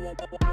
Congratulations.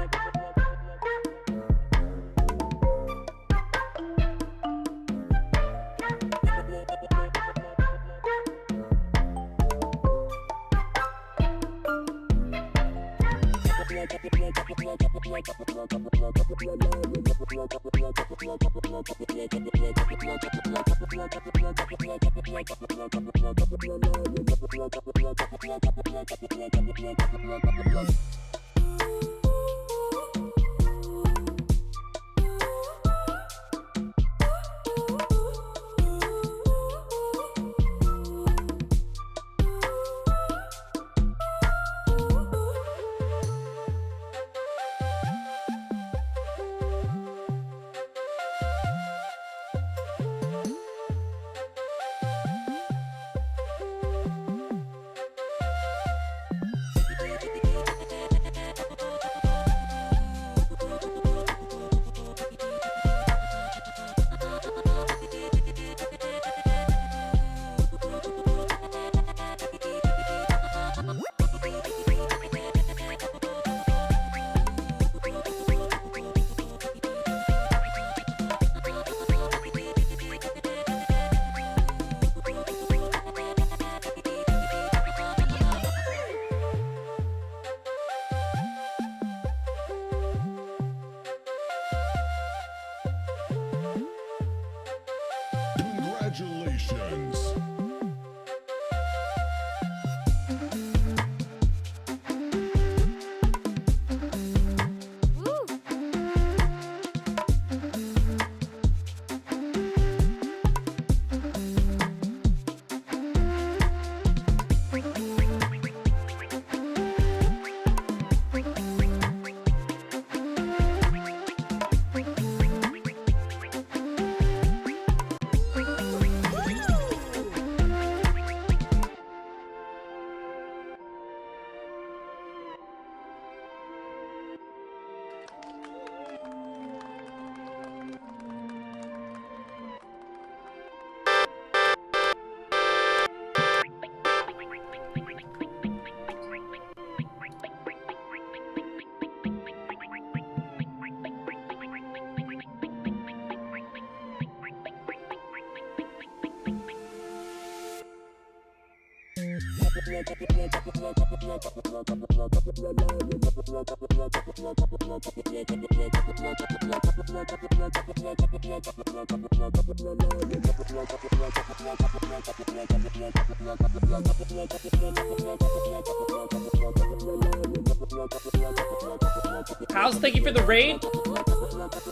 House, thank you for the raid.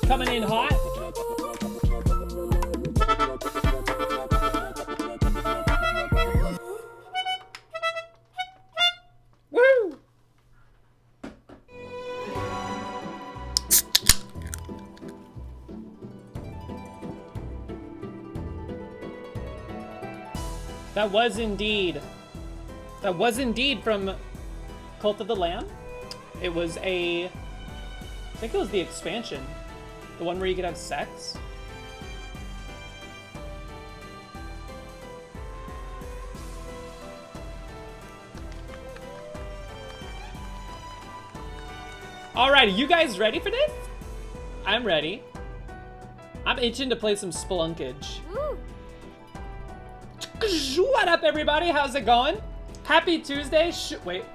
Coming in hot. Woo! That was indeed from Cult of the Lamb. It was I think it was the expansion. The one where you could have sex. Alright, are you guys ready for this? I'm ready. I'm itching to play some Spelunkage. What up, everybody? How's it going? Happy Tuesday. Wait.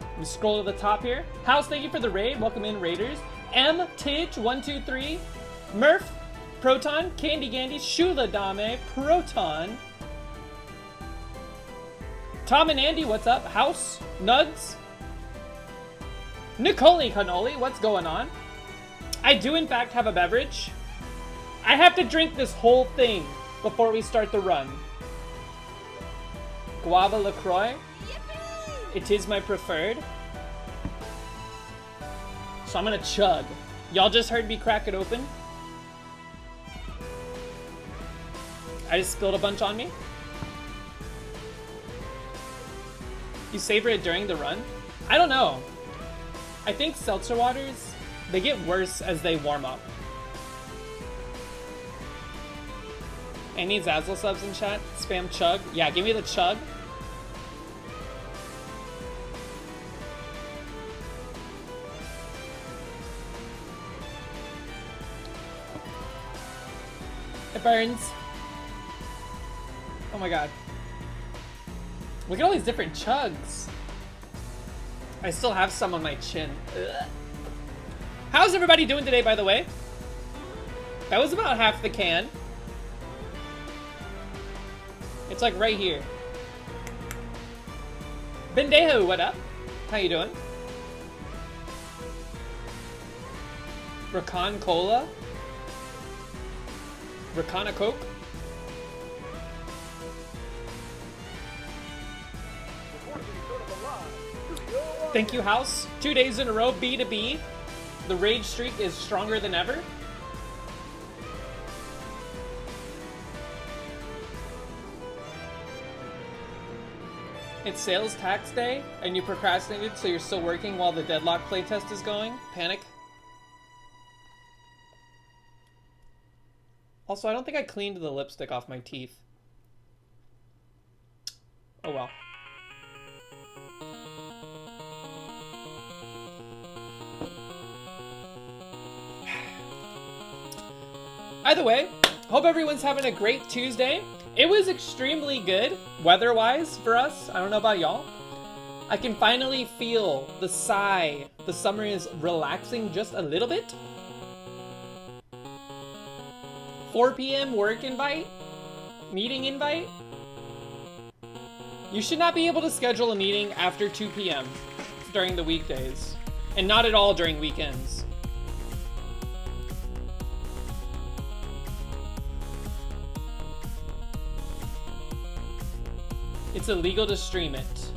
Let me scroll to the top here. House, thank you for the raid. Welcome in, Raiders. M. Tidge123. Murph. Proton. Candy Gandy. Shula Dame. Proton. Tom and Andy, what's up? House. Nugs. Nicole Cannoli, what's going on? I do, in fact, have a beverage. I have to drink this whole thing before we start the run. Guava LaCroix. It is my preferred. So I'm gonna chug. Y'all just heard me crack it open. I just spilled a bunch on me. You savor it during the run? I don't know. I think seltzer waters, they get worse as they warm up. Any Zazzle subs in chat? Spam chug. Yeah, give me the chug. It burns. Oh my god. Look at all these different chugs. I still have some on my chin. Ugh. How's everybody doing today, by the way? That was about half the can. It's like right here. Bendejo, what up? How you doing? Rakan Cola? Rakana Coke? Thank you, House. 2 days in a row, B to B. The rage streak is stronger than ever. It's sales tax day, and you procrastinated, so you're still working while the Deadlock playtest is going. Panic. Also, I don't think I cleaned the lipstick off my teeth. Oh well. Either way, hope everyone's having a great Tuesday. It was extremely good, weather-wise, for us. I don't know about y'all. I can finally feel the sigh. The summer is relaxing just a little bit. 4 p.m. work invite? Meeting invite? You should not be able to schedule a meeting after 2 p.m. during the weekdays. And not at all during weekends. It's illegal to stream it.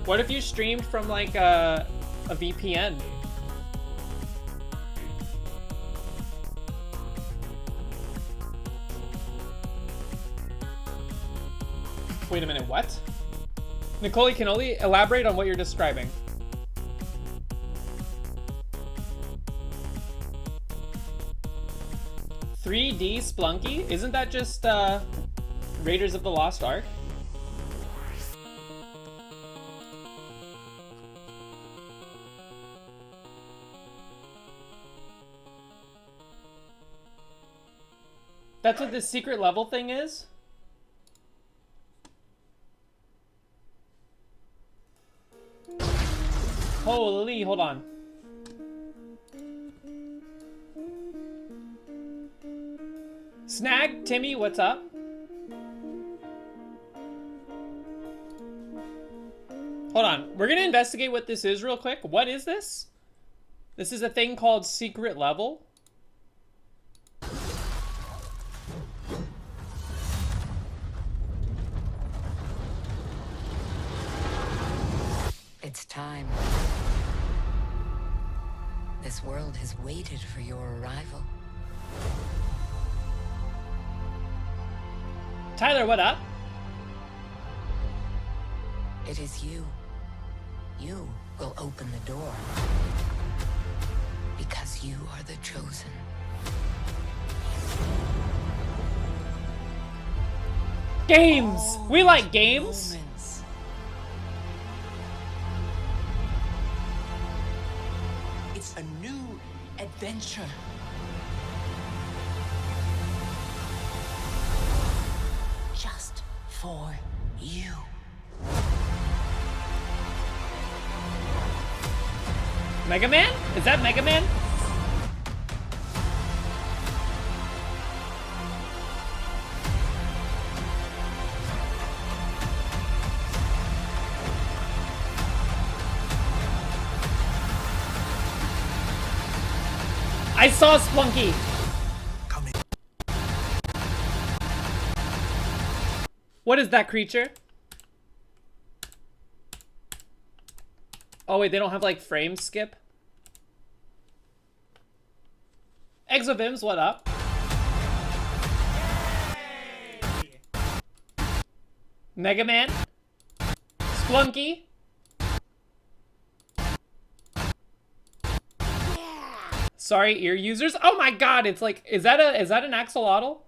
What if you streamed from like a VPN? Wait a minute, what? Nicole Canoli, elaborate on what you're describing. "3D Splunky? Isn't that just Raiders of the Lost Ark?" That's what this secret level thing is? Holy, hold on. Snag, Timmy, what's up? Hold on, we're gonna investigate what this is real quick. What is this? This is a thing called secret level. It's time. This world has waited for your arrival. Tyler, what up? It is you. You will open the door. Because you are the chosen. Games! We like games! Moments. It's a new adventure. Just for you. Mega Man? Is that Mega Man? I saw Splunky! What is that creature? Oh wait, they don't have like frame skip? Exovims, what up? Mega Man? Splunky? Sorry, ear users. Oh my god, it's like, is that an axolotl?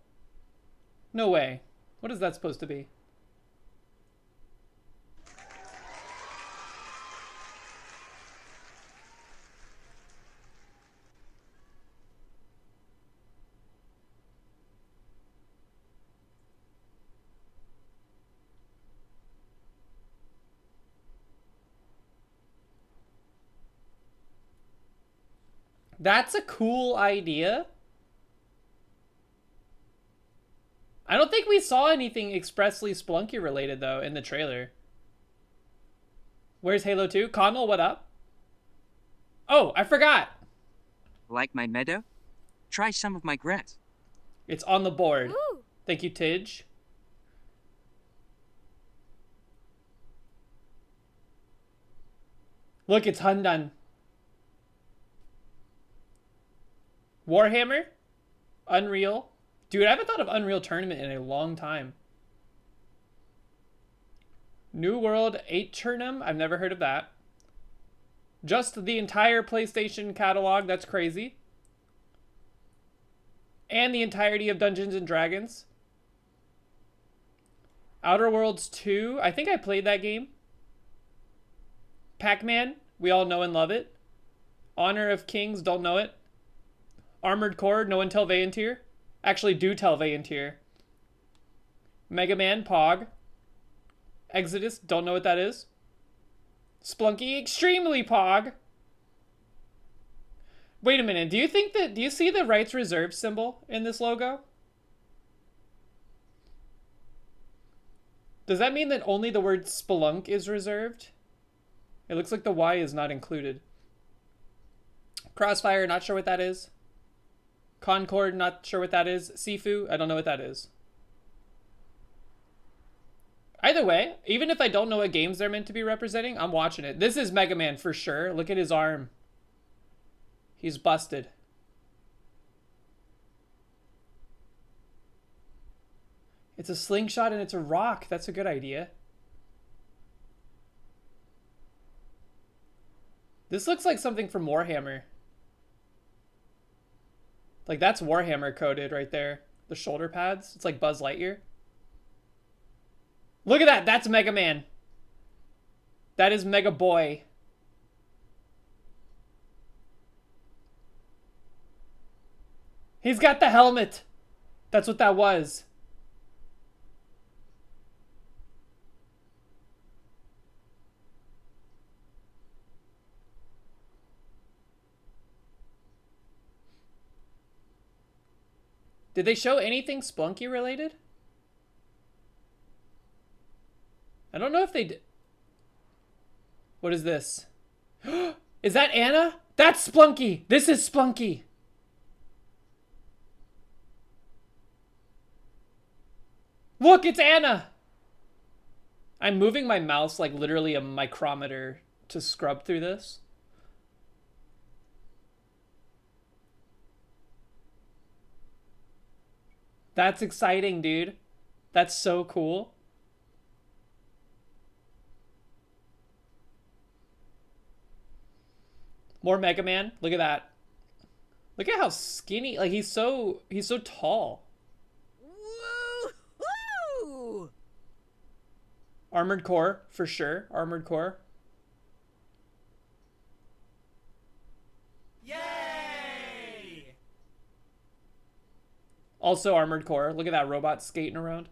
No way. What is that supposed to be? That's a cool idea. I don't think we saw anything expressly Splunky related, though, in the trailer. Where's Halo 2? Connell, what up? Oh, I forgot. Like my meadow? Try some of my grass. It's on the board. Ooh. Thank you, Tidge. Look, it's Hundan. Warhammer? Unreal? Dude, I haven't thought of Unreal Tournament in a long time. New World Aeternum? I've never heard of that. Just the entire PlayStation catalog? That's crazy. And the entirety of Dungeons and Dragons. Outer Worlds 2? I think I played that game. Pac-Man? We all know and love it. Honor of Kings? Don't know it. Armored Core? No one tell Vayantir. Actually, do tell Vayantir. Mega Man? Pog. Exodus? Don't know what that is. Splunky? Extremely Pog. Wait a minute. Do you see the rights reserved symbol in this logo? Does that mean that only the word Spelunk is reserved? It looks like the Y is not included. Crossfire, not sure what that is. Concord, not sure what that is. Sifu, I don't know what that is. Either way, even if I don't know what games they're meant to be representing, I'm watching it. This is Mega Man for sure. Look at his arm. He's busted. It's a slingshot and it's a rock. That's a good idea. This looks like something from Warhammer. Like, that's Warhammer coded right there. The shoulder pads. It's like Buzz Lightyear. Look at that. That's Mega Man. That is Mega Boy. He's got the helmet. That's what that was. Did they show anything Splunky related? I don't know if they did. What is this? Is that Anna? That's Splunky. This is Splunky. Look, it's Anna. I'm moving my mouse like literally a micrometer to scrub through this. That's exciting, dude. That's so cool. More Mega Man. Look at that. Look at how skinny. Like, he's so tall. Woo-hoo! Armored Core, for sure. Armored Core. Yay! Also Armored Core. Look at that robot skating around.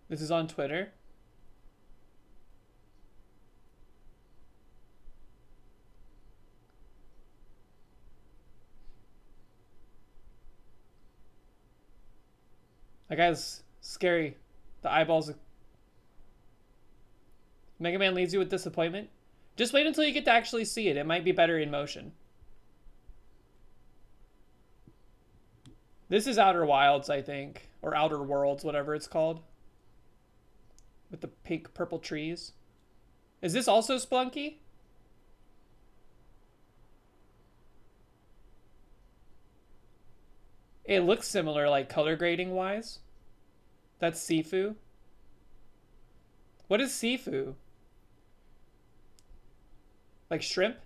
This is on Twitter. That guy's scary. The eyeballs. Mega Man leaves you with disappointment. Just wait until you get to actually see it. It might be better in motion. This is Outer Wilds, I think. Or Outer Worlds, whatever it's called. With the pink purple trees. Is this also Splunky? It looks similar, like color grading wise. That's Sifu. What is Sifu? Like shrimp?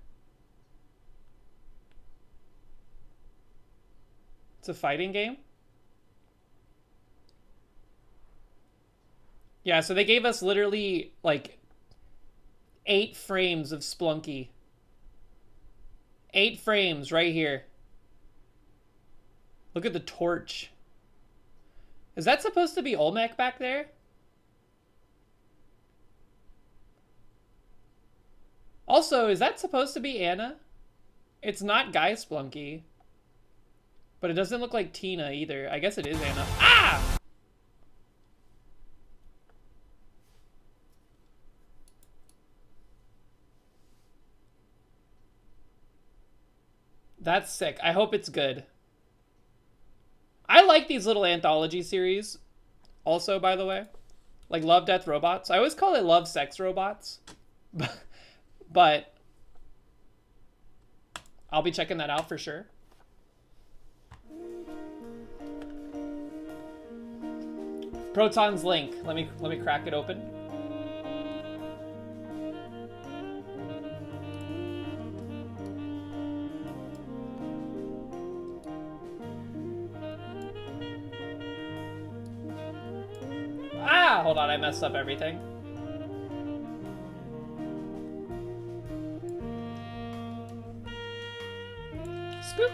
It's a fighting game? Yeah, so they gave us literally like 8 frames of Splunky. 8 frames right here. Look at the torch. Is that supposed to be Olmec back there? Also, is that supposed to be Anna? It's not Guy Splunky. But it doesn't look like Tina either. I guess it is Anna. Ah! That's sick. I hope it's good. I like these little anthology series. Also, by the way. Like Love, Death, Robots. I always call it Love, Sex, Robots. But I'll be checking that out for sure. Proton's link. Let me crack it open. Ah, hold on, I messed up everything. Scoop.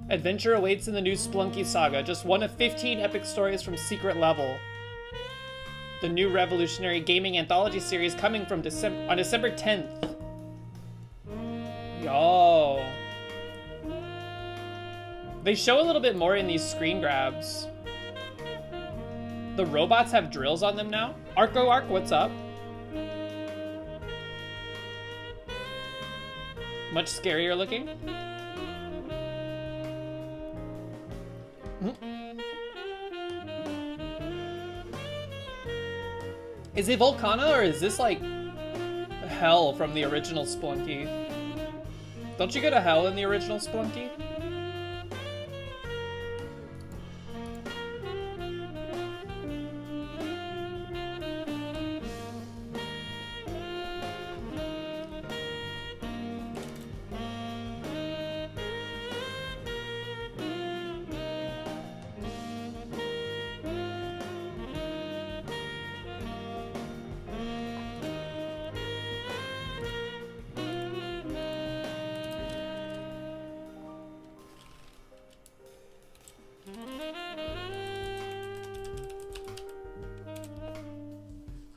Adventure awaits in the new Splunky saga. Just one of 15 epic stories from Secret Level. The new revolutionary gaming anthology series coming from on December 10th. Yo. They show a little bit more in these screen grabs. The robots have drills on them now. Arco Arc, what's up? Much scarier looking. Is it Volcana or is this like hell from the original Splunky? Don't you go to hell in the original Splunky?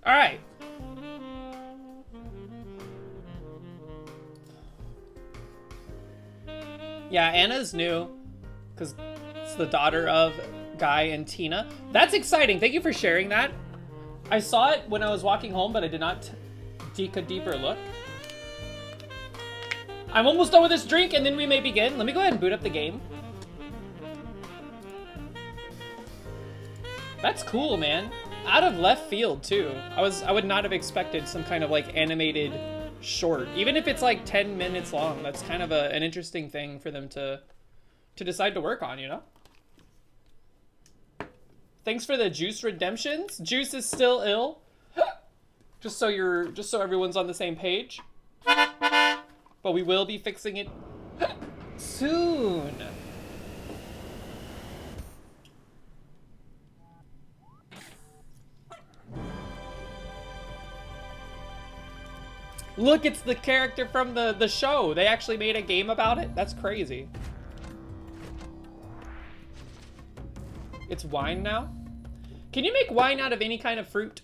All right. Yeah, Anna's new because it's the daughter of Guy and Tina. That's exciting. Thank you for sharing that. I saw it when I was walking home, but I did not take a deeper look. I'm almost done with this drink, and then we may begin. Let me go ahead and boot up the game. That's cool, man. Out of left field too. I would not have expected some kind of like animated short, even if it's like 10 minutes long. That's kind of an interesting thing for them to decide to work on, you know? Thanks for the Juice redemptions. Juice is still ill. just so everyone's on the same page. But we will be fixing it soon. Look, it's the character from the show. They actually made a game about it. That's crazy. It's wine now? Can you make wine out of any kind of fruit?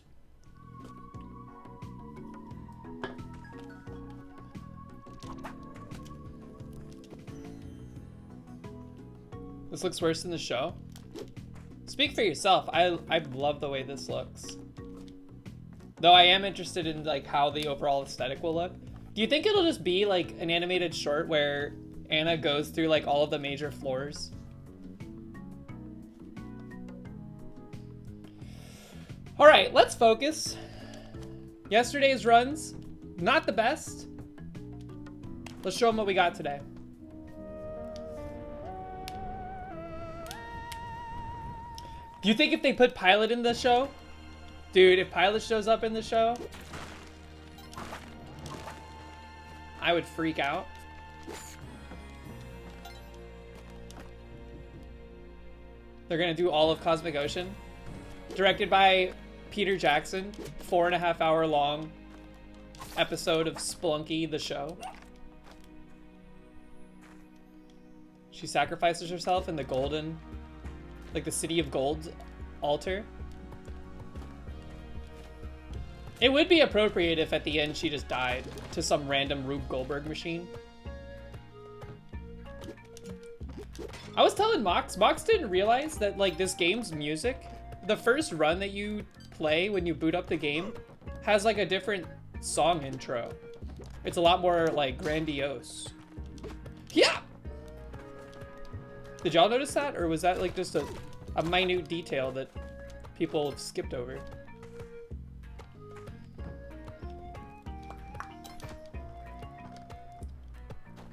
This looks worse than the show. Speak for yourself. I love the way this looks. Though I am interested in like how the overall aesthetic will look. Do you think it'll just be like an animated short where Anna goes through like all of the major floors? All right, let's focus. Yesterday's runs, not the best. Let's show them what we got today. Do you think if they put Pilot in the show? Dude, if Pilot shows up in the show, I would freak out. They're gonna do all of Cosmic Ocean. Directed by Peter Jackson. 4.5 hour long episode of Splunky the show. She sacrifices herself in the golden, like the City of Gold altar. It would be appropriate if at the end she just died to some random Rube Goldberg machine. I was telling Mox didn't realize that like this game's music, the first run that you play when you boot up the game has like a different song intro. It's a lot more like grandiose. Yeah! Did y'all notice that? Or was that like just a minute detail that people have skipped over?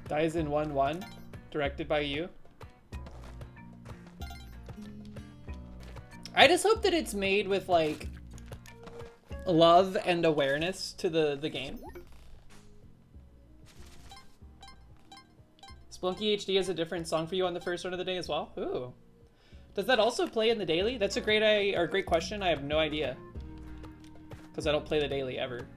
Dies in 1-1, directed by you. I just hope that it's made with like love and awareness to the game. Splunky HD has a different song for you on the first run of the day as well. Ooh. Does that also play in the daily? That's a great question. I have no idea. Because I don't play the daily ever.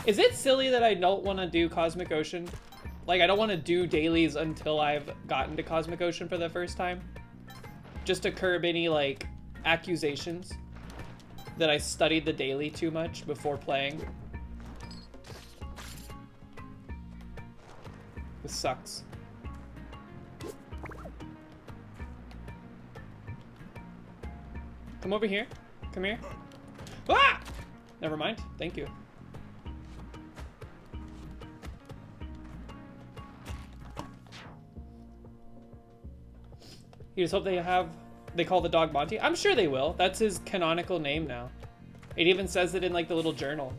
Is it silly that I don't want to do Cosmic Ocean? Like, I don't want to do dailies until I've gotten to Cosmic Ocean for the first time? Just to curb any, like, accusations that I studied the daily too much before playing. This sucks. Come over here. Come here. Ah! Never mind. Thank you. You just hope they call the dog Monty. I'm sure they will. That's his canonical name now. It even says it in like the little journal.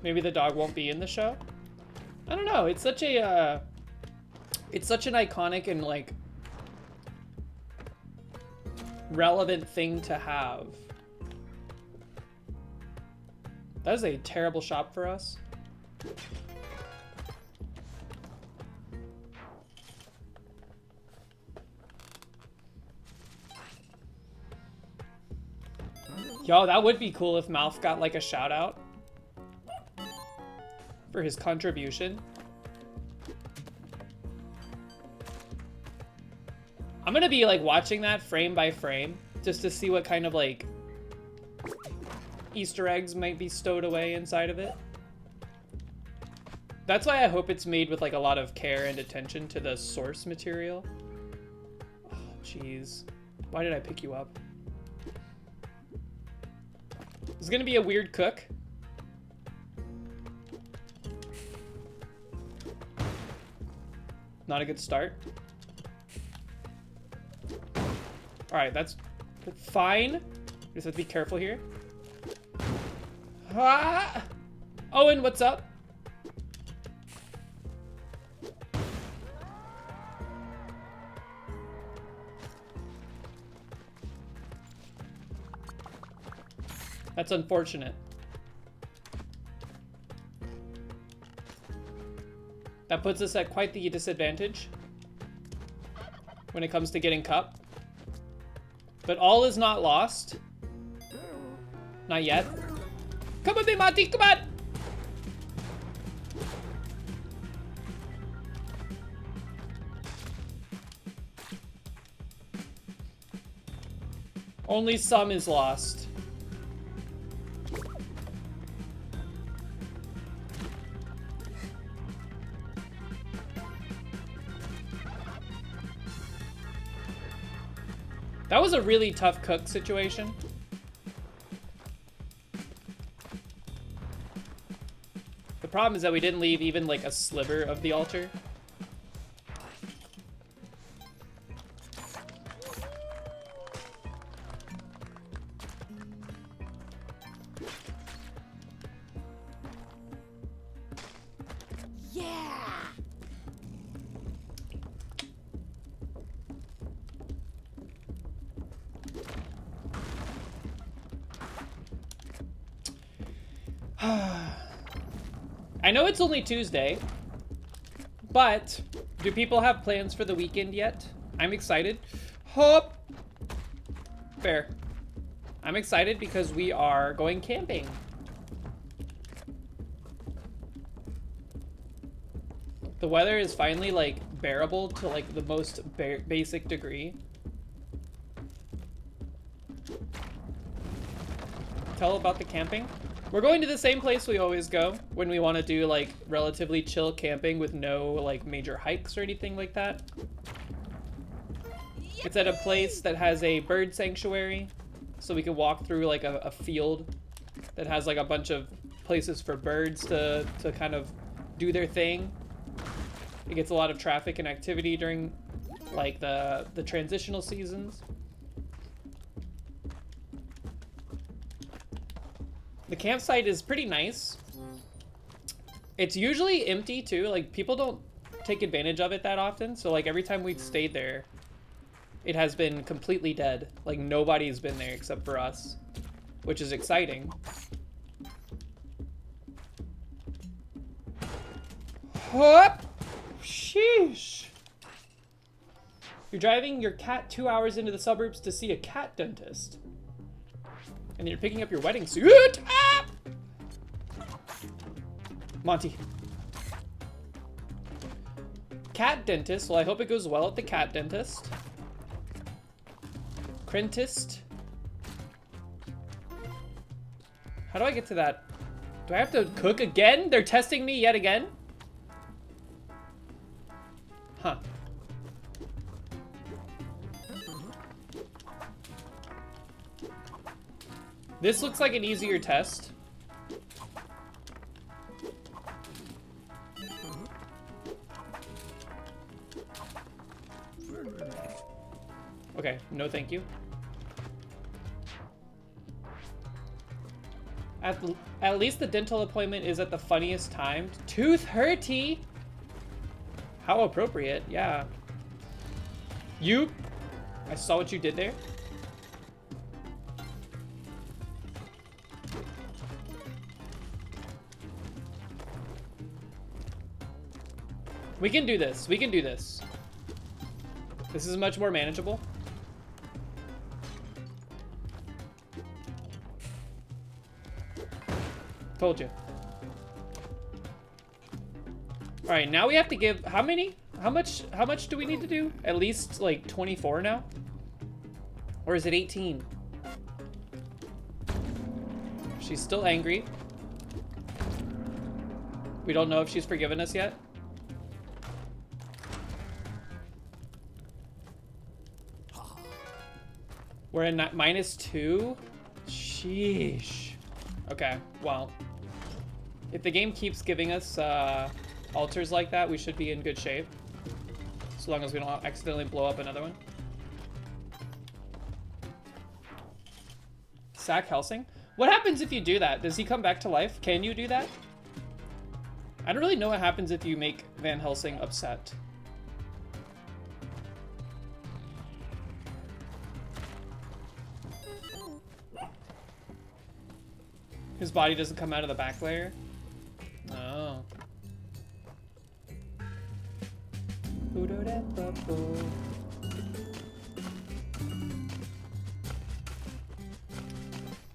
Maybe the dog won't be in the show? I don't know. It's such a it's such an iconic and like relevant thing to have. That is a terrible shop for us. Yo, that would be cool if Malf got like a shout out for his contribution. I'm gonna be like watching that frame by frame just to see what kind of like Easter eggs might be stowed away inside of it. That's why I hope it's made with like a lot of care and attention to the source material. Oh, jeez. Why did I pick you up? This is gonna be a weird cook. Not a good start. Alright, that's fine. Just have to be careful here. Ah! Owen, what's up? That's unfortunate. That puts us at quite the disadvantage when it comes to getting cup. But all is not lost. Not yet. Come with me, Monty, come on! Only some is lost. That was a really tough cook situation. The problem is that we didn't leave even like a sliver of the altar. I know it's only Tuesday, but Do people have plans for the weekend yet? I'm excited. Hop. Fair. I'm excited because we are going camping. The weather is finally like bearable to like the most basic degree. Tell about the camping. We're going to the same place we always go when we want to do like relatively chill camping with no like major hikes or anything like that. It's at a place that has a bird sanctuary, so we can walk through like a field that has like a bunch of places for birds to kind of do their thing. It gets a lot of traffic and activity during like the transitional seasons. The campsite is pretty nice. It's usually empty too, like people don't take advantage of it that often, so like every time we've stayed there, it has been completely dead. Like nobody's been there except for us, which is exciting. Whoop! Sheesh. You're driving your cat 2 hours into the suburbs to see a cat dentist. And you're picking up your wedding suit. Ah! Monty. Cat dentist. Well, I hope it goes well at the cat dentist. Crentist. How do I get to that? Do I have to cook again? They're testing me yet again? Huh. This looks like an easier test. Okay, no thank you. At least the dental appointment is at the funniest time. Tooth hurty? How appropriate, yeah. You, I saw what you did there. We can do this. We can do this. This is much more manageable. Told you. All right, now we have to give how many? How much do we need to do? At least like 24 now? Or is it 18? She's still angry. We don't know if she's forgiven us yet. We're in -2? Sheesh. Okay, well. If the game keeps giving us altars like that, we should be in good shape. So long as we don't accidentally blow up another one. Sack Helsing? What happens if you do that? Does he come back to life? Can you do that? I don't really know what happens if you make Van Helsing upset. His body doesn't come out of the back layer? Oh.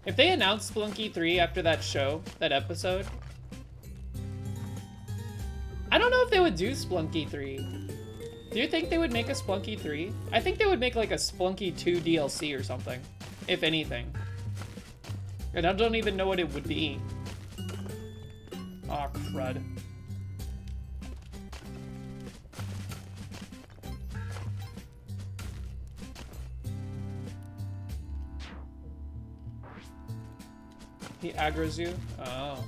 If they announced Splunky 3 after that show, that episode, I don't know if they would do Splunky 3. Do you think they would make a Splunky 3? I think they would make like a Splunky 2 DLC or something, if anything. And I don't even know what it would be. Aw, crud. He aggroes you? Oh.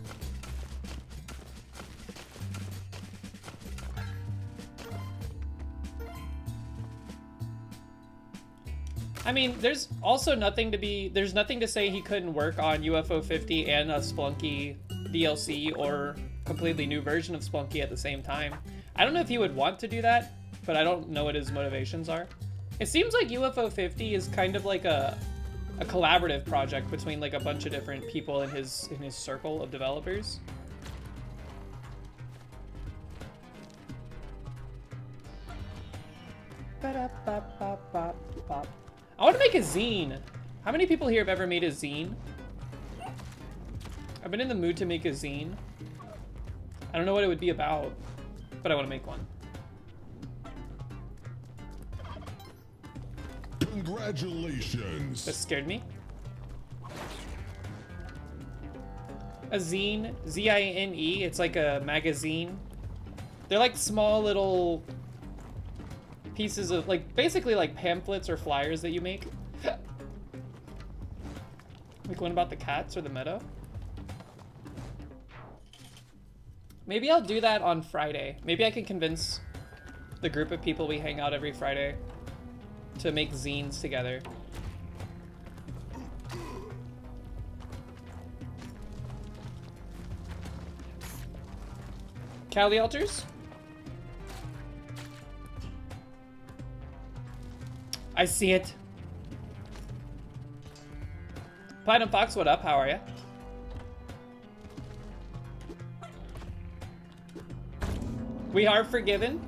I mean, there's also nothing to say he couldn't work on UFO 50 and a Splunky DLC or completely new version of Splunky at the same time. I don't know if he would want to do that, but I don't know what his motivations are. It seems like UFO 50 is kind of like a collaborative project between like a bunch of different people in his circle of developers. I want to make a zine. How many people here have ever made a zine? I've been in the mood to make a zine. I don't know what it would be about, but I want to make one. Congratulations. That scared me. A zine, Z-I-N-E, it's like a magazine. They're like small little pieces of, like, basically like pamphlets or flyers that you make. Like one about the cats or the meadow. Maybe I'll do that on Friday. Maybe I can convince the group of people we hang out every Friday to make zines together. Cali Altars? I see it. Platinum Fox, what up? How are ya? We are forgiven.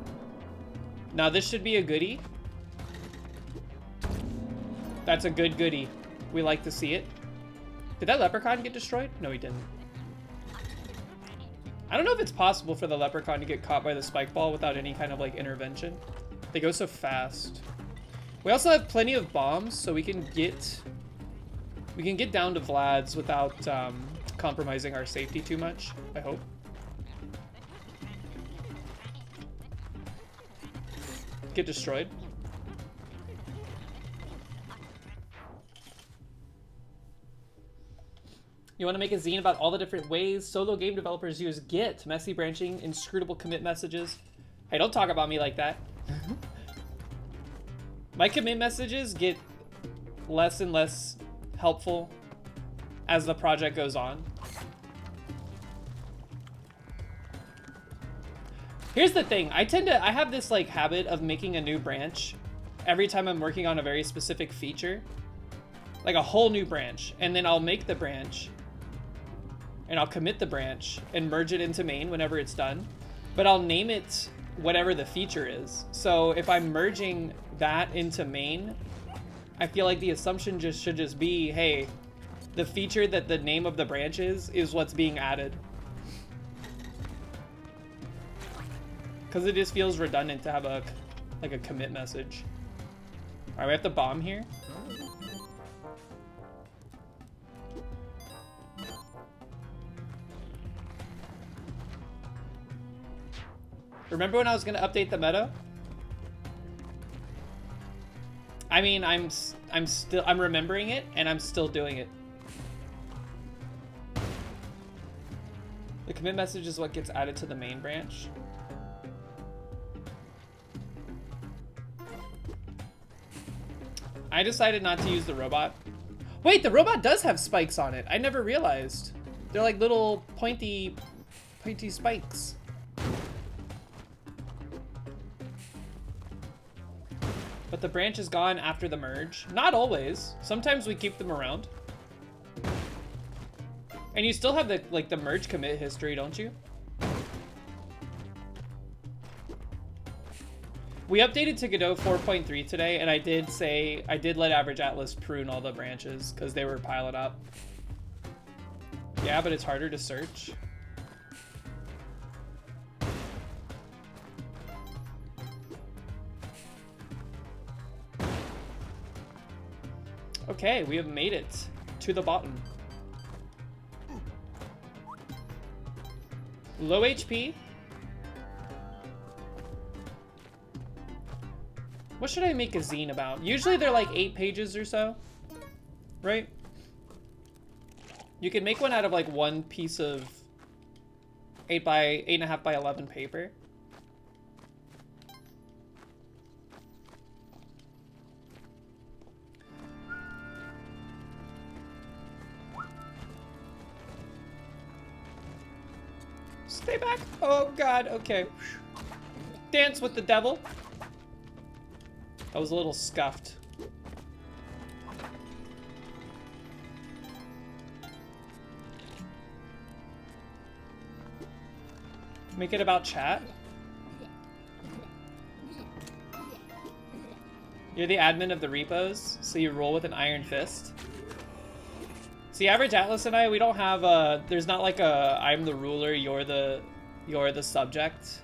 Now this should be a goodie. That's a good goodie. We like to see it. Did that leprechaun get destroyed? No, he didn't. I don't know if it's possible for the leprechaun to get caught by the spike ball without any kind of like intervention. They go so fast. We also have plenty of bombs, so we can get down to Vlad's without compromising our safety too much, I hope. Get destroyed. You want to make a zine about all the different ways solo game developers use Git, messy branching, inscrutable commit messages. Hey, don't talk about me like that. My commit messages get less and less helpful as the project goes on. Here's the thing, I have this like habit of making a new branch every time I'm working on a very specific feature. Like a whole new branch, and then I'll make the branch and I'll commit the branch and merge it into main whenever it's done, but I'll name it whatever the feature is. So if I'm merging that into main, I feel like the assumption should just be, hey, the feature that the name of the branch is what's being added. Because it just feels redundant to have a commit message. All right, we have to bomb here. Remember when I was gonna update the meta? I mean, I'm remembering it, and I'm still doing it. The commit message is what gets added to the main branch. I decided not to use the robot. Wait, the robot does have spikes on it. I never realized. They're like little pointy spikes. But the branch is gone after the merge. Not always. Sometimes we keep them around. And you still have the merge commit history, don't you? We updated to Godot 4.3 today, and I did let Average Atlas prune all the branches because they were piling up. Yeah, but it's harder to search. Okay, we have made it to the bottom. Low HP. What should I make a zine about? Usually they're like 8 pages or so, right? You can make one out of like one piece of 8.5 by 11 paper. Stay back. Oh God, okay. Dance with the devil. I was a little scuffed. Make it about chat. You're the admin of the repos, so you roll with an iron fist. See, Average Atlas and I, we don't have a... There's not like a I'm the ruler, you're the subject.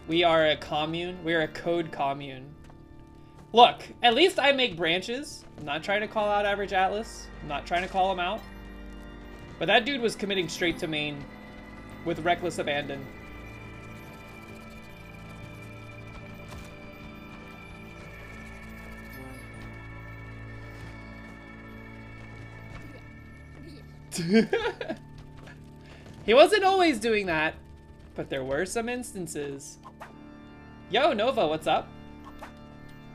We are a commune. We are a code commune. Look, at least I make branches. I'm not trying to call out Average Atlas. I'm not trying to call him out. But that dude was committing straight to main with reckless abandon. He wasn't always doing that, but there were some instances. Yo, Nova, what's up?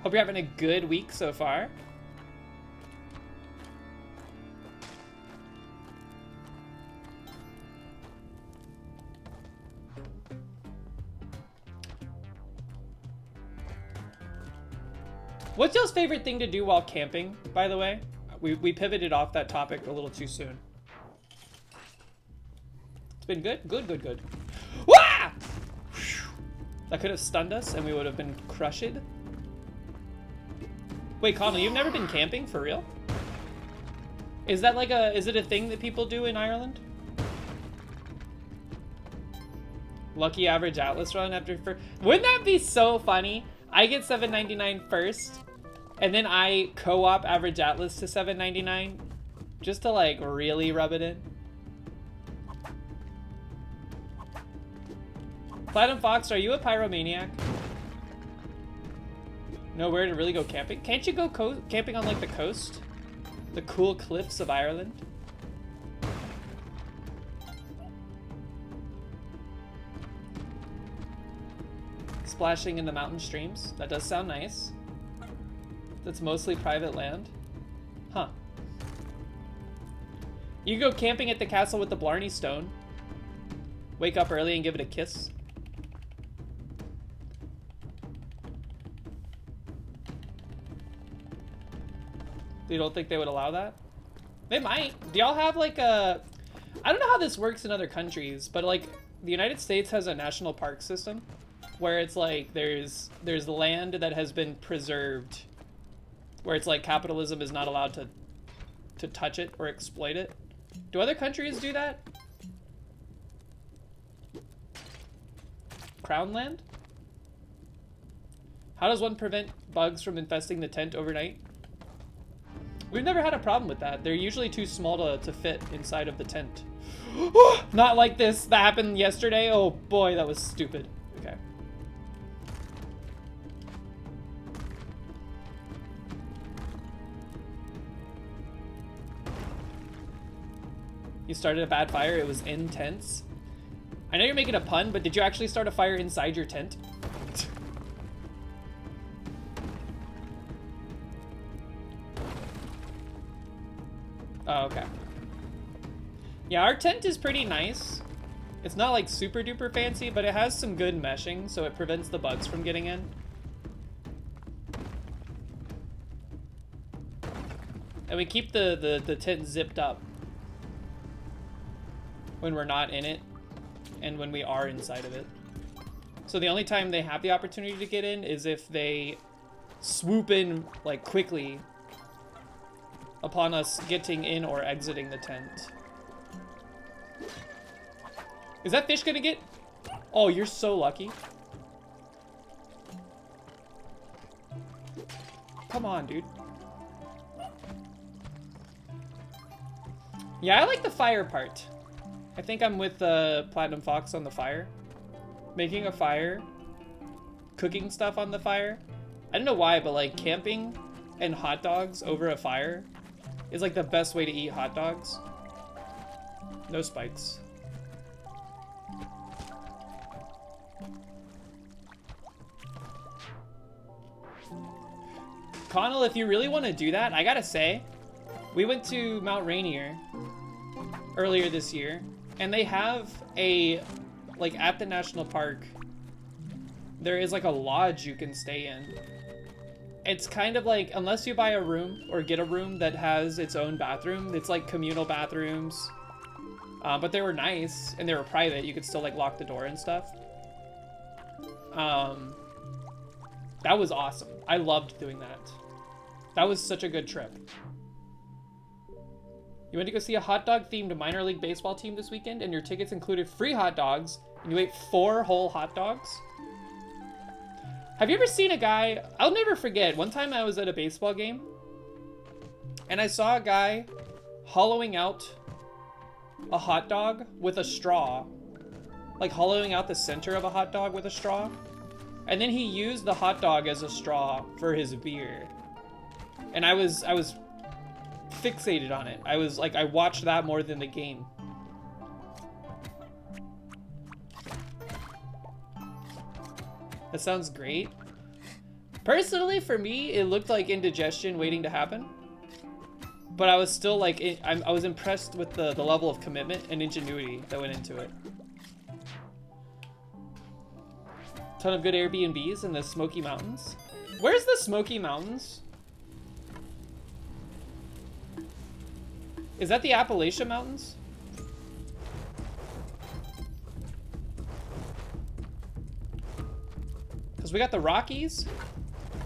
Hope you're having a good week so far. What's y'all's favorite thing to do while camping, by the way? We pivoted off that topic a little too soon. It's been good? Good. Wah! That could have stunned us and we would have been crushed. Wait, Connell, you've never been camping for real? Is that like is it a thing that people do in Ireland? Lucky Average Atlas run after first. Wouldn't that be so funny? I get $7.99 first, and then I co-op Average Atlas to $7.99 just to like really rub it in. Platinum Fox, are you a pyromaniac? Nowhere to really go camping? Can't you go camping on like the coast? The cool cliffs of Ireland? Splashing in the mountain streams. That does sound nice. That's mostly private land. Huh. You go camping at the castle with the Blarney Stone. Wake up early and give it a kiss. You don't think they would allow that? They might. Do y'all have like a... I don't know how this works in other countries, but like the United States has a national park system where it's like there's land that has been preserved, where it's like capitalism is not allowed to touch it or exploit it. Do other countries do that? Crown land? How does one prevent bugs from infesting the tent overnight? We've never had a problem with that. They're usually too small to fit inside of the tent. Not like this. That happened yesterday. Oh boy, that was stupid. Okay. You started a bad fire. It was intense. I know you're making a pun, but did you actually start a fire inside your tent? Oh, okay. Yeah, our tent is pretty nice. It's not like super duper fancy, but it has some good meshing, so it prevents the bugs from getting in. And we keep the tent zipped up when we're not in it and when we are inside of it. So the only time they have the opportunity to get in is if they swoop in like quickly upon us getting in or exiting the tent. Is that fish gonna get? Oh, you're so lucky. Come on, dude. Yeah, I like the fire part. I think I'm with Platinum Fox on the fire. Making a fire. Cooking stuff on the fire. I don't know why, but like camping and hot dogs over a fire is like the best way to eat hot dogs. No spikes. Connell, if you really want to do that, I gotta say, we went to Mount Rainier earlier this year, and they have a, like at the national park, there is like a lodge you can stay in. It's kind of like, unless you buy a room or get a room that has its own bathroom, it's like communal bathrooms. But they were nice and they were private. You could still like lock the door and stuff. That was awesome. I loved doing that. That was such a good trip. You went to go see a hot dog themed minor league baseball team this weekend and your tickets included free hot dogs and you ate 4 whole hot dogs? Have you ever seen a guy, I'll never forget, one time I was at a baseball game and I saw a guy hollowing out a hot dog with a straw. Like hollowing out the center of a hot dog with a straw. And then he used the hot dog as a straw for his beer. And I was fixated on it. I watched that more than the game. That sounds great. Personally, for me, it looked like indigestion waiting to happen. But I was still like, I was impressed with the level of commitment and ingenuity that went into it. Ton of good Airbnbs in the Smoky Mountains. Where's the Smoky Mountains? Is that the Appalachian Mountains? Because we got the Rockies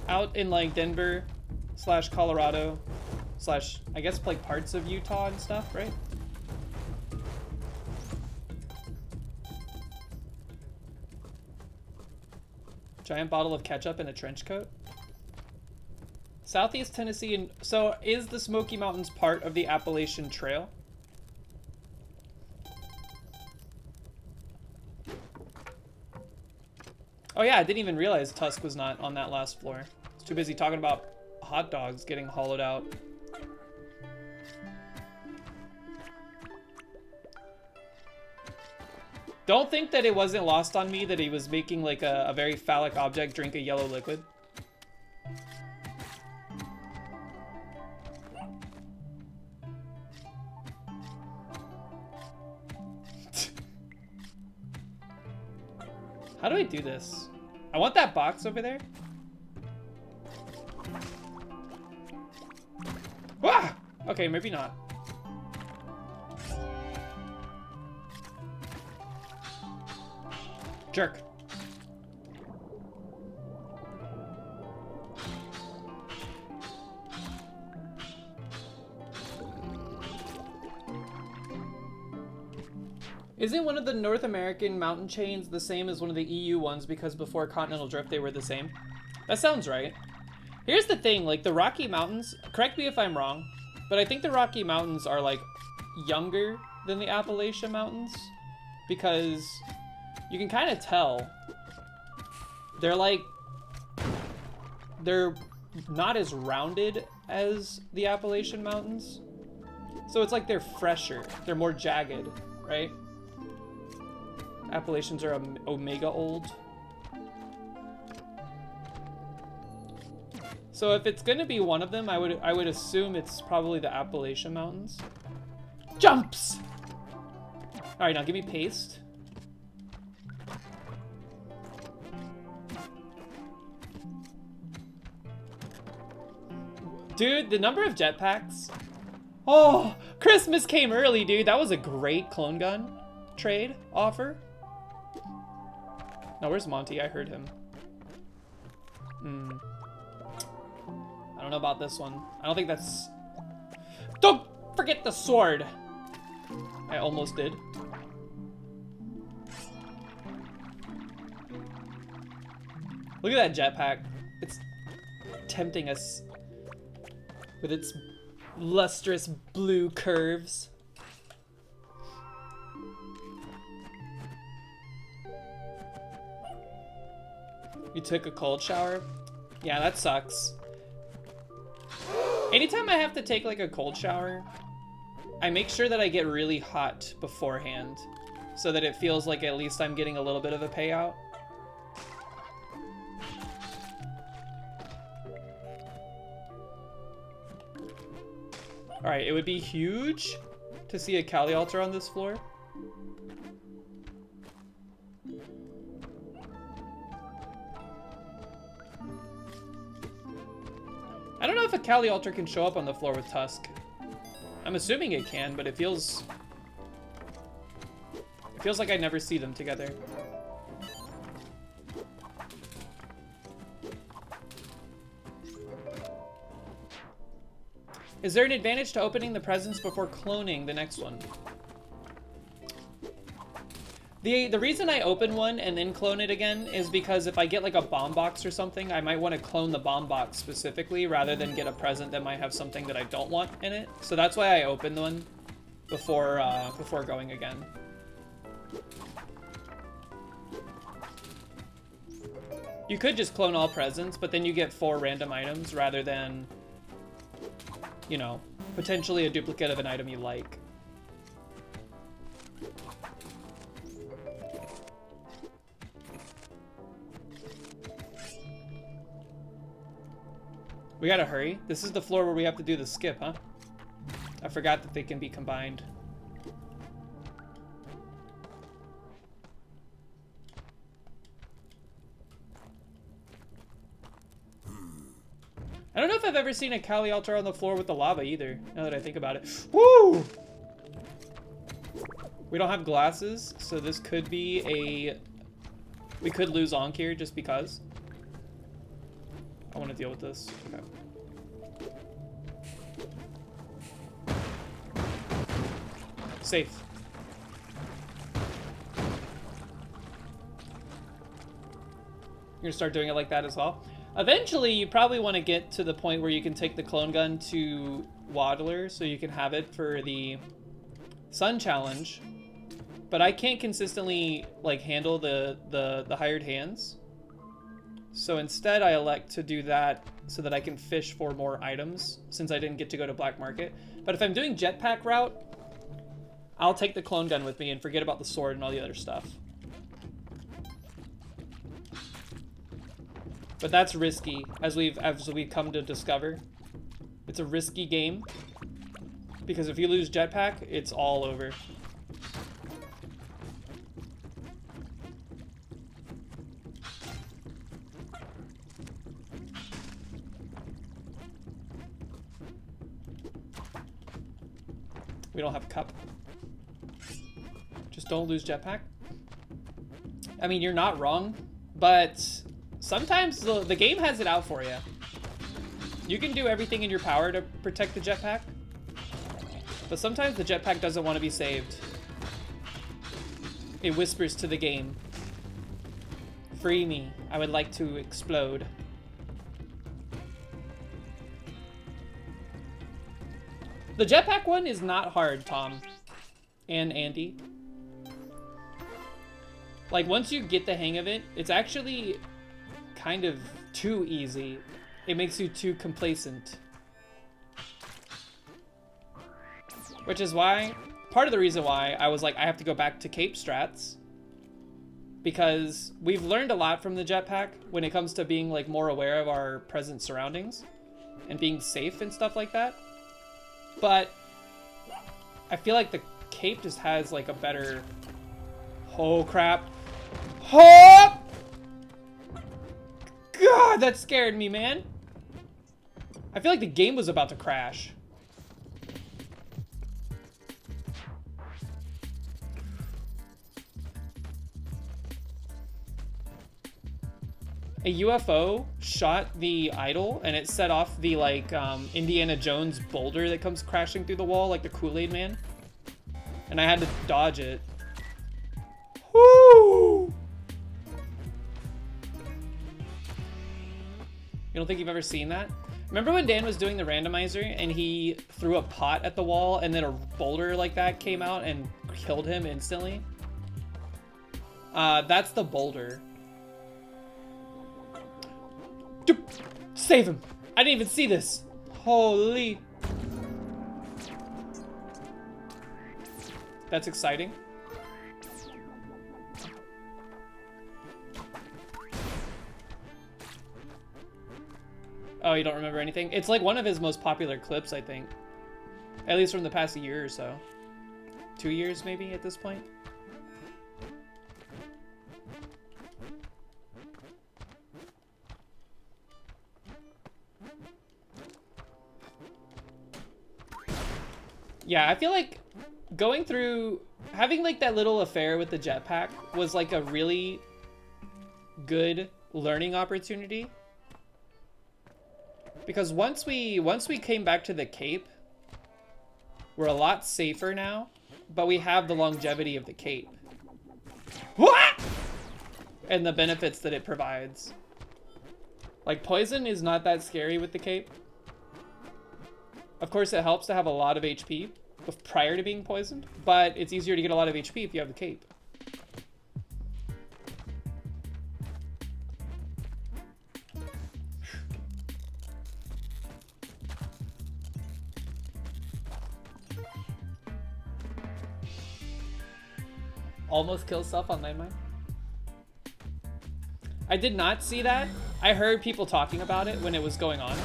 out in like Denver / Colorado / I guess like parts of Utah and stuff, right? Giant bottle of ketchup in a trench coat. Southeast Tennessee, and so is the Smoky Mountains part of the Appalachian Trail? Oh yeah, I didn't even realize Tusk was not on that last floor. I was too busy talking about hot dogs getting hollowed out. Don't think that it wasn't lost on me that he was making like a very phallic object drink a yellow liquid. How do I do this? I want that box over there. Ah! Okay, maybe not. Jerk. Isn't one of the North American mountain chains the same as one of the EU ones because before Continental Drift they were the same? That sounds right. Here's the thing, like the Rocky Mountains, correct me if I'm wrong, but I think the Rocky Mountains are like younger than the Appalachian Mountains because you can kind of tell they're not as rounded as the Appalachian Mountains. So it's like they're fresher, they're more jagged, right? Appalachians are omega old. So if it's gonna be one of them, I would assume it's probably the Appalachian Mountains. Jumps! Alright, now give me paste. Dude, the number of jetpacks. Oh, Christmas came early, dude. That was a great clone gun trade offer. Now, where's Monty? I heard him. I don't know about this one. I don't think that's... Don't forget the sword! I almost did. Look at that jetpack. It's tempting us with its lustrous blue curves. You took a cold shower? Yeah, that sucks. Anytime I have to take like a cold shower, I make sure that I get really hot beforehand so that it feels like at least I'm getting a little bit of a payout. Alright, it would be huge to see a Kali altar on this floor. I don't know if a Kali altar can show up on the floor with Tusk. I'm assuming it can, but it feels like I never see them together. Is there an advantage to opening the presents before cloning the next one? The reason I open one and then clone it again is because if I get like a bomb box or something, I might want to clone the bomb box specifically rather than get a present that might have something that I don't want in it. So that's why I open one before going again. You could just clone all presents, but then you get 4 random items rather than, you know, potentially a duplicate of an item you like. We gotta hurry. This is the floor where we have to do the skip, huh? I forgot that they can be combined. I don't know if I've ever seen a Kali altar on the floor with the lava either, now that I think about it. Woo! We don't have glasses, so this could be a... We could lose Ankh here just because. I want to deal with this. Okay. Safe. You're gonna start doing it like that as well. Eventually, you probably want to get to the point where you can take the clone gun to Waddler so you can have it for the Sun Challenge. But I can't consistently like handle the hired hands. So instead, I elect to do that so that I can fish for more items since I didn't get to go to Black Market. But if I'm doing jetpack route, I'll take the clone gun with me and forget about the sword and all the other stuff. But that's risky, as we've come to discover. It's a risky game because if you lose jetpack, it's all over. We don't have a cup. Just don't lose jetpack. I mean, you're not wrong, but sometimes the game has it out for you. You can do everything in your power to protect the jetpack, but sometimes the jetpack doesn't want to be saved. It whispers to the game, "Free me, I would like to explode." The jetpack one is not hard, Tom and Andy. Like, once you get the hang of it, it's actually kind of too easy. It makes you too complacent. Which is why, part of the reason why I was like, I have to go back to Cape strats. Because we've learned a lot from the jetpack when it comes to being like more aware of our present surroundings and being safe and stuff like that. But I feel like the Cape just has like a better... Oh crap. Oh! God, that scared me, man. I feel like the game was about to crash. A UFO shot the idol and it set off the like Indiana Jones boulder that comes crashing through the wall like the Kool-Aid Man. And I had to dodge it. Woo! You don't think you've ever seen that? Remember when Dan was doing the randomizer and he threw a pot at the wall and then a boulder like that came out and killed him instantly? That's the boulder. Save him! I didn't even see this! Holy... That's exciting. Oh, you don't remember anything? It's like one of his most popular clips, I think. At least from the past year or so. 2 years, maybe, at this point. Yeah, I feel like going through... Having, like, that little affair with the jetpack was, like, a really good learning opportunity. Because once we came back to the Cape, We're a lot safer now, but we have the longevity of the cape. What? And the benefits that it provides. Like, poison is not that scary with the cape. Of course, it helps to have a lot of HP prior to being poisoned, but it's easier to get a lot of HP if you have the cape. Almost kill self on landmine. I did not see that. I heard people talking about it when it was going on,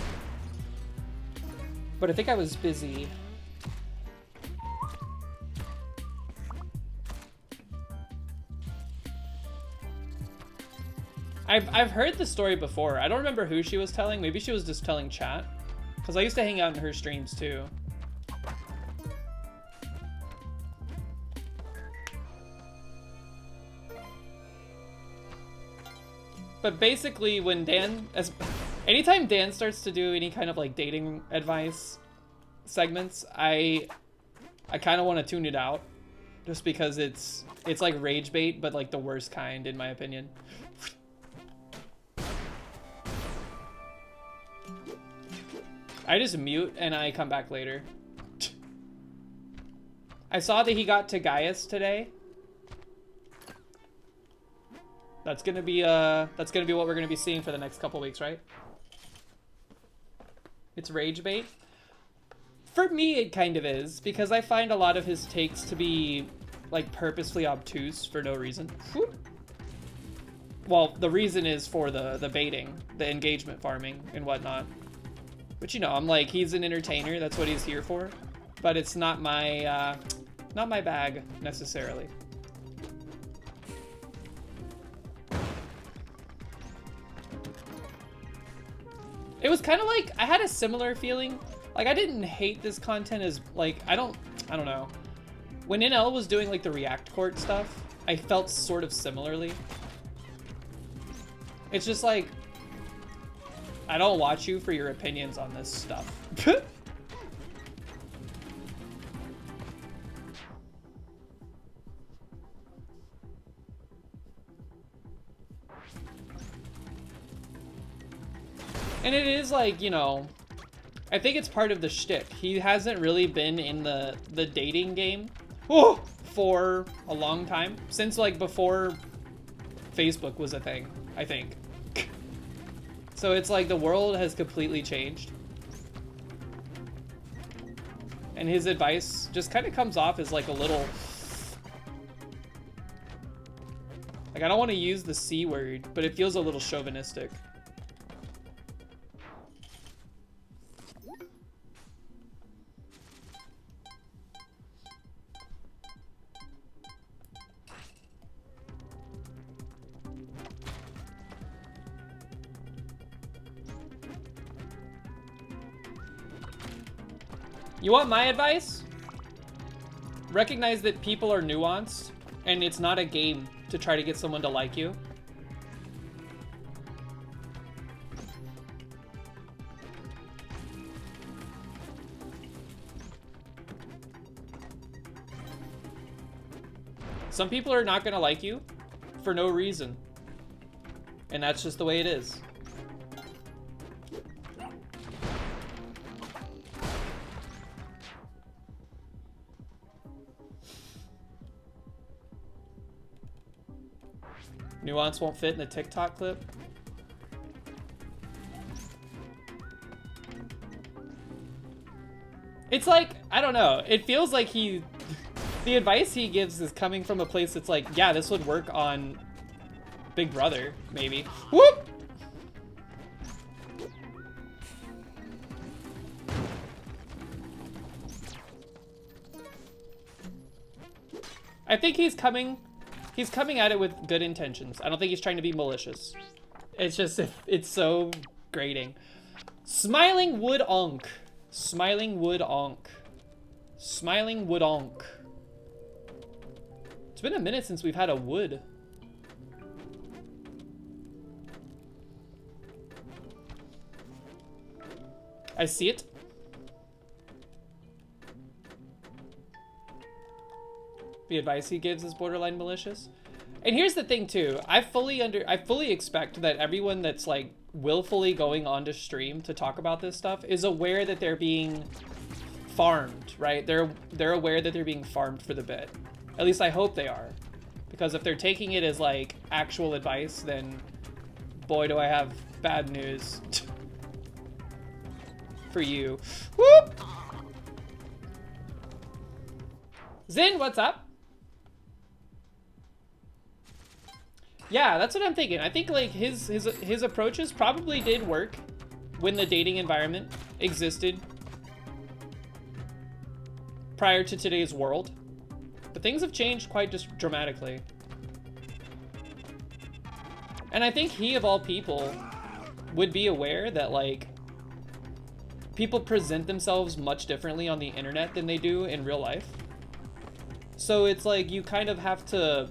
but I think I was busy. I've heard the story before. I don't remember who she was telling. Maybe she was just telling chat, because I used to hang out in her streams too. But basically, when anytime Dan starts to do any kind of like dating advice segments, I kind of want to tune it out, just because it's like rage bait, but like the worst kind, in my opinion. I just mute and I come back later. I saw that he got to Gaius today. That's gonna be what we're gonna be seeing for the next couple weeks, right? It's rage bait. For me, it kind of is, because I find a lot of his takes to be like purposefully obtuse for no reason. Whoop. Well, the reason is for the baiting, the engagement farming and whatnot. But you know, I'm like, he's an entertainer. That's what he's here for. But it's not my bag necessarily. It was kind of like, I had a similar feeling. Like, I didn't hate this content as, like, I don't know. When NL was doing, like, the React Court stuff, I felt sort of similarly. It's just like, I don't watch you for your opinions on this stuff. And it is like, you know, I think it's part of the shtick. He hasn't really been in the dating game for a long time. Since like before Facebook was a thing, I think. So it's like the world has completely changed. And his advice just kind of comes off as like a little... Like, I don't want to use the C word, but it feels a little chauvinistic. You want my advice? Recognize that people are nuanced, and it's not a game to try to get someone to like you. Some people are not gonna like you for no reason. And that's just the way it is. Nuance won't fit in the TikTok clip. It's like, I don't know. It feels like the advice he gives is coming from a place that's like, yeah, this would work on Big Brother, maybe. Whoop! I think he's coming at it with good intentions. I don't think he's trying to be malicious. It's just, it's so grating. Smiling Wood Onk. Smiling Wood Onk. Smiling Wood Onk. It's been a minute since we've had a wood. I see it. The advice he gives is borderline malicious. And here's the thing too. I fully expect that everyone that's like willfully going onto stream to talk about this stuff is aware that they're being farmed, right? They're aware that they're being farmed for the bit. At least I hope they are. Because if they're taking it as like actual advice, then boy do I have bad news for you. Whoop! Zin, what's up? Yeah, that's what I'm thinking. I think like his approaches probably did work when the dating environment existed prior to today's world. But things have changed quite just dramatically. And I think he, of all people, would be aware that like people present themselves much differently on the internet than they do in real life. So it's like you kind of have to,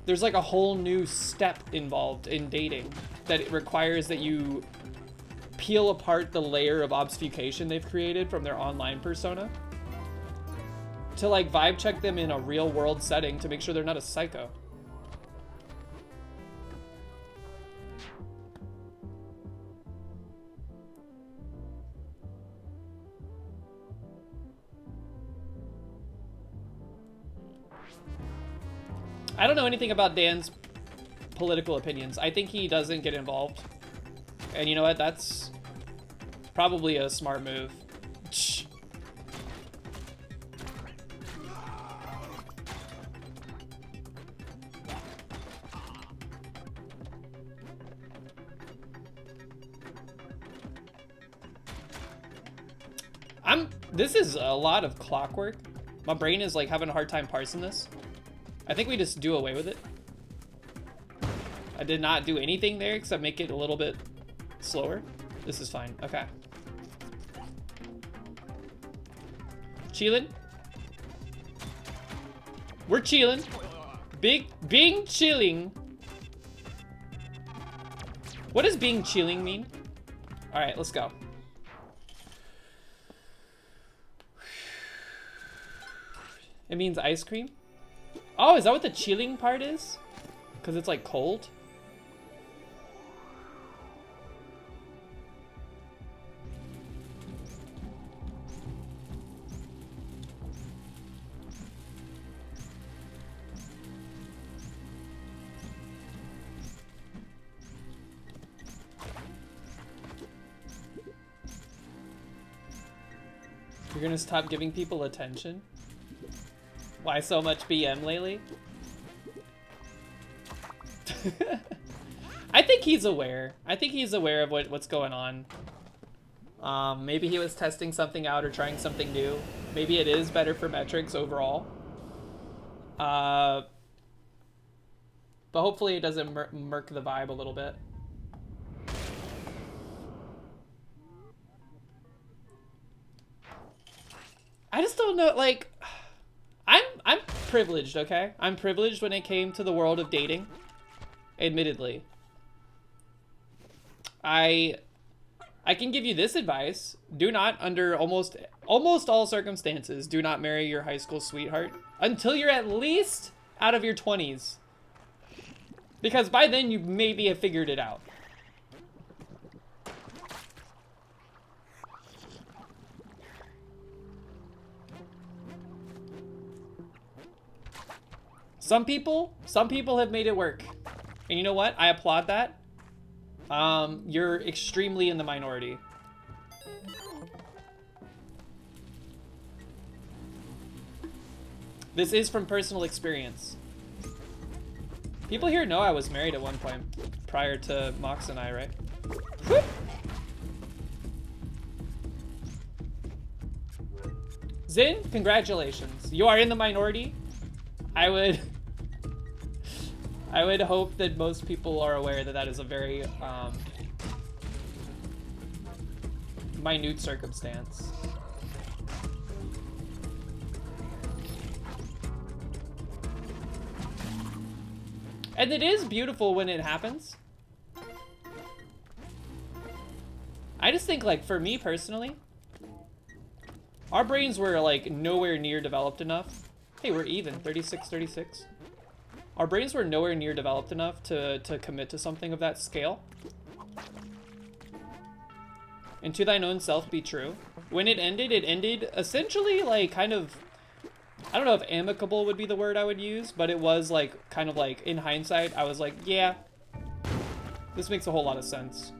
there's like a whole new step involved in dating that it requires that you peel apart the layer of obfuscation they've created from their online persona to like vibe check them in a real world setting to make sure they're not a psycho. I don't know anything about Dan's political opinions. I think he doesn't get involved. And you know what? That's probably a smart move. This is a lot of clockwork. My brain is like having a hard time parsing this. I think we just do away with it. I did not do anything there except make it a little bit slower. This is fine. Okay. Chillin'. We're chillin'. Being chilling. What does being chilling mean? All right, let's go. It means ice cream. Oh, is that what the chilling part is? Because it's like cold? You're gonna stop giving people attention? Why so much BM lately? I think he's aware. I think he's aware of what's going on. Maybe he was testing something out or trying something new. Maybe it is better for metrics overall. But hopefully it doesn't murk the vibe a little bit. I just don't know, like, I'm privileged, okay? I'm privileged when it came to the world of dating, admittedly. I can give you this advice. Do not, under almost all circumstances, do not marry your high school sweetheart until you're at least out of your 20s. Because by then you maybe have figured it out. Some people have made it work. And you know what? I applaud that. You're extremely in the minority. This is from personal experience. People here know I was married at one point prior to Mox and I, right? Whoop! Zin, congratulations. You are in the minority. I would hope that most people are aware that that is a very minute circumstance. And it is beautiful when it happens. I just think, like, for me personally, our brains were like nowhere near developed enough Hey, we're even. 36, 36. Our brains were nowhere near developed enough to commit to something of that scale. And to thine own self be true. When it ended essentially like kind of, I don't know if amicable would be the word I would use, but it was like kind of like in hindsight, I was like, yeah, this makes a whole lot of sense.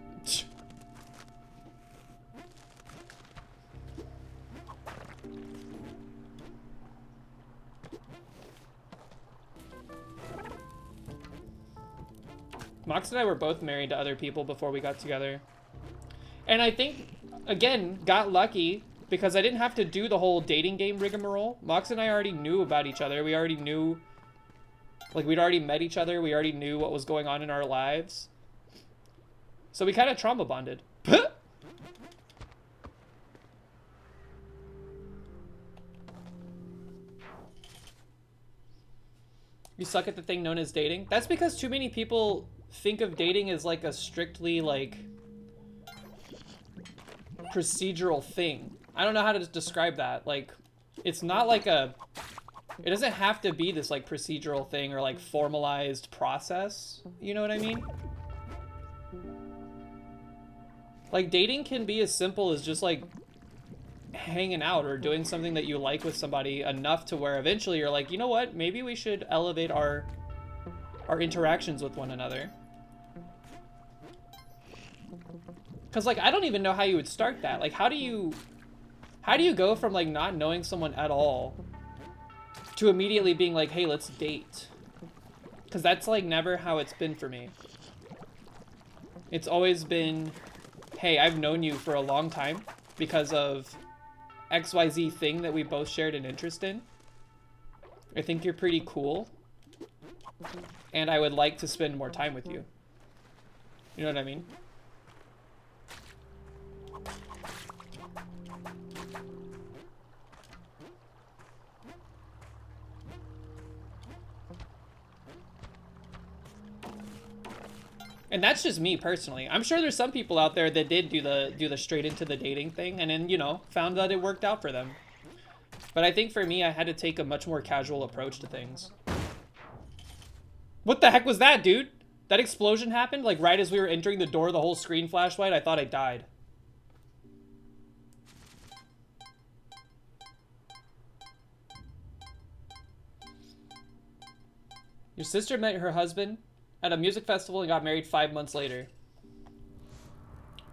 Mox and I were both married to other people before we got together. And I think, again, got lucky because I didn't have to do the whole dating game rigmarole. Mox and I already knew about each other. We already knew, like, we'd already met each other. We already knew what was going on in our lives. So we kind of trauma bonded. You suck at the thing known as dating? That's because too many people think of dating as like a strictly like procedural thing. I don't know how to describe that. Like, it's not like a, it doesn't have to be this like procedural thing or like formalized process. You know what I mean? Like, dating can be as simple as just like hanging out or doing something that you like with somebody enough to where eventually you're like, you know what, maybe we should elevate our interactions with one another. Because like, I don't even know how you would start that. Like, how do you go from like not knowing someone at all to immediately being like, hey, let's date? Because that's like never how it's been for me. It's always been, hey, I've known you for a long time because of XYZ thing that we both shared an interest in. I think you're pretty cool, and I would like to spend more time with you. You know what I mean? And that's just me personally. I'm sure there's some people out there that did do the straight into the dating thing and then, you know, found that it worked out for them. But I think for me, I had to take a much more casual approach to things. What the heck was that, dude? That explosion happened like right as we were entering the door, the whole screen flashed white. I thought I died. Your sister met her husband at a music festival and got married 5 months later.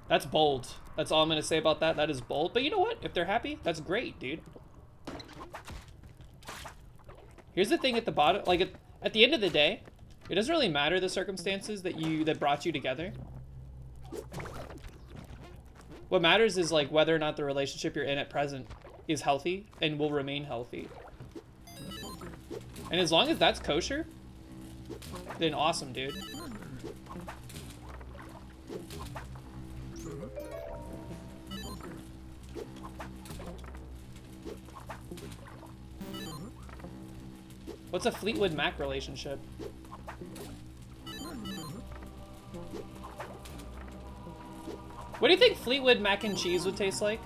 That's bold. That's all I'm gonna say about that. That is bold. But you know what? If they're happy, that's great, dude. Here's the thing at the bottom. Like, at the end of the day, it doesn't really matter the circumstances that brought you together. What matters is, like, whether or not the relationship you're in at present is healthy and will remain healthy. And as long as that's kosher, then awesome, dude. What's a Fleetwood Mac relationship? What do you think Fleetwood mac and cheese would taste like?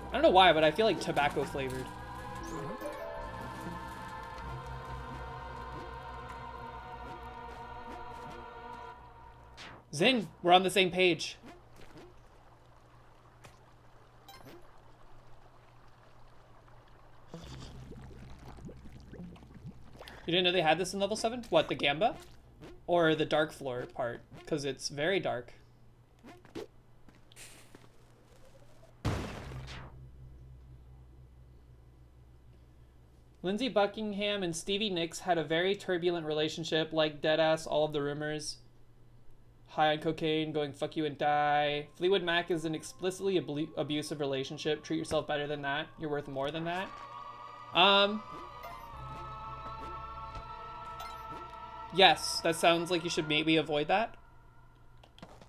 I don't know why, but I feel like tobacco flavored. Zin, we're on the same page. You didn't know they had this in level 7? What, the Gamba? Or the dark floor part? Because it's very dark. Lindsey Buckingham and Stevie Nicks had a very turbulent relationship, like deadass all of the rumors. High on cocaine, going fuck you and die. Fleetwood Mac is an explicitly abusive relationship. Treat yourself better than that. You're worth more than that. Yes, that sounds like you should maybe avoid that.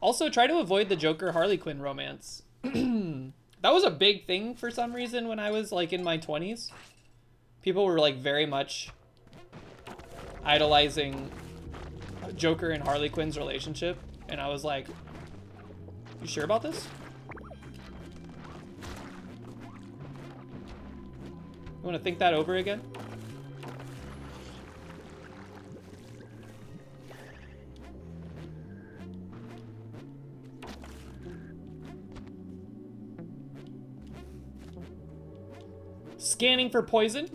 Also, try to avoid the Joker Harley Quinn romance. That was a big thing for some reason when I was like in my 20s. People were like very much idolizing Joker and Harley Quinn's relationship. And I was like, you sure about this? You want to think that over again? Scanning for poison.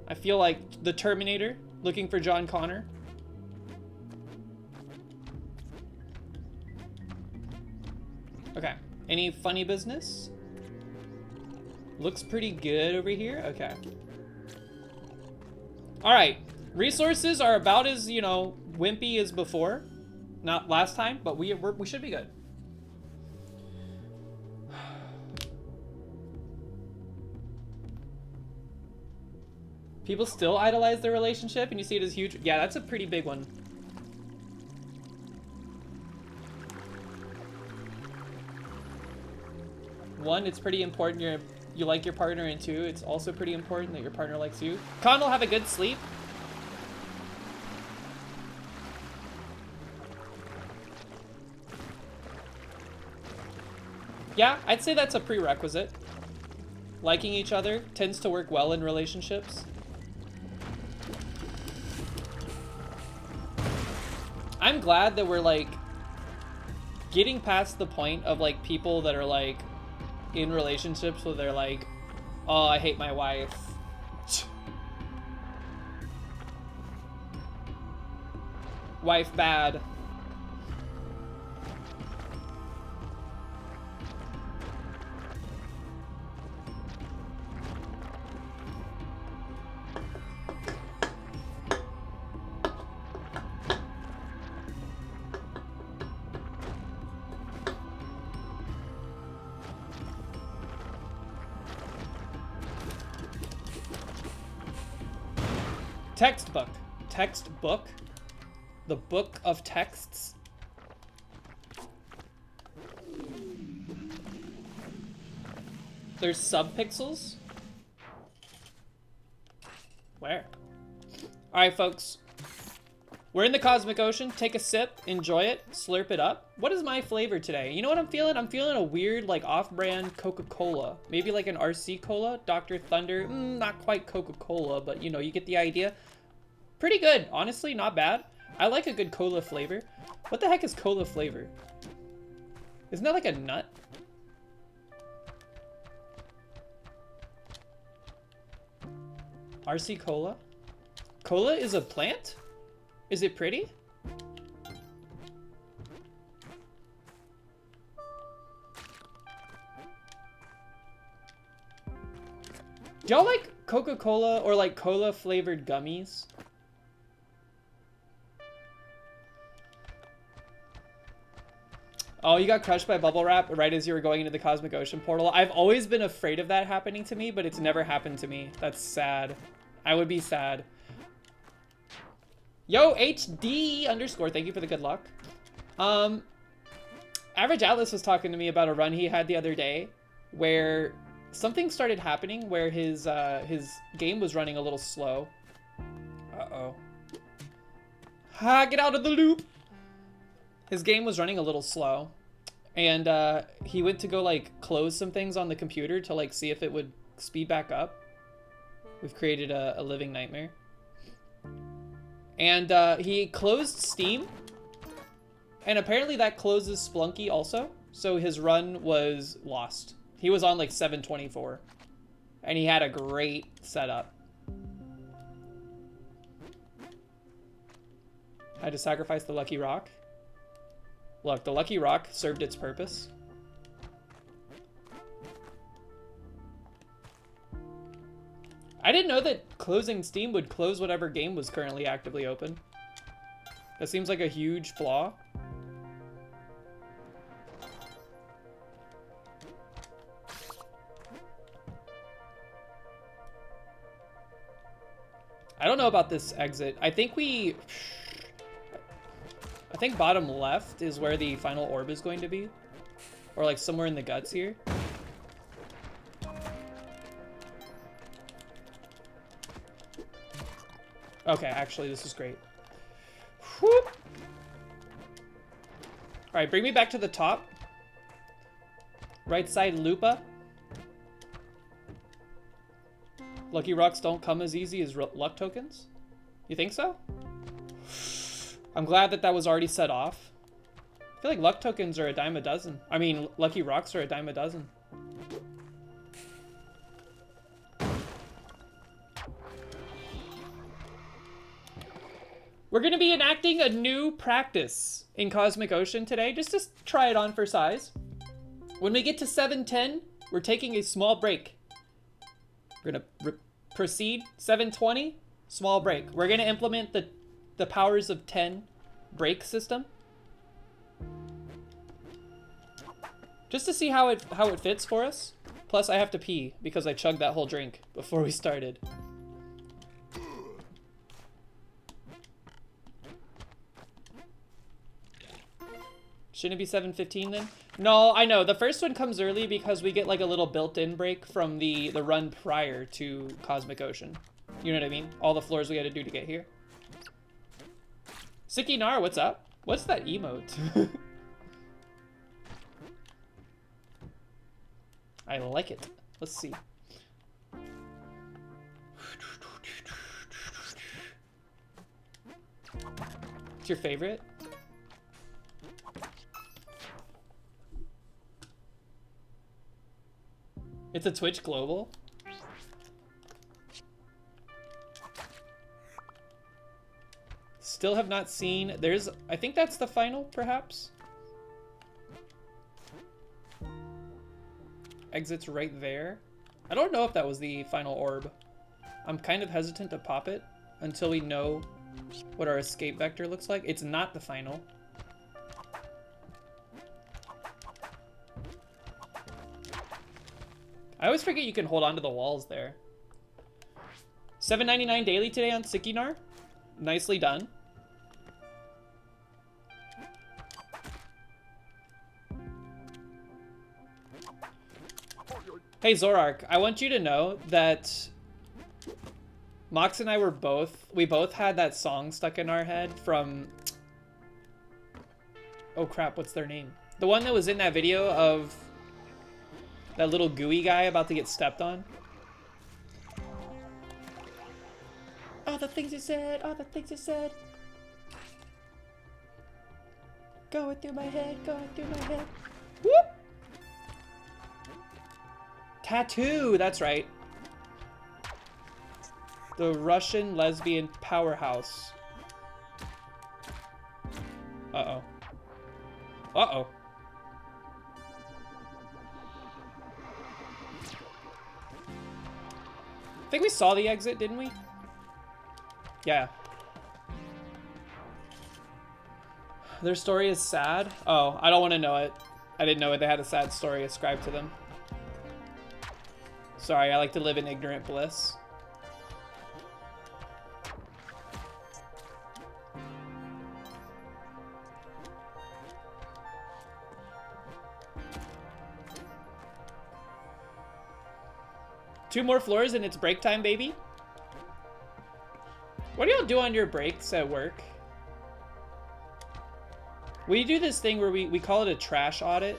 I feel like the Terminator looking for John Connor. Okay. Any funny business? Looks pretty good over here. Okay. All right. Resources are about as, you know, wimpy as before. Not last time, but we should be good. People still idolize their relationship and you see it as huge. Yeah, that's a pretty big one. One, it's pretty important you like your partner, and two, it's also pretty important that your partner likes you. Con will have a good sleep. Yeah, I'd say that's a prerequisite. Liking each other tends to work well in relationships. I'm glad that we're like getting past the point of like people that are like in relationships where they're like, oh, I hate my wife. Wife bad. Textbook. Textbook? The book of texts? There's subpixels? Where? Alright, folks. We're in the Cosmic Ocean. Take a sip, enjoy it, slurp it up. What is my flavor today? You know what I'm feeling? I'm feeling a weird, like, off-brand Coca-Cola. Maybe like an RC Cola, Dr. Thunder. Not quite Coca-Cola, but you know, you get the idea. Pretty good, honestly, not bad. I like a good cola flavor. What the heck is cola flavor? Isn't that like a nut? RC Cola? Cola is a plant? Is it pretty? Do y'all like Coca-Cola or like cola flavored gummies? Oh, you got crushed by bubble wrap right as you were going into the Cosmic Ocean portal. I've always been afraid of that happening to me, but it's never happened to me. That's sad. I would be sad. Yo, HD _ thank you for the good luck. Average Atlas was talking to me about a run he had the other day where something started happening where his game was running a little slow. Uh-oh. Ha, get out of the loop! His game was running a little slow, and he went to go like close some things on the computer to like see if it would speed back up. We've created a living nightmare. And he closed Steam, and apparently that closes Splunky also, so his run was lost. He was on like 724, and he had a great setup. Had to sacrifice the Lucky Rock. Look, the Lucky Rock served its purpose. I didn't know that closing Steam would close whatever game was currently actively open. That seems like a huge flaw. I don't know about this exit. I think bottom left is where the final orb is going to be. Or like somewhere in the guts here. Okay, actually this is great. Whoop. Alright, bring me back to the top. Right side Lupa. Lucky rocks don't come as easy as luck tokens? You think so? I'm glad that that was already set off. I feel like luck tokens are a dime a dozen. I mean, lucky rocks are a dime a dozen. We're going to be enacting a new practice in Cosmic Ocean today, just to try it on for size. When we get to 710, we're taking a small break. We're going to proceed. 720, small break. We're going to implement the powers of 10 break system. Just to see how it fits for us. Plus, I have to pee because I chugged that whole drink before we started. Shouldn't it be 7:15 then? No, I know. The first one comes early because we get like a little built-in break from the run prior to Cosmic Ocean. You know what I mean? All the floors we had to do to get here. Sikinar, what's up? What's that emote? I like it. Let's see. What's your favorite? It's a Twitch Global. Still have not seen. There's, I think that's the final, perhaps. Exit's right there. I don't know if that was the final orb. I'm kind of hesitant to pop it until we know what our escape vector looks like. It's not the final. I always forget you can hold on to the walls there. $7.99 daily today on Sikinar. Nicely done. Hey Zorark, I want you to know that Mox and I were we both had that song stuck in our head from, oh crap, what's their name? The one that was in that video of that little gooey guy about to get stepped on. All the things you said, all the things you said. Going through my head, going through my head. Whoop! Tattoo, that's right. The Russian lesbian powerhouse. Uh-oh. Uh-oh. I think we saw the exit, didn't we? Yeah. Their story is sad? Oh, I don't want to know it. I didn't know they had a sad story ascribed to them. Sorry, I like to live in ignorant bliss. Two more floors and it's break time, baby. What do y'all do on your breaks at work? We do this thing where we call it a trash audit.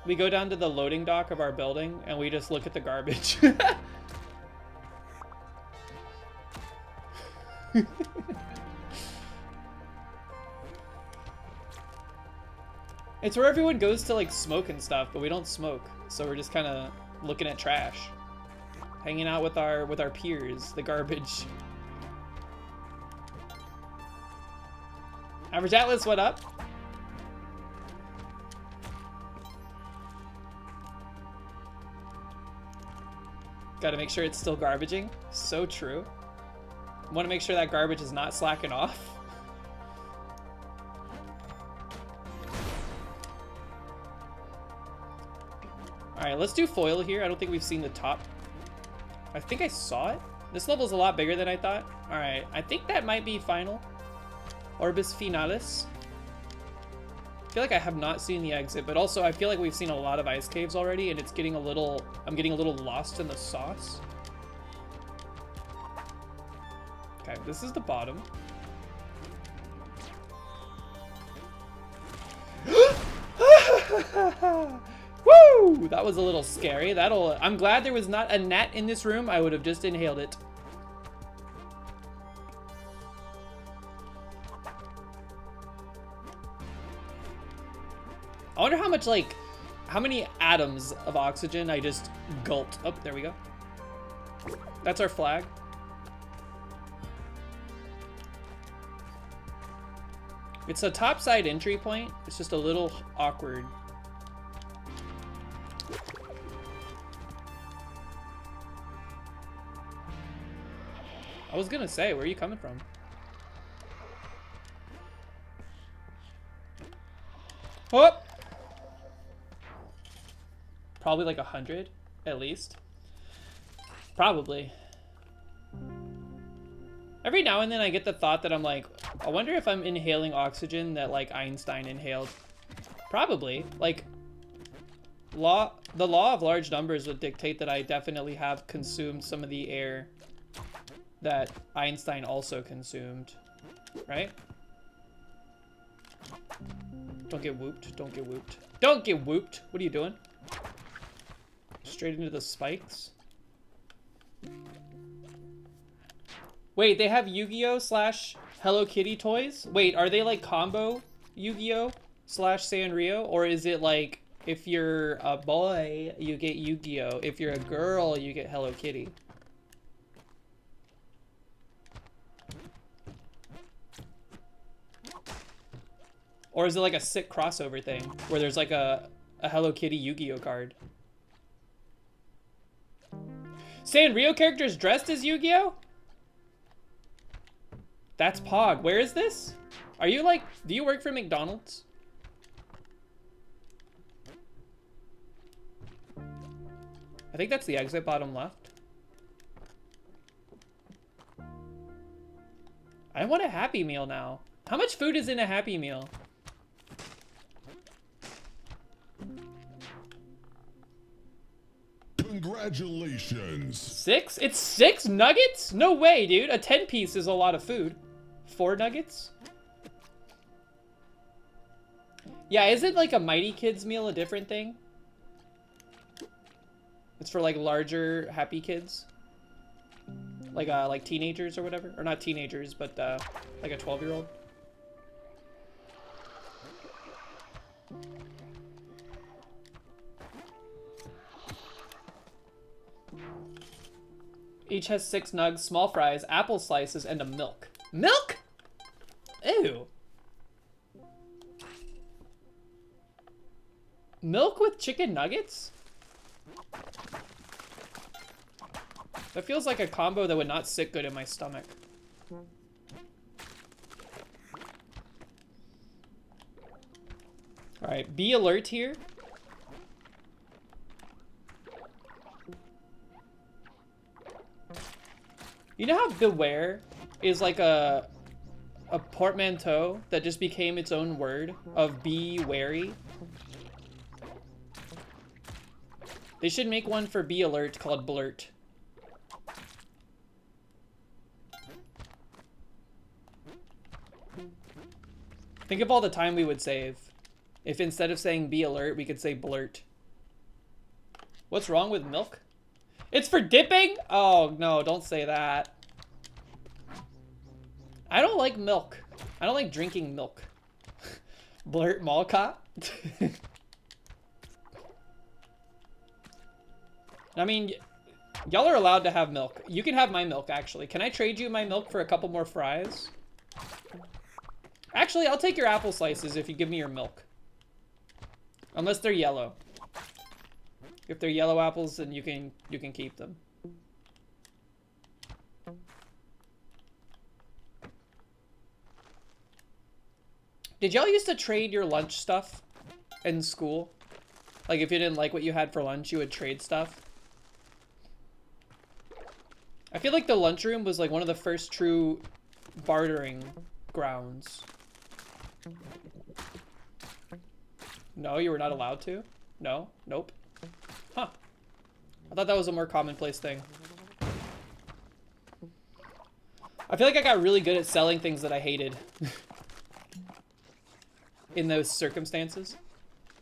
We go down to the loading dock of our building and we just look at the garbage. It's where everyone goes to like smoke and stuff, but we don't smoke. So we're just kind of looking at trash. Hanging out with our peers, the garbage. Average Atlas, what up? Gotta make sure it's still garbaging. So true. Want to make sure that garbage is not slacking off. Alright, let's do foil here. I don't think we've seen the top. I think I saw it. This level's a lot bigger than I thought. Alright, I think that might be final. Orbis Finalis. I feel like I have not seen the exit, but also I feel like we've seen a lot of ice caves already, and it's getting a little, I'm getting a little lost in the sauce. Okay, this is the bottom. Woo! Woo! That was a little scary. I'm glad there was not a gnat in this room. I would have just inhaled it. I wonder how much, like, how many atoms of oxygen I just gulped. Oh, there we go. That's our flag. It's a topside entry point. It's just a little awkward. I was gonna say, where are you coming from? Whoop! Probably like 100, at least. Probably. Every now and then I get the thought that I'm like, I wonder if I'm inhaling oxygen that like Einstein inhaled. Probably. Like, the law of large numbers would dictate that I definitely have consumed some of the air that Einstein also consumed, right? Don't get whooped, don't get whooped. Don't get whooped! What are you doing? Straight into the spikes. Wait, they have Yu-Gi-Oh! / Hello Kitty toys? Wait, are they like combo Yu-Gi-Oh! / Sanrio? Or is it like, if you're a boy, you get Yu-Gi-Oh! If you're a girl, you get Hello Kitty? Or is it like a sick crossover thing, where there's like a Hello Kitty Yu-Gi-Oh! Card? Sanrio characters dressed as Yu-Gi-Oh? That's Pog. Where is this? Are you like, do you work for McDonald's? I think that's the exit bottom left. I want a Happy Meal now. How much food is in a Happy Meal? Congratulations. 6? It's 6 nuggets? No way, dude. A 10-piece is a lot of food. 4 nuggets? Yeah, isn't like a Mighty Kids meal a different thing? It's for like larger happy kids. Like teenagers or whatever. Or not teenagers, but like a 12-year-old. Each has 6 nugs, small fries, apple slices, and a milk. Milk? Ew. Milk with chicken nuggets? That feels like a combo that would not sit good in my stomach. Alright, be alert here. You know how beware is like a portmanteau that just became its own word of be wary? They should make one for be alert called blurt. Think of all the time we would save if instead of saying be alert, we could say blurt. What's wrong with milk? It's for dipping? Oh, no, don't say that. I don't like milk. I don't like drinking milk. Blurt Malcott? I mean, y'all are allowed to have milk. You can have my milk, actually. Can I trade you my milk for a couple more fries? Actually, I'll take your apple slices if you give me your milk. Unless they're yellow. If they're yellow apples, then you can keep them. Did y'all used to trade your lunch stuff in school? Like if you didn't like what you had for lunch, you would trade stuff? I feel like the lunchroom was like one of the first true bartering grounds. No, you were not allowed to? No? Nope. Huh. I thought that was a more commonplace thing. I feel like I got really good at selling things that I hated. In those circumstances.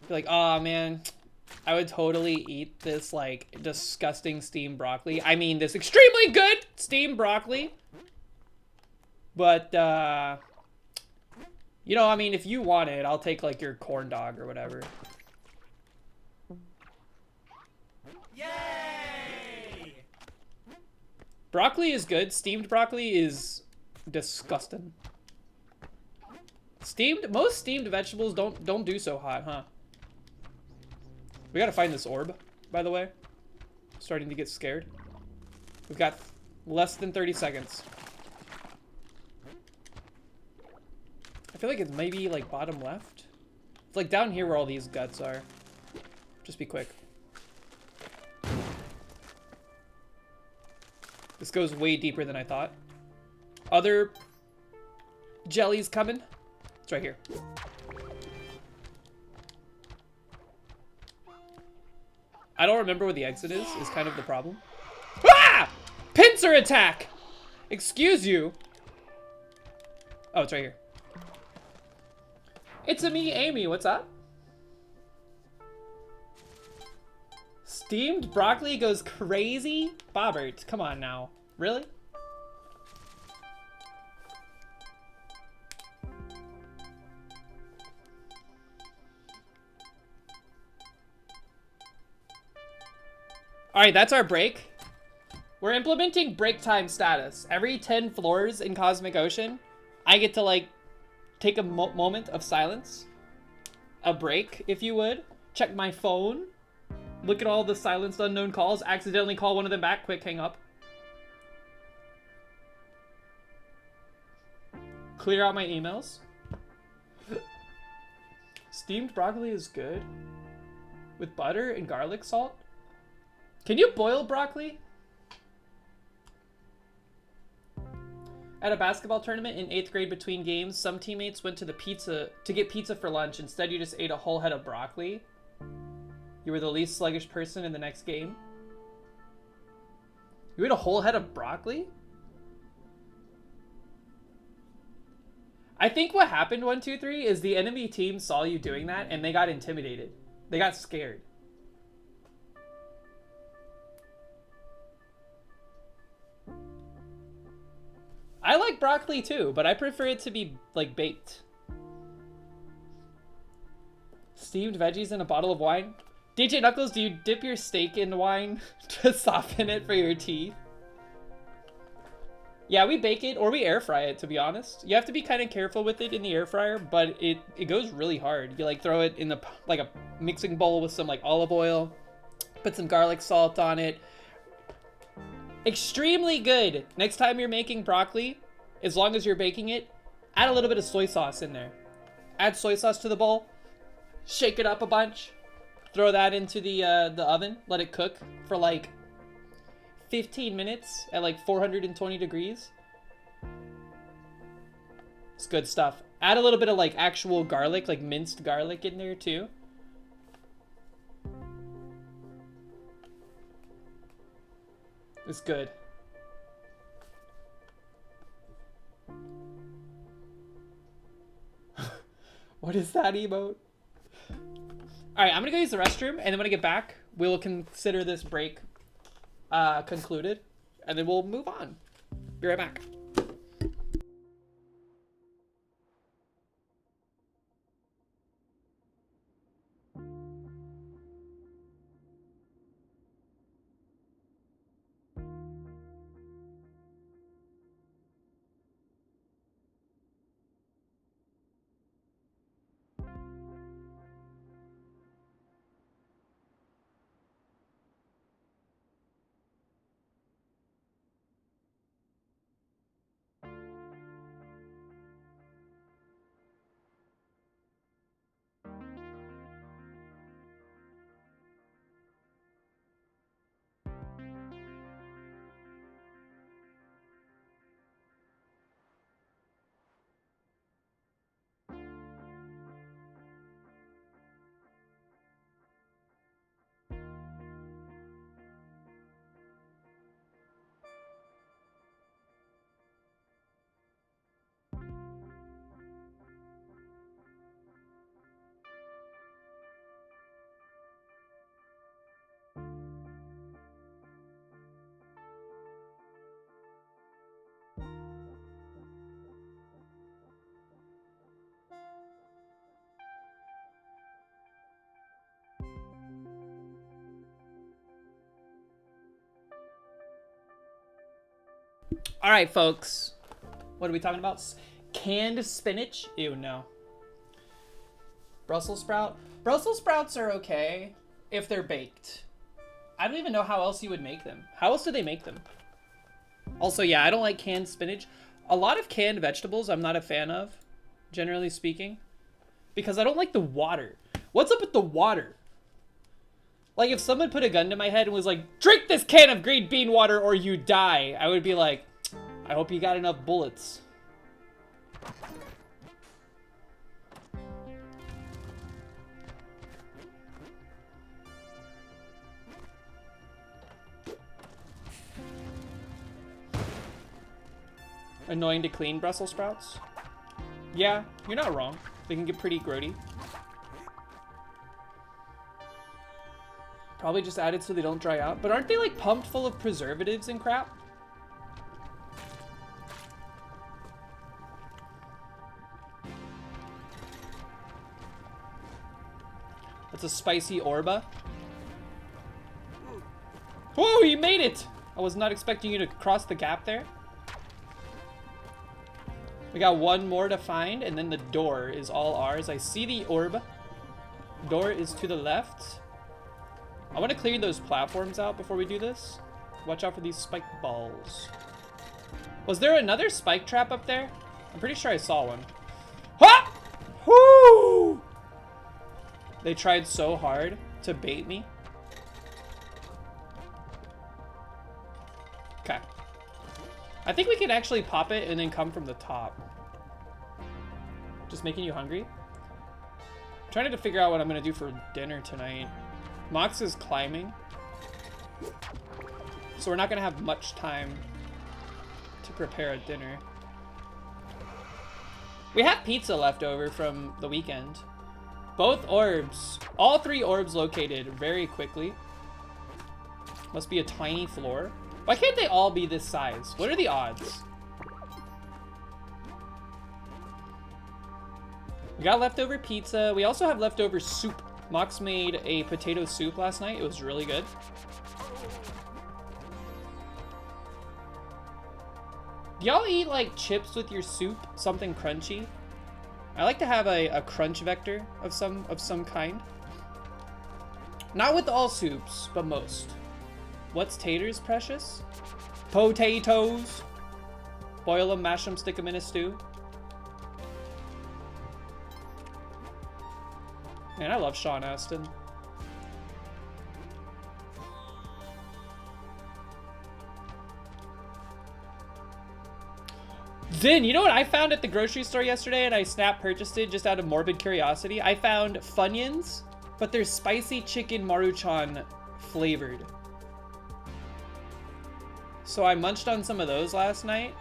Be like, oh man, I would totally eat this, like, disgusting steamed broccoli. I mean, this extremely good steamed broccoli. But, you know, I mean, if you want it, I'll take, like, your corn dog or whatever. Yay! Broccoli is good. Steamed broccoli is disgusting. Most steamed vegetables don't do so hot, huh? We gotta find this orb, by the way. Starting to get scared. We've got less than 30 seconds. I feel like it's maybe like bottom left. It's like down here where all these guts are. Just be quick. This goes way deeper than I thought. Other jellies coming. It's right here. I don't remember where the exit is kind of the problem. Ah! Pincer attack! Excuse you. Oh, it's right here. It's me, Amy. What's up? Steamed broccoli goes crazy? Bobbert, come on now. Really? Alright, that's our break. We're implementing break time status. Every 10 floors in Cosmic Ocean, I get to, like, take a moment of silence. A break, if you would. Check my phone. Look at all the silenced unknown calls. Accidentally call one of them back. Quick, hang up. Clear out my emails. Steamed broccoli is good. With butter and garlic salt. Can you boil broccoli? At a basketball tournament in 8th grade between games, some teammates went to get pizza for lunch. Instead, you just ate a whole head of broccoli. You were the least sluggish person in the next game. You ate a whole head of broccoli? I think what happened, 123, is the enemy team saw you doing that and they got intimidated. They got scared. I like broccoli too, but I prefer it to be, like, baked. Steamed veggies in a bottle of wine? DJ Knuckles, do you dip your steak in wine to soften it for your teeth? Yeah, we bake it, or we air fry it, to be honest. You have to be kind of careful with it in the air fryer, but it goes really hard. You, like, throw it in like a mixing bowl with some, like, olive oil, put some garlic salt on it. Extremely good. Next time you're making broccoli, as long as you're baking it, add a little bit of soy sauce in there. Add soy sauce to the bowl, shake it up a bunch, throw that into the oven, let it cook for like 15 minutes at like 420 degrees. It's good stuff. Add a little bit of like actual garlic, like minced garlic in there too. It's good. What is that emote? Alright, I'm gonna go use the restroom, and then when I get back, we'll consider this break concluded, and then we'll move on. Be right back. All right, folks. What are we talking about? Canned spinach? Ew, no. Brussels sprout? Brussels sprouts are okay if they're baked. I don't even know how else you would make them. How else do they make them? Also, yeah, I don't like canned spinach. A lot of canned vegetables I'm not a fan of, generally speaking, because I don't like the water. What's up with the water? Like, if someone put a gun to my head and was like, drink this can of green bean water or you die, I would be like, I hope you got enough bullets. Annoying to clean Brussels sprouts? Yeah, you're not wrong. They can get pretty grody. Probably just added so they don't dry out. But aren't they like pumped full of preservatives and crap? That's a spicy Orba. Whoa, you made it! I was not expecting you to cross the gap there. We got one more to find, and then the door is all ours. I see the orb. Door is to the left. I want to clear those platforms out before we do this. Watch out for these spike balls. Was there another spike trap up there? I'm pretty sure I saw one. Ha! Whoo! They tried so hard to bait me. Okay. I think we can actually pop it and then come from the top. Just making you hungry? I'm trying to figure out what I'm gonna do for dinner tonight. Mox is climbing. So we're not gonna have much time to prepare a dinner. We have pizza left over from the weekend. Both orbs, all three orbs located very quickly. Must be a tiny floor. Why can't they all be this size? What are the odds? We got leftover pizza. We also have leftover soup. Mox made a potato soup last night. It was really good. Y'all eat like chips with your soup? Something crunchy? I like to have a crunch vector of some kind. Not with all soups, but most. What's taters, precious? Potatoes. Boil them, mash them, stick them in a stew. Man, I love Sean Astin. Zin, you know what I found at the grocery store yesterday and I snap purchased it just out of morbid curiosity? I found Funyuns, but they're spicy chicken Maruchan flavored. So I munched on some of those last night.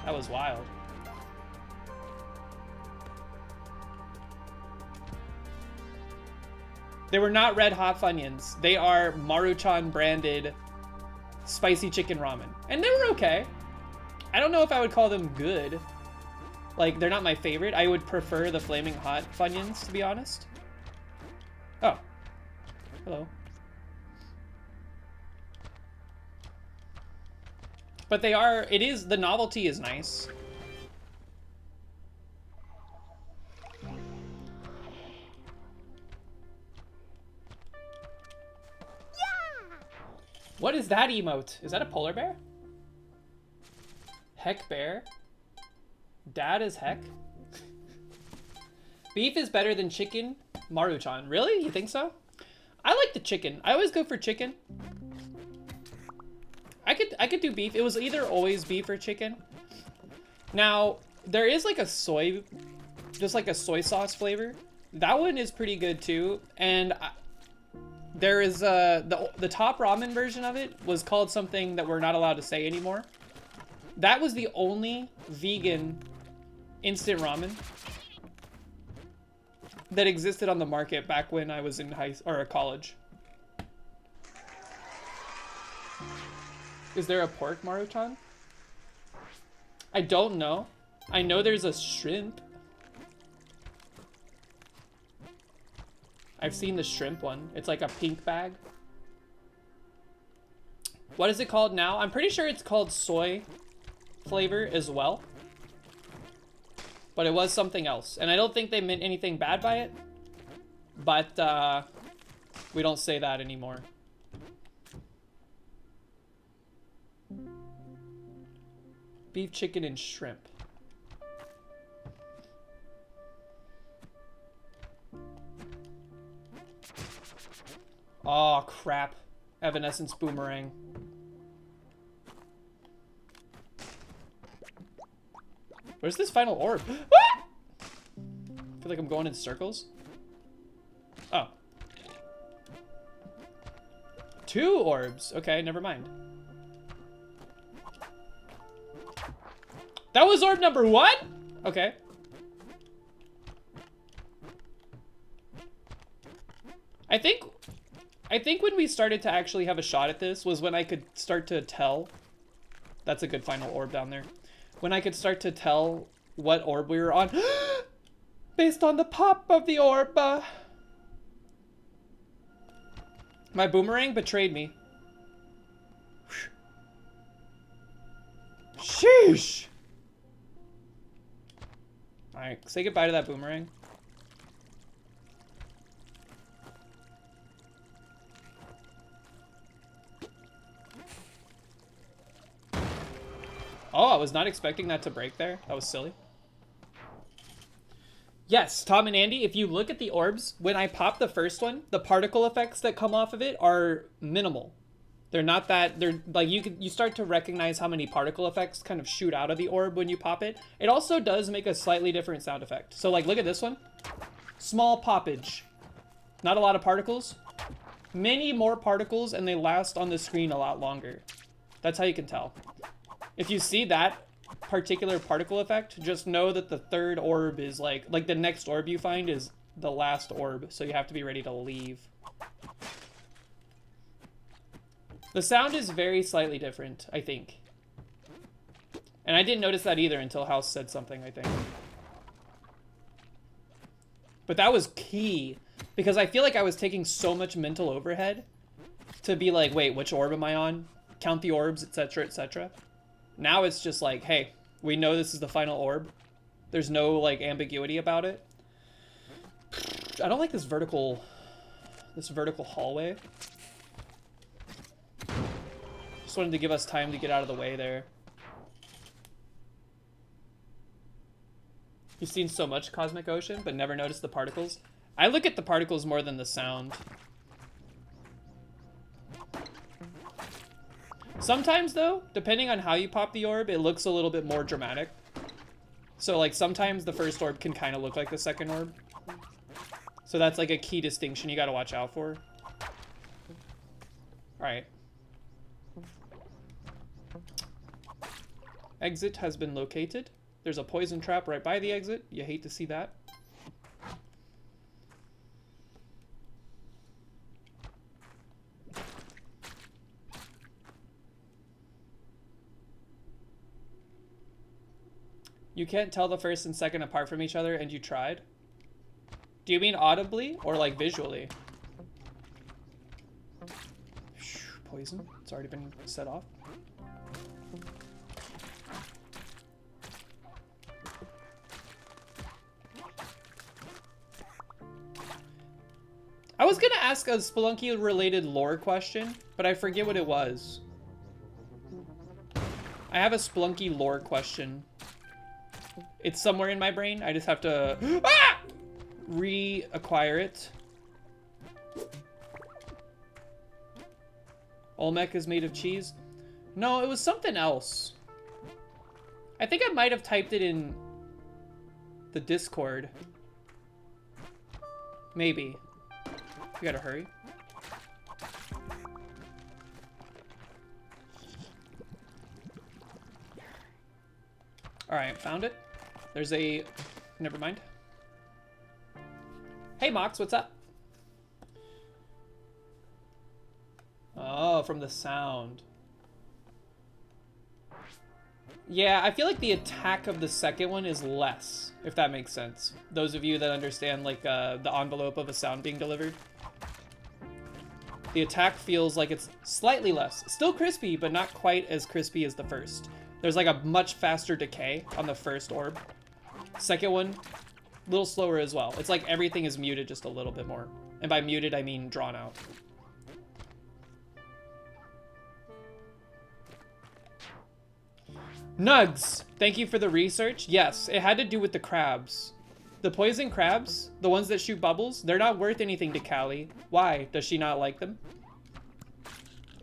That was wild. They were not Red Hot Funyuns. They are Maruchan branded spicy chicken ramen. And they were okay. I don't know if I would call them good. Like, they're not my favorite. I would prefer the Flaming Hot Funyuns, to be honest. Oh. Hello. But they are, the novelty is nice. What is that emote? Is that a polar bear? Heck bear? Dad is heck? Beef is better than chicken? Maruchan. Really? You think so? I like the chicken. I always go for chicken. I could do beef. It was either always beef or chicken. Now, there is like a soy, just like a soy sauce flavor. That one is pretty good too. And there is the top ramen version of it was called something that we're not allowed to say anymore. That was the only vegan instant ramen that existed on the market back when I was in college. Is there a pork Maruchan? I don't know. I know there's a shrimp. I've seen the shrimp one. It's like a pink bag. What is it called now? I'm pretty sure it's called soy flavor as well. But it was something else. And I don't think they meant anything bad by it. But we don't say that anymore. Beef, chicken, and shrimp. Oh, crap. Evanescence boomerang. Where's this final orb? Ah! I feel like I'm going in circles. Oh. 2 orbs. Okay, never mind. That was orb number 1? Okay. I think when we started to actually have a shot at this was when I could start to tell. That's a good final orb down there. When I could start to tell what orb we were on. Based on the pop of the orb. My boomerang betrayed me. Sheesh. Alright, say goodbye to that boomerang. Oh, I was not expecting that to break there. That was silly. Yes, Tom and Andy, if you look at the orbs, when I pop the first one, the particle effects that come off of it are minimal. They're not that, they're like, you start to recognize how many particle effects kind of shoot out of the orb when you pop it. It also does make a slightly different sound effect. So like, look at this one. Small poppage. Not a lot of particles. Many more particles, and they last on the screen a lot longer. That's how you can tell. If you see that particular particle effect, just know that the third orb is like the next orb you find is the last orb, so you have to be ready to leave. The sound is very slightly different, I think. And I didn't notice that either until House said something, I think. But that was key, because I feel like I was taking so much mental overhead to be like, wait, which orb am I on? Count the orbs, etc., etc. Now it's just like, hey, we know this is the final orb. There's no like ambiguity about it. I don't like this vertical hallway. Just wanted to give us time to get out of the way there. You've seen so much Cosmic Ocean, but never noticed the particles. I look at the particles more than the sound. Sometimes, though, depending on how you pop the orb, it looks a little bit more dramatic. So, like, sometimes the first orb can kind of look like the second orb. So that's, like, a key distinction you gotta watch out for. Alright. Exit has been located. There's a poison trap right by the exit. You hate to see that. You can't tell the first and second apart from each other, and you tried? Do you mean audibly or like visually? Poison. It's already been set off. I was gonna ask a Spelunky-related lore question, but I forget what it was. I have a Spelunky lore question. It's somewhere in my brain. I just have to reacquire it. Olmec is made of cheese. No, it was something else. I think I might have typed it in the Discord. Maybe. You gotta hurry. Alright, found it. There's a... Never mind. Hey, Mox, what's up? Oh, from the sound. Yeah, I feel like the attack of the second one is less, if that makes sense. Those of you that understand, like, the envelope of a sound being delivered. The attack feels like it's slightly less. Still crispy, but not quite as crispy as the first. There's like a much faster decay on the first orb. Second one, a little slower as well. It's like everything is muted just a little bit more. And by muted, I mean drawn out. Nugs, thank you for the research. Yes, it had to do with the crabs. The poison crabs, the ones that shoot bubbles, they're not worth anything to Callie. Why? Does she not like them?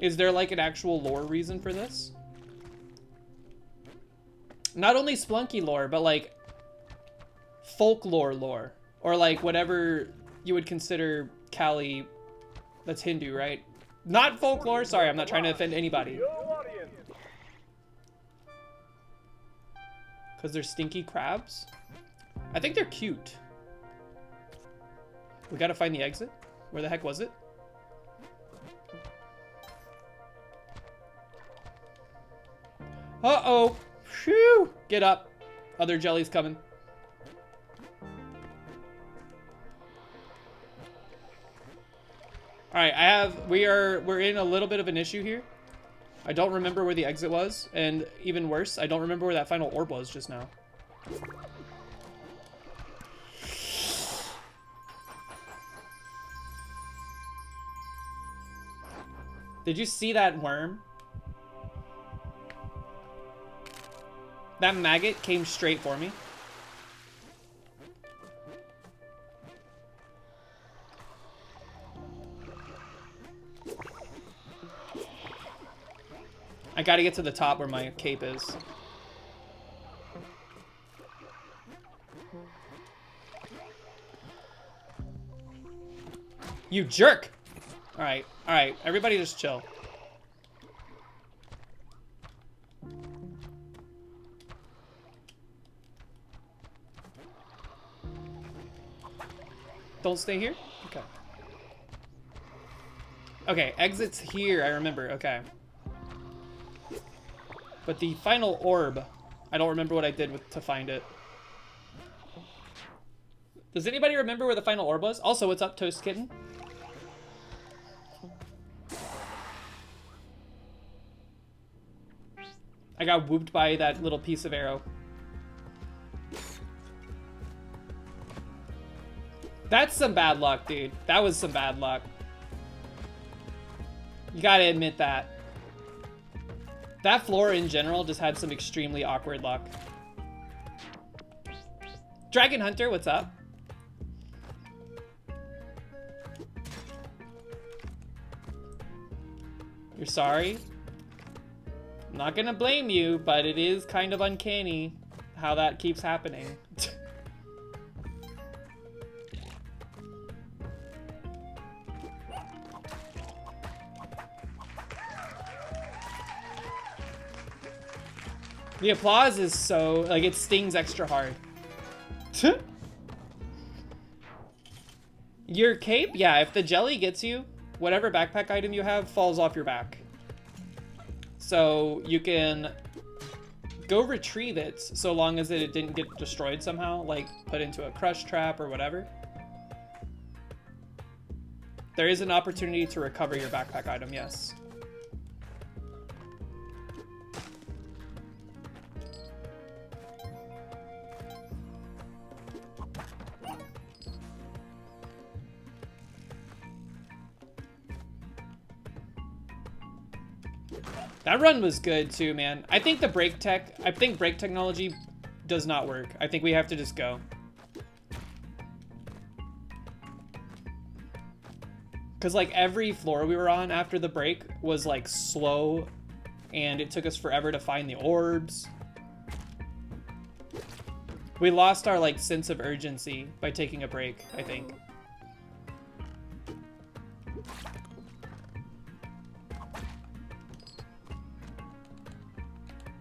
Is there like an actual lore reason for this? Not only Splunky lore, but like folklore lore. Or like whatever you would consider Callie, that's Hindu, right? Not folklore, sorry, I'm not trying to offend anybody. Because they're stinky crabs? I think they're cute. We gotta find the exit. Where the heck was it? Uh-oh. Phew. Get up. Other jelly's coming. Alright, we're in a little bit of an issue here. I don't remember where the exit was, and even worse, I don't remember where that final orb was just now. Did you see that worm? That maggot came straight for me. I gotta get to the top where my cape is. You jerk! Alright, alright. Everybody just chill. Don't stay here? Okay. Okay, exit's here, I remember. Okay. But the final orb, I don't remember what I did to find it. Does anybody remember where the final orb was? Also, what's up, Toast Kitten? I got whooped by that little piece of arrow. That's some bad luck, dude. That was some bad luck. You gotta admit that. That floor in general just had some extremely awkward luck. Dragon Hunter, what's up? You're sorry? I'm not gonna blame you, but it is kind of uncanny how that keeps happening. The applause is so, like, it stings extra hard. Your cape? Yeah, if the jelly gets you, whatever backpack item you have falls off your back. So you can go retrieve it so long as it didn't get destroyed somehow, like put into a crush trap or whatever. There is an opportunity to recover your backpack item, yes. That run was good too, man. I think brake technology does not work. I think we have to just go. Cause like every floor we were on after the break was like slow and it took us forever to find the orbs. We lost our like sense of urgency by taking a break, I think.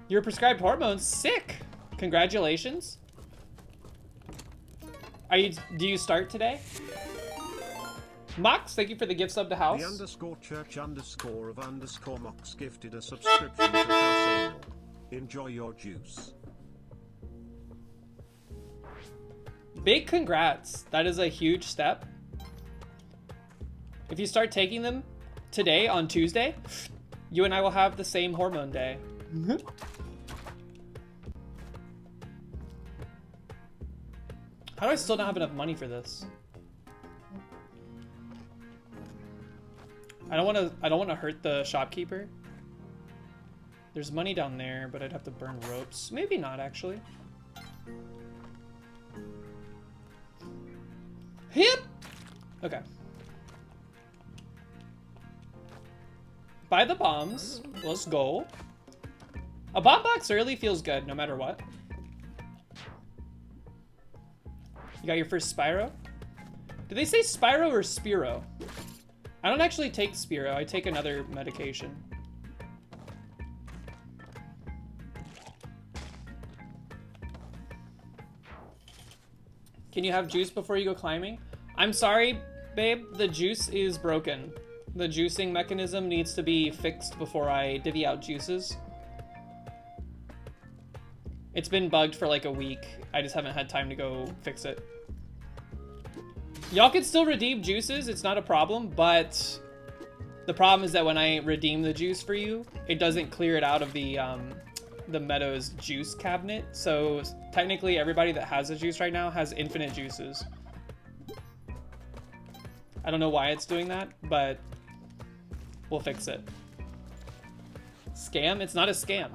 You're prescribed hormones? Sick! Congratulations. Do you start today? Mox, thank you for the gift sub to House. The underscore church underscore of underscore Mox gifted a subscription to House Anal. Enjoy your juice. Big congrats. That is a huge step. If you start taking them, today on Tuesday, you and I will have the same hormone day. How do I still not have enough money for this? I don't want to hurt the shopkeeper. There's money down there, but I'd have to burn ropes. Maybe not, actually. Hip! Okay. Buy the bombs. Let's go. A bomb box early feels good, no matter what. You got your first Spyro? Did they say Spyro or Spiro? I don't actually take Spiro. I take another medication. Can you have juice before you go climbing? I'm sorry, babe. The juice is broken. The juicing mechanism needs to be fixed before I divvy out juices. It's been bugged for like a week. I just haven't had time to go fix it. Y'all can still redeem juices. It's not a problem, but the problem is that when I redeem the juice for you, it doesn't clear it out of the Meadows juice cabinet. So technically everybody that has a juice right now has infinite juices. I don't know why it's doing that, but we'll fix it. Scam? It's not a scam.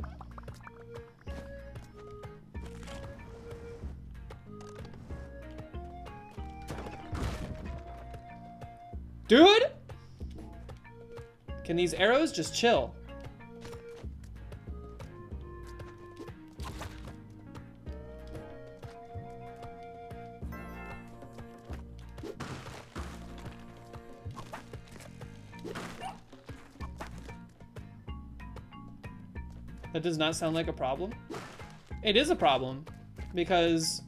Dude! Can these arrows just chill? That does not sound like a problem. It is a problem because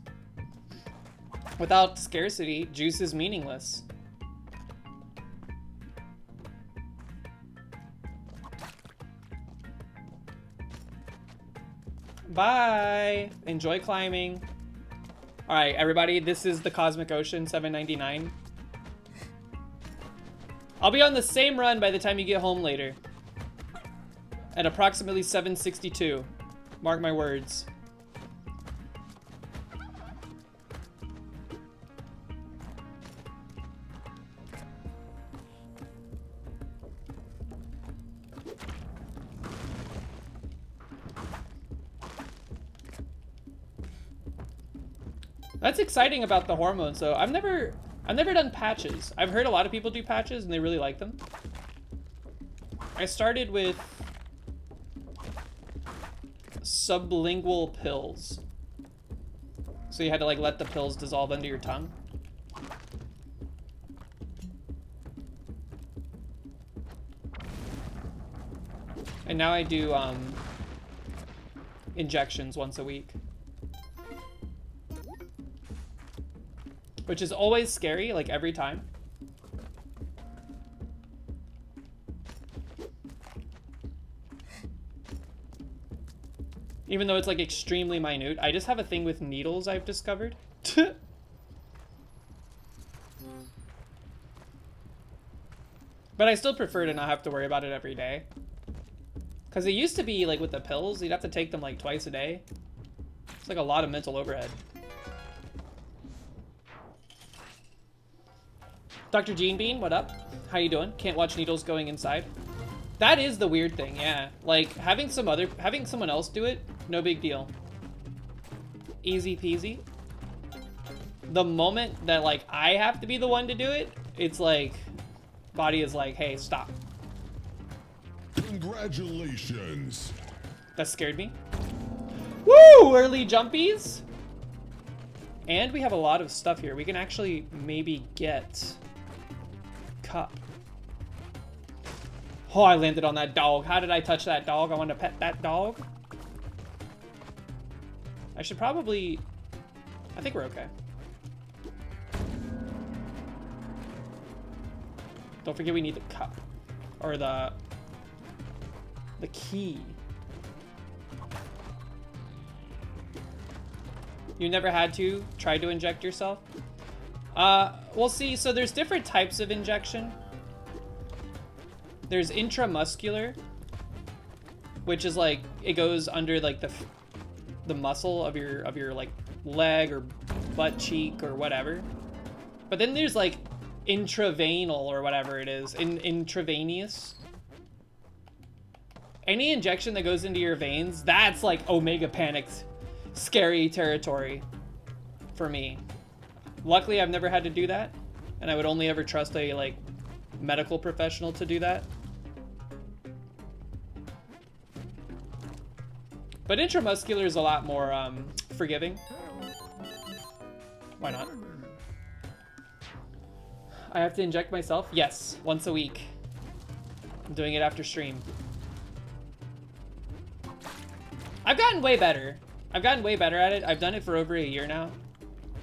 without scarcity, juice is meaningless. Bye. Enjoy climbing. All right, everybody, this is the Cosmic Ocean 799. I'll be on the same run by the time you get home later. At approximately 7:62. Mark my words. That's exciting about the hormones, though. I've never done patches. I've heard a lot of people do patches and they really like them. I started with sublingual pills. So you had to like let the pills dissolve under your tongue. And now I do injections once a week. Which is always scary, like every time. Even though it's like extremely minute. I just have a thing with needles I've discovered. But I still prefer to not have to worry about it every day. Because it used to be like with the pills, you'd have to take them like twice a day. It's like a lot of mental overhead. Dr. Gene Bean, what up? How you doing? Can't watch needles going inside. That is the weird thing, yeah. Like having someone else do it, no big deal. Easy peasy. The moment that like I have to be the one to do it, it's like body is like, hey, stop. Congratulations. That scared me. Woo! Early jumpies. And we have a lot of stuff here. We can actually maybe get cup. Oh, I landed on that dog. How did I touch that dog? I want to pet that dog. I should probably... I think we're okay. Don't forget we need the cup. Or the key. You never had to try to inject yourself? We'll see. So there's different types of injection. There's intramuscular, which is like it goes under like the muscle of your like leg or butt cheek or whatever. But then there's like intravenal or whatever it is, intravenous. Any injection that goes into your veins, that's like Omega panicked, scary territory for me. Luckily, I've never had to do that, and I would only ever trust a like medical professional to do that. But intramuscular is a lot more forgiving. Why not? I have to inject myself? Yes, once a week. I'm doing it after stream. I've gotten way better. I've gotten way better at it. I've done it for over a year now.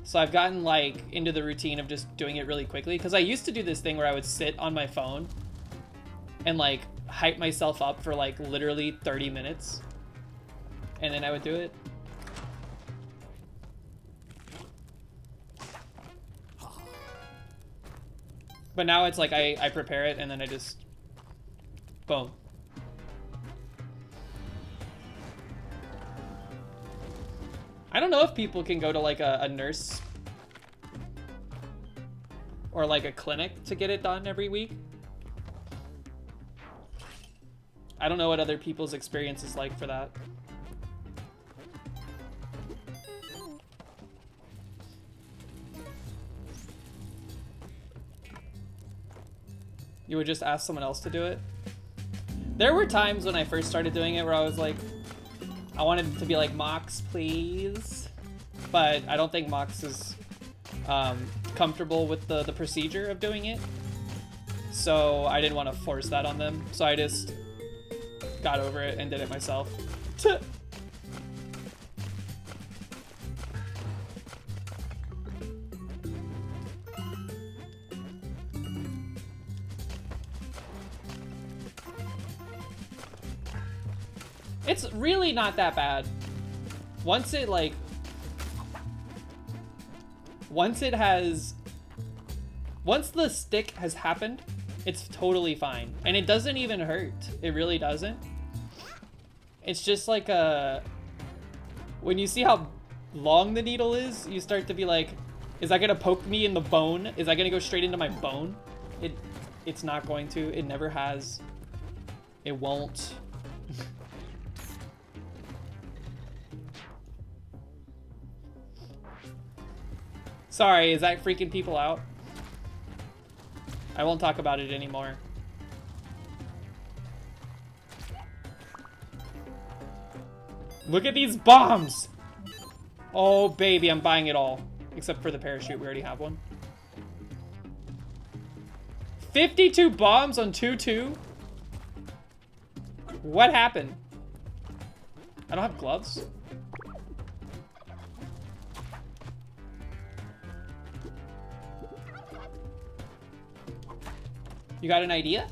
So I've gotten like into the routine of just doing it really quickly. Because I used to do this thing where I would sit on my phone and like hype myself up for like literally 30 minutes. And then I would do it. But now it's like I prepare it and then I just, boom. I don't know if people can go to like a nurse or like a clinic to get it done every week. I don't know what other people's experience is like for that. You would just ask someone else to do it? There were times when I first started doing it where I was like, I wanted it to be like Mox, please. But I don't think Mox is comfortable with the procedure of doing it. So I didn't want to force that on them. So I just got over it and did it myself. It's really not that bad. Once the stick has happened, it's totally fine. And it doesn't even hurt. It really doesn't. It's just like when you see how long the needle is, you start to be like, is that gonna poke me in the bone? Is that gonna go straight into my bone? It's not going to. It never has. It won't. Sorry, is that freaking people out? I won't talk about it anymore. Look at these bombs! Oh, baby, I'm buying it all. Except for the parachute, we already have one. 52 bombs on 2-2? What happened? I don't have gloves. You got an idea?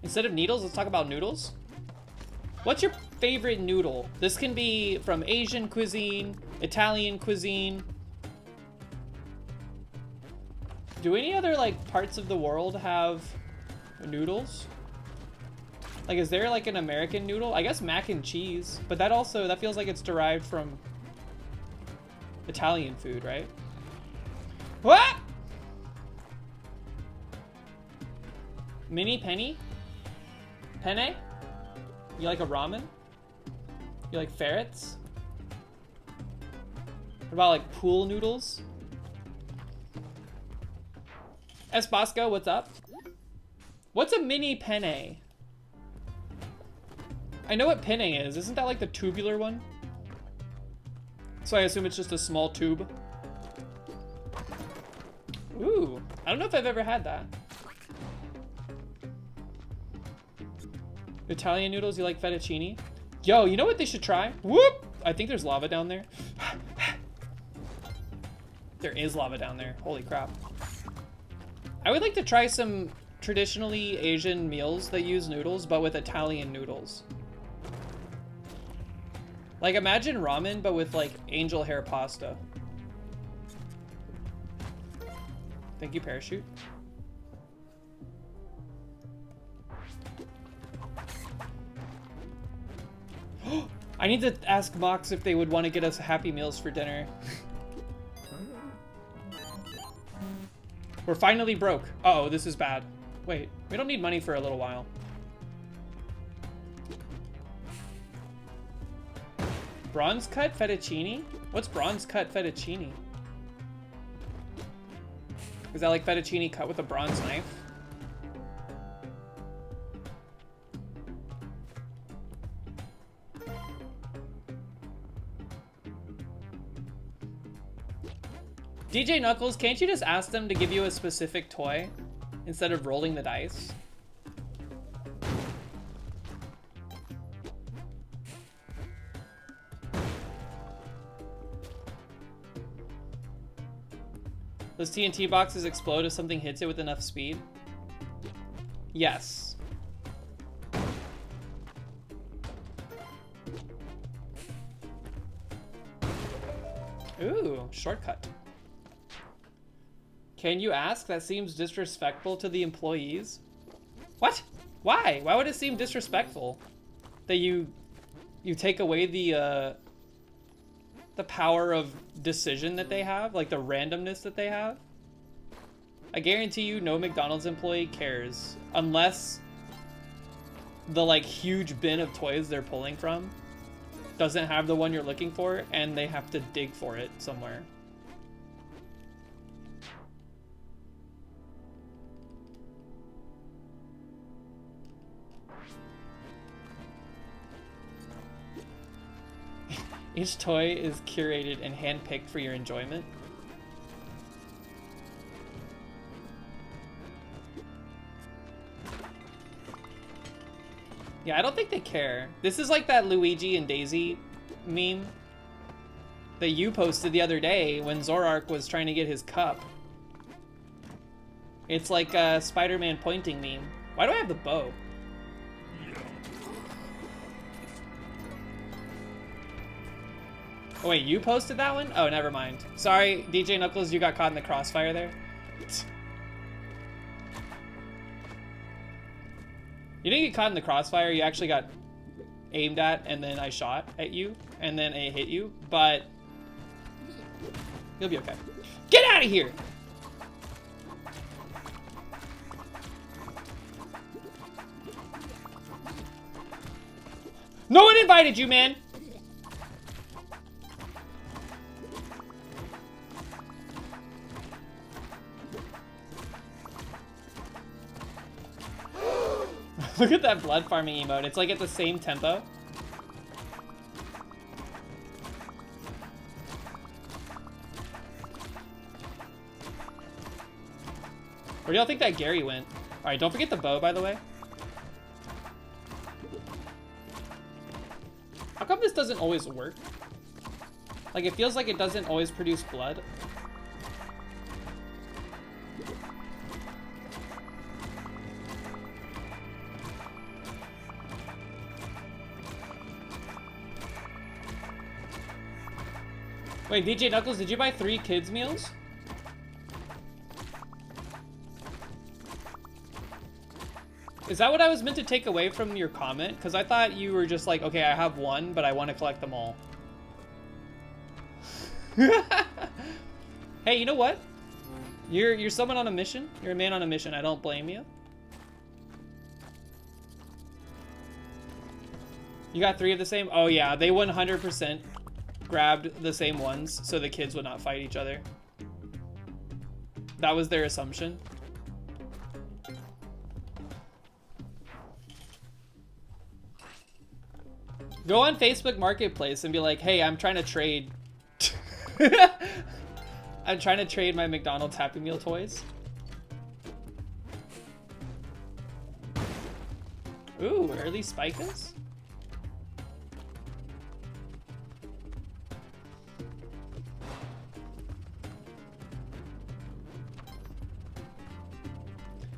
Instead of needles, let's talk about noodles. What's your favorite noodle? This can be from Asian cuisine, Italian cuisine. Do any other like parts of the world have noodles? Like, is there like an American noodle? I guess mac and cheese, but that feels like it's derived from Italian food, right? What? Mini penny? Penne? You like a ramen? You like ferrets? What about like pool noodles? Esposco, what's up? What's a mini penne? I know what penne is. Isn't that like the tubular one? So I assume it's just a small tube. Ooh, I don't know if I've ever had that. Italian noodles, you like fettuccine? Yo, you know what they should try? Whoop! I think there's lava down there. There is lava down there. Holy crap. I would like to try some traditionally Asian meals that use noodles, but with Italian noodles. Like, imagine ramen, but with like angel hair pasta. Thank you, parachute. I need to ask Mox if they would want to get us Happy Meals for dinner. We're finally broke. Uh-oh, this is bad. Wait, we don't need money for a little while. Bronze cut fettuccine? What's bronze cut fettuccine? Is that like fettuccine cut with a bronze knife? DJ Knuckles, can't you just ask them to give you a specific toy instead of rolling the dice? Those TNT boxes explode if something hits it with enough speed? Yes. Ooh, shortcut. Can you ask? That seems disrespectful to the employees. What? Why? Why would it seem disrespectful that you take away the power of decision that they have, like the randomness that they have? I guarantee you no McDonald's employee cares unless the like huge bin of toys they're pulling from doesn't have the one you're looking for and they have to dig for it somewhere. Each toy is curated and handpicked for your enjoyment. Yeah, I don't think they care. This is like that Luigi and Daisy meme that you posted the other day when Zorark was trying to get his cup. It's like a Spider-Man pointing meme. Why do I have the bow? Oh wait, you posted that one? Oh, never mind. Sorry, DJ Knuckles, you got caught in the crossfire there. You didn't get caught in the crossfire, you actually got aimed at and then I shot at you and then it hit you, but you'll be okay. Get out of here! No one invited you, man! Look at that blood farming emote. It's like at the same tempo. Where do y'all think that Gary went? Alright, don't forget the bow, by the way. How come this doesn't always work? Like, it feels like it doesn't always produce blood. Wait, DJ Knuckles, did you buy 3 kids meals? Is that what I was meant to take away from your comment? Because I thought you were just like, okay, I have 1, but I want to collect them all. Hey, you know what? You're someone on a mission. You're a man on a mission. I don't blame you. You got 3 of the same? Oh yeah, they 100% grabbed the same ones so the kids would not fight each other. That was their assumption. Go on Facebook Marketplace and be like, hey, I'm trying to trade. I'm trying to trade my McDonald's Happy Meal toys. Ooh, early Spikas?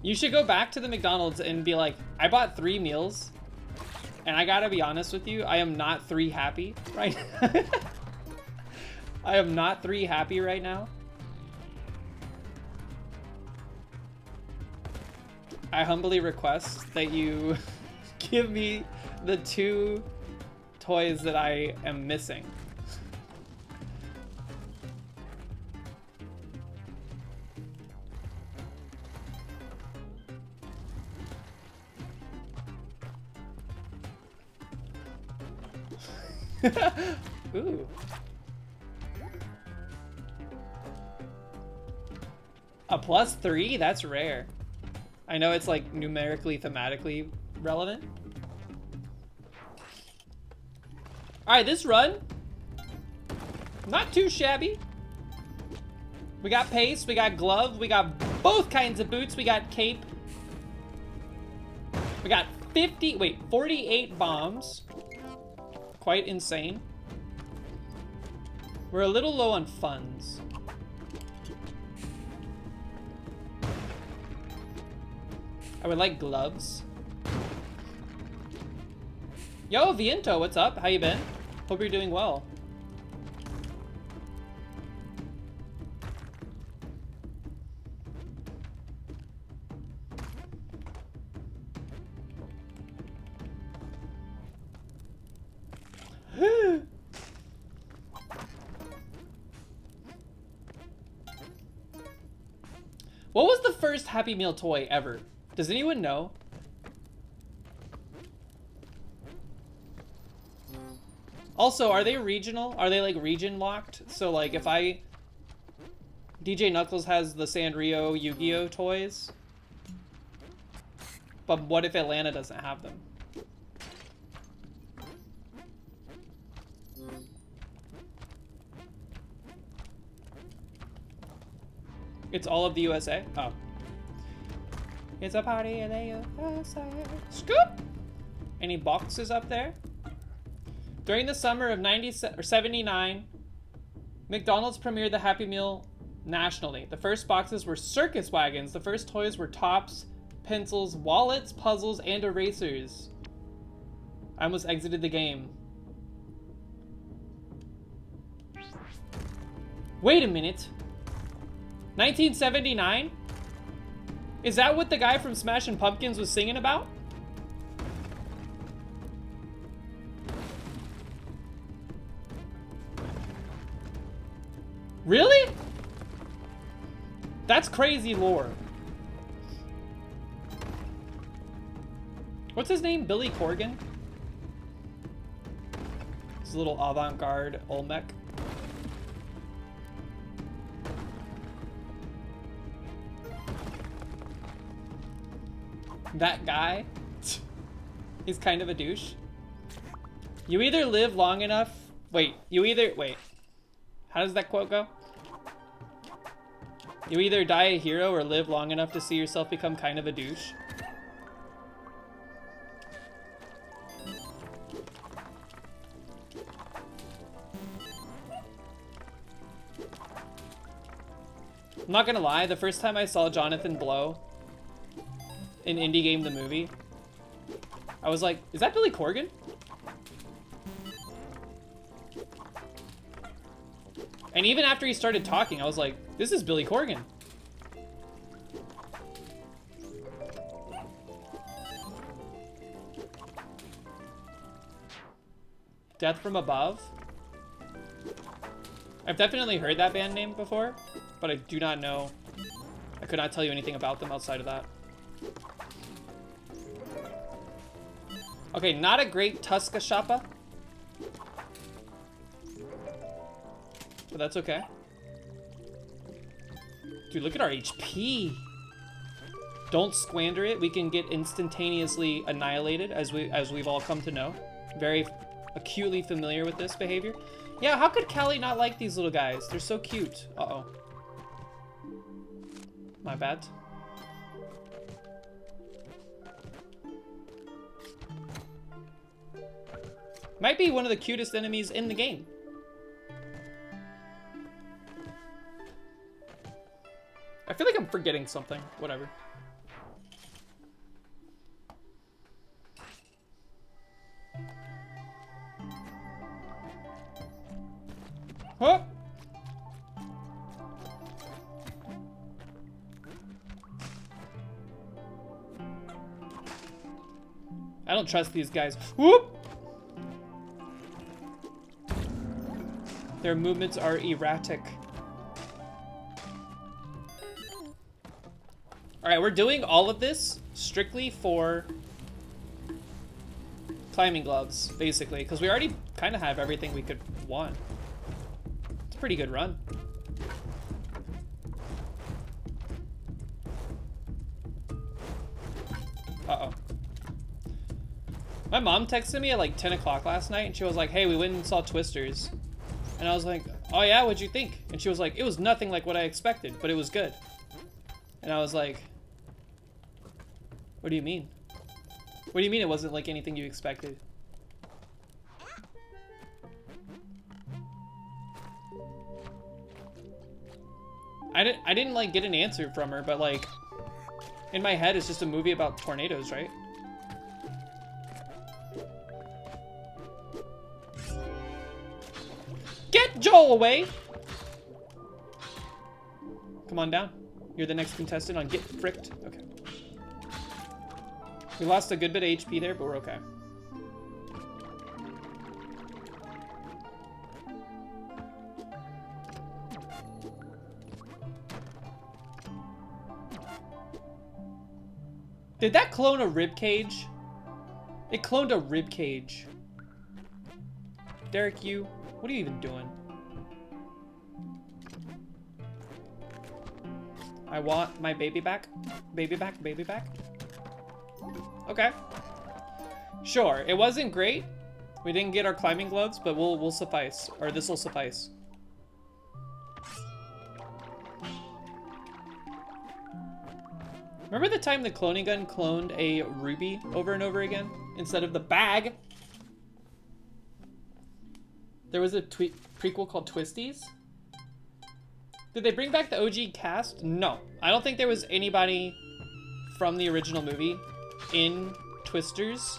You should go back to the McDonald's and be like, I bought 3 meals, and I gotta be honest with you, I am not 3 happy right now. I am not 3 happy right now. I humbly request that you give me the 2 toys that I am missing. Ooh. A +3? That's rare. I know it's like numerically, thematically relevant. Alright, this run, not too shabby. We got pace, we got glove, we got both kinds of boots, we got cape. We got 48 bombs. Quite insane. We're a little low on funds. I would like gloves. Yo, Viento, what's up? How you been? Hope you're doing well. What was the first Happy Meal toy ever? Does anyone know? Also, are they regional? Are they like region locked? So like if DJ Knuckles has the Sanrio Yu-Gi-Oh toys, but what if Atlanta doesn't have them? It's all of the USA? Oh. It's a party in the USA. Scoop! Any boxes up there? During the summer of 79, McDonald's premiered the Happy Meal nationally. The first boxes were circus wagons. The first toys were tops, pencils, wallets, puzzles, and erasers. I almost exited the game. Wait a minute. 1979? Is that what the guy from Smashing Pumpkins was singing about? Really? That's crazy lore. What's his name? Billy Corgan? This little avant-garde Olmec. That guy, he's kind of a douche. You either live long enough, wait, how does that quote go? You either die a hero or live long enough to see yourself become kind of a douche. I'm not gonna lie, the first time I saw Jonathan Blow in Indie Game the movie, I was like, is that Billy Corgan? And even after he started talking, I was like, this is Billy Corgan. Death from Above? I've definitely heard that band name before, but I do not know. I could not tell you anything about them outside of that. Okay, not a great Tuska Shoppa. But that's okay. Dude, look at our HP. Don't squander it. We can get instantaneously annihilated, as we've all come to know. Very acutely familiar with this behavior. Yeah, how could Callie not like these little guys? They're so cute. Uh-oh. My bad. Might be one of the cutest enemies in the game. I feel like I'm forgetting something. Whatever. Huh? I don't trust these guys. Whoop! Their movements are erratic. Alright, we're doing all of this strictly for climbing gloves, basically, because we already kind of have everything we could want. It's a pretty good run. Uh-oh. My mom texted me at like 10 o'clock last night, and she was like, hey, we went and saw Twisters. And I was like, oh yeah, what'd you think? And she was like, it was nothing like what I expected, but it was good. And I was like, what do you mean? What do you mean it wasn't like anything you expected? I didn't like get an answer from her, but like in my head it's just a movie about tornadoes, right? Get Joel away! Come on down. You're the next contestant on Get Fricked. Okay. We lost a good bit of HP there, but we're okay. Did that clone a rib cage? It cloned a rib cage. Derek, what are you even doing? I want my baby back. Baby back, baby back. Okay. Sure, it wasn't great. We didn't get our climbing gloves, but we'll suffice. Or this will suffice. Remember the time the cloning gun cloned a ruby over and over again instead of the bag? There was a prequel called Twisties. Did they bring back the OG cast? No. I don't think there was anybody from the original movie in Twisters.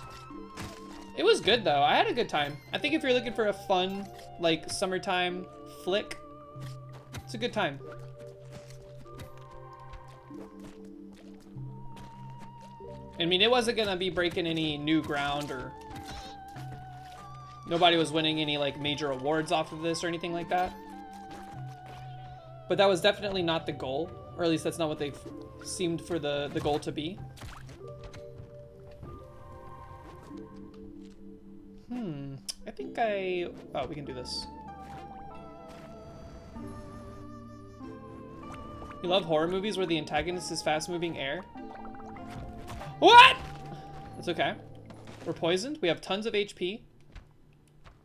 It was good though. I had a good time. I think if you're looking for a fun, like, summertime flick, it's a good time. I mean, it wasn't gonna be breaking any new ground, or nobody was winning any like major awards off of this or anything like that. But that was definitely not the goal, or at least that's not what they seemed for the goal to be. I think oh, we can do this. You love horror movies where the antagonist is fast-moving air? What? That's okay. We're poisoned. We have tons of HP.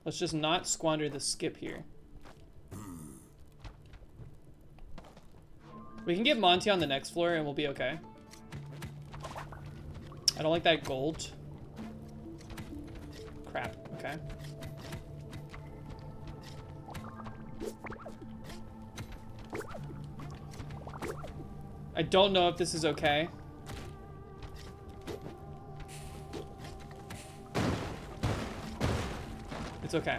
Let's just not squander the skip here. We can get Monty on the next floor and we'll be okay. I don't like that gold. Crap. Okay. I don't know if this is okay. It's okay.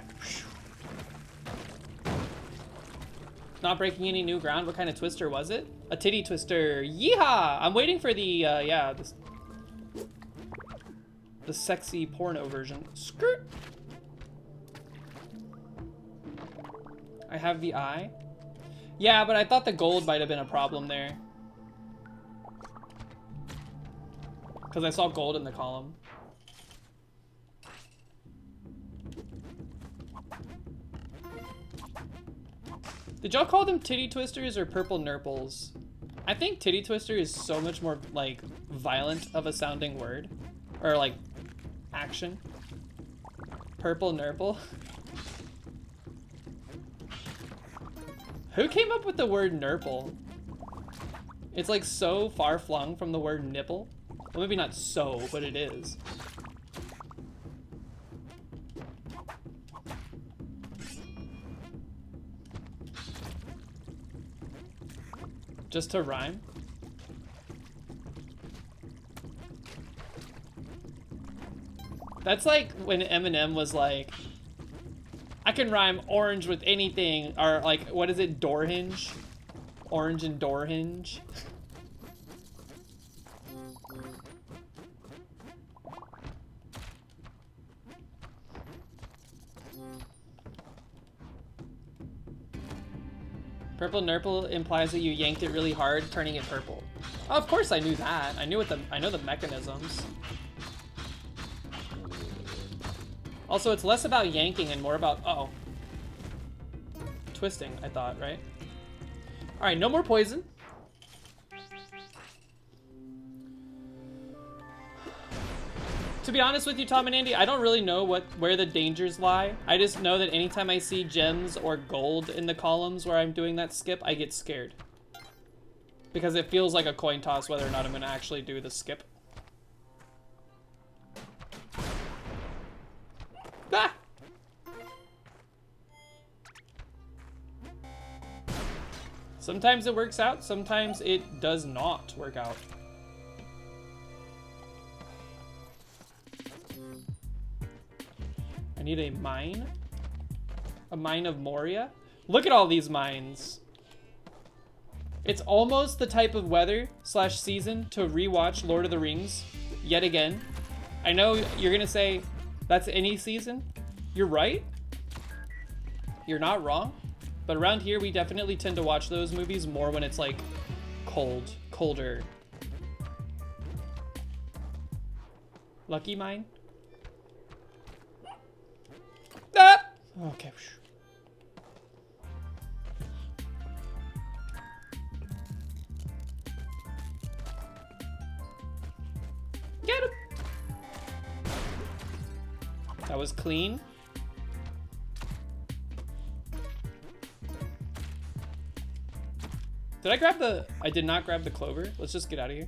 Not breaking any new ground. What kind of twister was it? A titty twister. Yeehaw! I'm waiting for the, yeah, the sexy porno version. Skirt! I have the eye. Yeah, but I thought the gold might have been a problem there. Because I saw gold in the column. Did y'all call them titty twisters or purple nurples? I think titty twister is so much more like violent of a sounding word, or like action. Purple nurple. Who came up with the word nurple? It's like so far flung from the word nipple. Well, maybe not so, but it is. Just to rhyme? That's like when Eminem was like, I can rhyme orange with anything, or like, what is it, door hinge? Orange and door hinge. Purple Nurple implies that you yanked it really hard, turning it purple. Oh, of course I knew that. I know the mechanisms. Also, it's less about yanking and more about twisting, I thought, right? All right, no more poison. To be honest with you, Tom and Andy, I don't really know where the dangers lie. I just know that anytime I see gems or gold in the columns where I'm doing that skip, I get scared. Because it feels like a coin toss whether or not I'm gonna actually do the skip. Ah! Sometimes it works out, sometimes it does not work out. I need a mine. A mine of Moria. Look at all these mines. It's almost the type of weather / season to rewatch Lord of the Rings yet again. I know you're gonna say that's any season. You're right. You're not wrong. But around here, we definitely tend to watch those movies more when it's like colder. Lucky mine. Ah! Okay. Get him. That was clean. Did I grab the... I did not grab the clover. Let's just get out of here.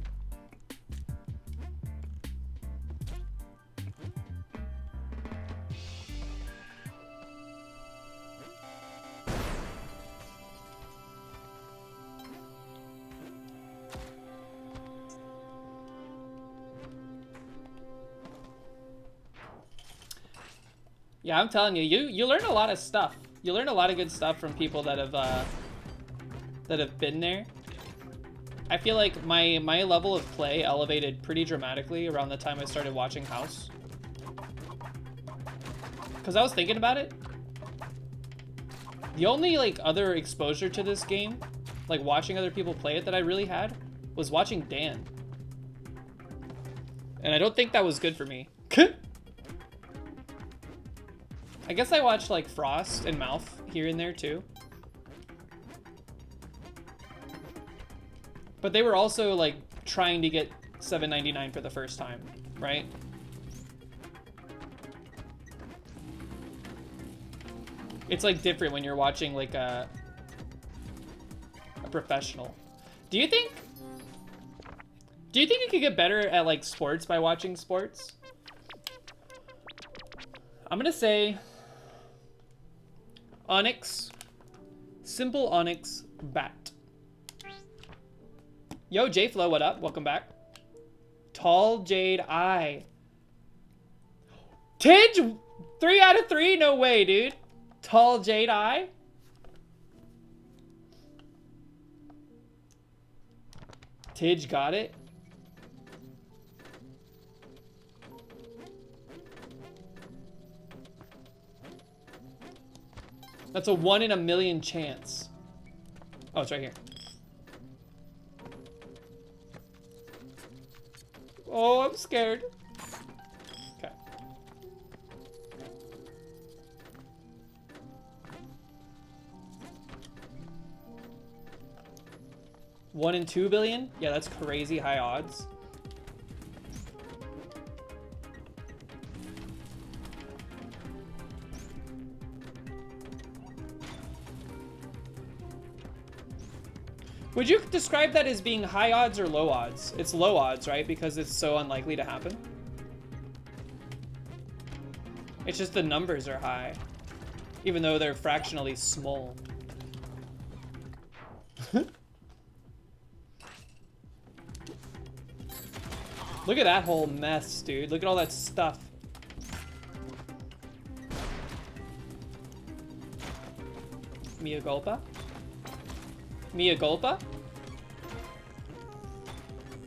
Yeah, I'm telling you, you learn a lot of stuff. You learn a lot of good stuff from people that have been there. I feel like my level of play elevated pretty dramatically around the time I started watching House. Because I was thinking about it. The only like other exposure to this game, like watching other people play it that I really had, was watching Dan. And I don't think that was good for me. I guess I watched like Frost and Mouth here and there too. But they were also like trying to get $7.99 for the first time, right? It's like different when you're watching like a professional. Do you think you could get better at like sports by watching sports? I'm gonna say Onyx, simple Onyx bat. Yo, J-Flow, what up? Welcome back. Tall Jade Eye. Tidge, 3 out of 3? No way, dude. Tall Jade Eye? Tidge got it. That's a 1 in a million chance. Oh, it's right here. Oh, I'm scared. Okay. $1 in 2 billion? Yeah, that's crazy high odds. Would you describe that as being high odds or low odds? It's low odds, right? Because it's so unlikely to happen. It's just the numbers are high, even though they're fractionally small. Look at that whole mess, dude. Look at all that stuff. Mia Gulpa? Mia Gulpa?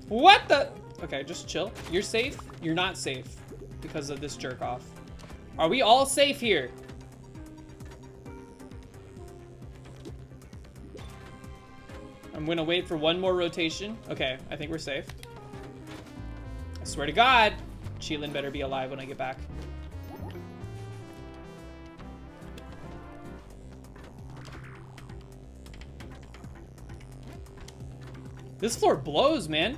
What the? Okay, just chill. You're safe? You're not safe because of this jerk off. Are we all safe here? I'm gonna wait for one more rotation. Okay, I think we're safe. I swear to God, Cheelin better be alive when I get back. This floor blows, man.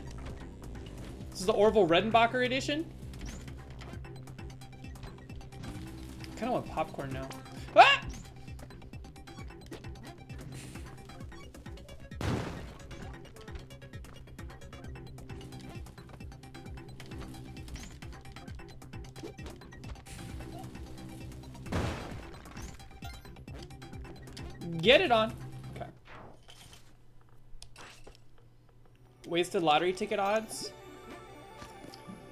This is the Orville Redenbacher edition. I kind of want popcorn now. Ah! Get it on. Okay. Wasted lottery ticket odds.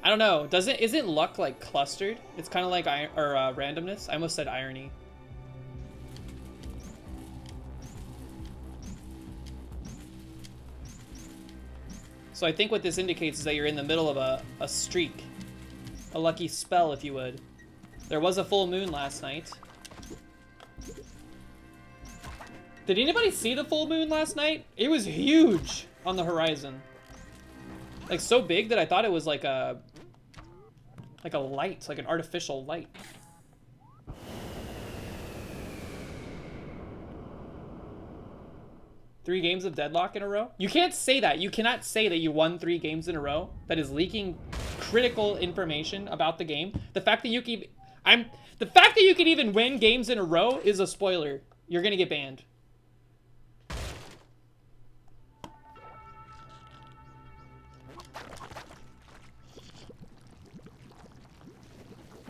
I don't know. Isn't luck like clustered? It's kind of like randomness. I almost said irony. So I think what this indicates is that you're in the middle of a streak. A lucky spell, if you would. There was a full moon last night. Did anybody see the full moon last night? It was huge on the horizon. Like so big that I thought it was like a light, like an artificial light. Three games of deadlock in a row? You can't say that. You cannot say that you won 3 games in a row. That is leaking critical information about the game. The fact that you can even win games in a row is a spoiler. You're gonna get banned.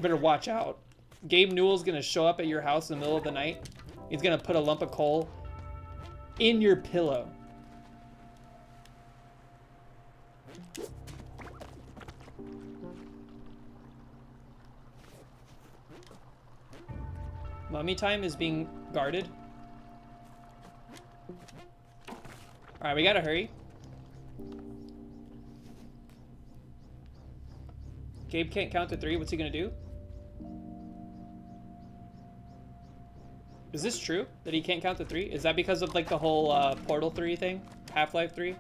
Better watch out. Gabe Newell's gonna show up at your house in the middle of the night. He's gonna put a lump of coal in your pillow. Mummy time is being guarded. Alright, we gotta hurry. Gabe can't count to 3. What's he gonna do? Is this true? That he can't count to 3? Is that because of like the whole Portal 3 thing? Half-Life 3?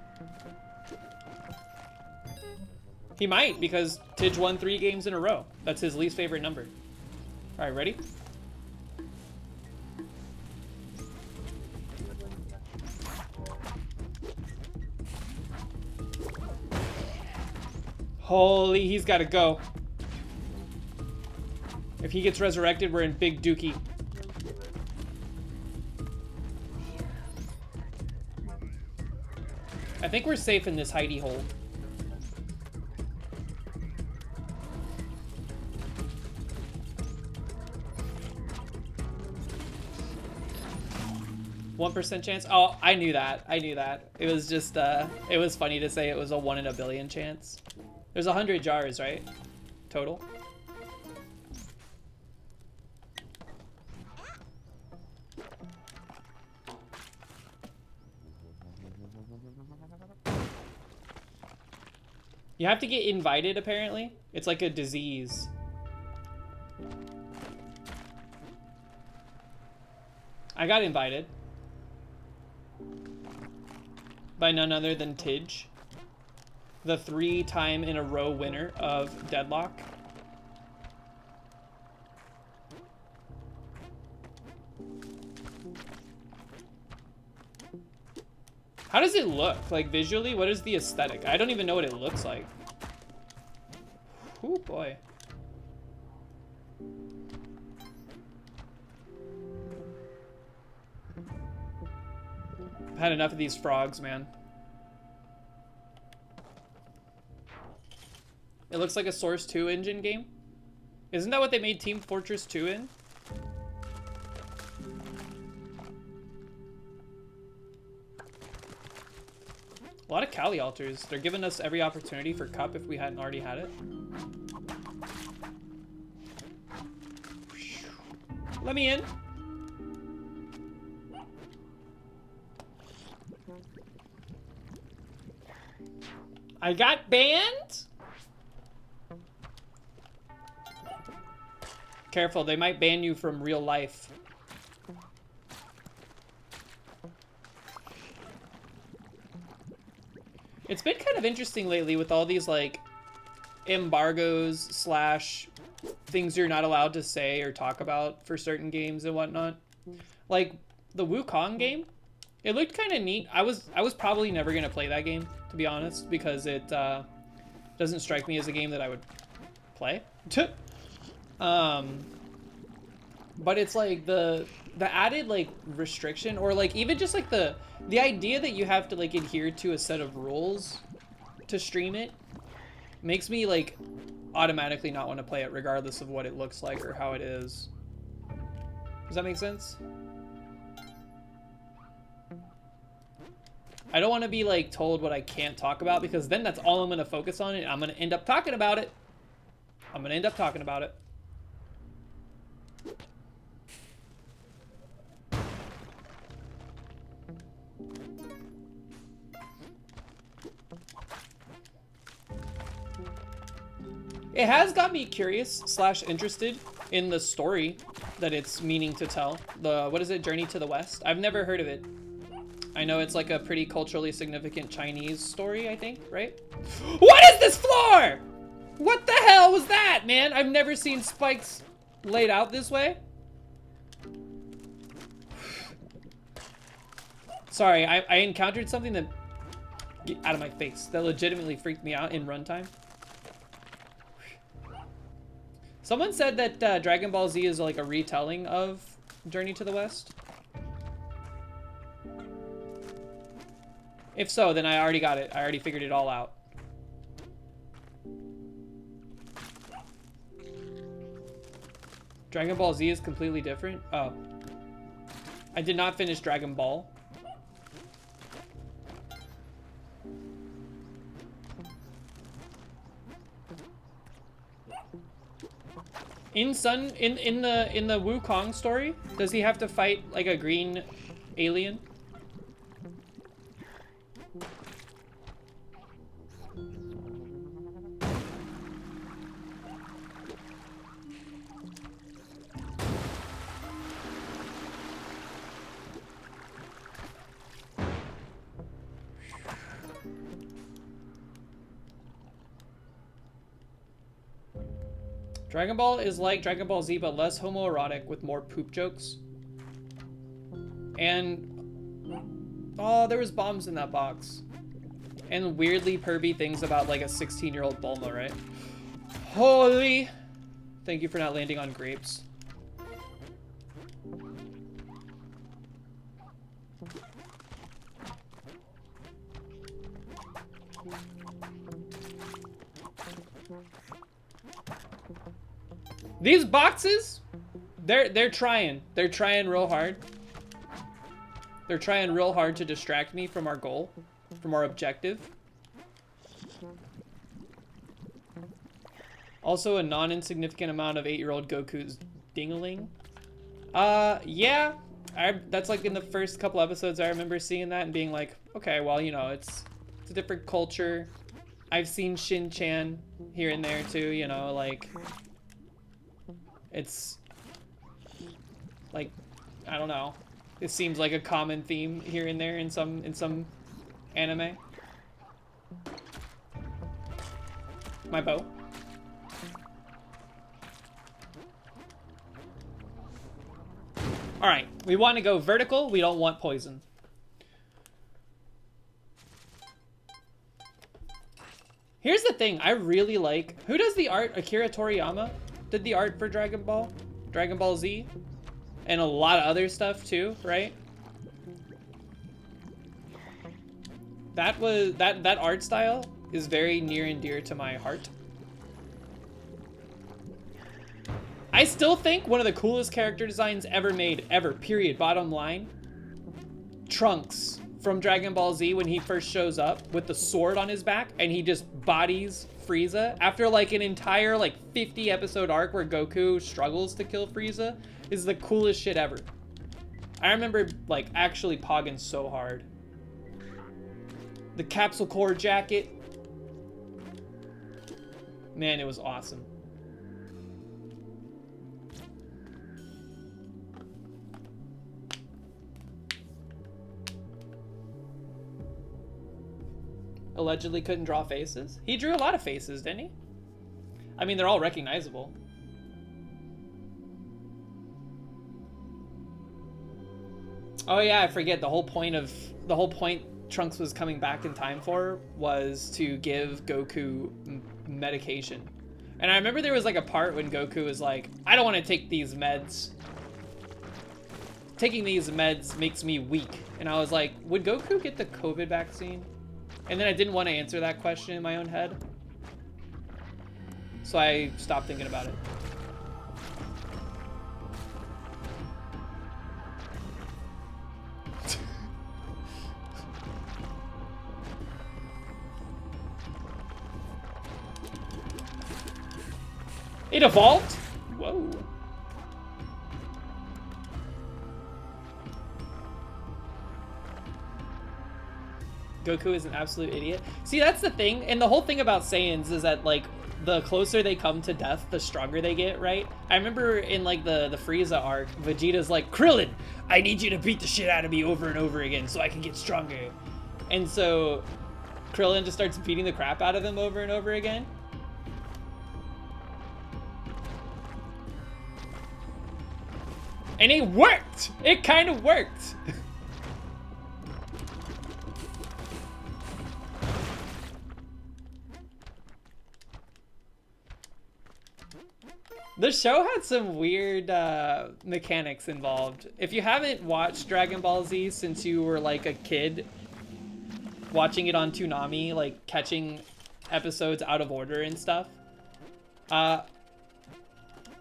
He might, because Tidge won 3 games in a row. That's his least favorite number. Alright, ready? Holy, he's gotta go. If he gets resurrected, we're in big dookie. I think we're safe in this hidey hole. %1 chance? Oh, I knew that. I knew that. It was just, it was funny to say it was a 1 in a billion chance. There's 100 jars, right? Total. You have to get invited, apparently. It's like a disease. I got invited. By none other than Tidge. The 3-time-in-a-row winner of Deadlock. How does it look? Like, visually? What is the aesthetic? I don't even know what it looks like. Oh, boy. I've had enough of these frogs, man. It looks like a Source 2 engine game. Isn't that what they made Team Fortress 2 in? A lot of Kali altars. They're giving us every opportunity for Cup if we hadn't already had it. Let me in. I got banned? Careful, they might ban you from real life. It's been kind of interesting lately with all these like embargoes slash things you're not allowed to say or talk about for certain games and whatnot. Like the Wukong game, it looked kind of neat. I was probably never gonna play that game, to be honest, because it doesn't strike me as a game that I would play. But it's like the added like restriction, or like even just like the idea that you have to like adhere to a set of rules to stream it makes me like automatically not want to play it regardless of what it looks like or how it is. Does that make sense? I don't want to be like told what I can't talk about, because then that's all I'm going to focus on, and I'm going to end up talking about it. It has got me curious slash interested in the story that it's meaning to tell. What is it, Journey to the West? I've never heard of it. I know it's like a pretty culturally significant Chinese story, I think, right? What is this floor? What the hell was that, man? I've never seen spikes laid out this way. Sorry, I encountered something that... Get out of my face. That legitimately freaked me out in runtime. Someone said that Dragon Ball Z is like a retelling of Journey to the West. If so, then I already got it. I already figured it all out. Dragon Ball Z is completely different? Oh. I did not finish Dragon Ball. In the Wukong story, does he have to fight like a green alien? Dragon Ball is like Dragon Ball Z, but less homoerotic with more poop jokes. And... oh, there was bombs in that box. And weirdly pervy things about like a 16-year-old Bulma, right? Holy! Thank you for not landing on grapes. These boxes, they're trying real hard. They're trying real hard to distract me from our goal, from our objective. Also a non-insignificant amount of 8-year-old Goku's dingling. Yeah, that's like in the first couple episodes I remember seeing that and being like, okay, well, you know, it's a different culture. I've seen Shin-chan here and there too, you know, like... it's like, I don't know. It seems like a common theme here and there in some anime. My bow. All right, we want to go vertical. We don't want poison. Here's the thing. I really like, who does the art? Akira Toriyama did the art for Dragon Ball Z, and a lot of other stuff too, right? That art style is very near and dear to my heart. I still think one of the coolest character designs ever made, ever, period, bottom line. Trunks from Dragon Ball Z, when he first shows up with the sword on his back and he just bodies Frieza after like an entire like 50 episode arc where Goku struggles to kill Frieza, is the coolest shit ever. I remember like actually pogging so hard. The capsule core jacket, man, it was awesome. allegedly couldn't draw faces. He drew a lot of faces, didn't he? I mean, they're all recognizable. Oh yeah, I forget. The whole point Trunks was coming back in time for was to give Goku medication. And I remember there was like a part when Goku was like, I don't want to take these meds. Taking these meds makes me weak. And I was like, would Goku get the COVID vaccine? And then I didn't want to answer that question in my own head. So I stopped thinking about it. It evolved? Whoa. Goku is an absolute idiot. See, that's the thing. And the whole thing about Saiyans is that, like, the closer they come to death, the stronger they get, right? I remember in, like, the Frieza arc, Vegeta's like, Krillin, I need you to beat the shit out of me over and over again so I can get stronger. And so Krillin just starts beating the crap out of him over and over again. And it worked! It kind of worked! The show had some weird mechanics involved. If you haven't watched Dragon Ball Z since you were like a kid, watching it on Toonami, like catching episodes out of order and stuff,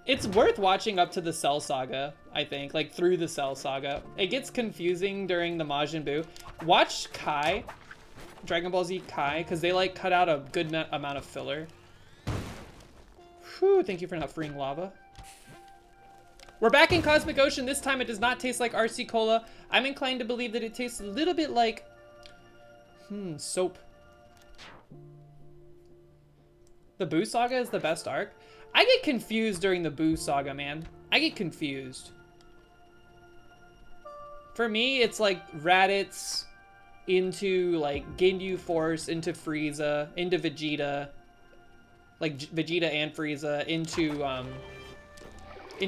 it's worth watching up to the Cell Saga, I think, like through the Cell Saga. It gets confusing during the Majin Buu. Watch Kai, Dragon Ball Z Kai, because they like cut out a good amount of filler. Whew, thank you for not freeing lava. We're back in Cosmic Ocean. This time it does not taste like RC Cola. I'm inclined to believe that it tastes a little bit like, soap. The Buu Saga is the best arc. I get confused during the Buu Saga, man. I get confused. For me, it's like Raditz into like Ginyu Force, into Frieza, into Vegeta. Like Vegeta and Frieza into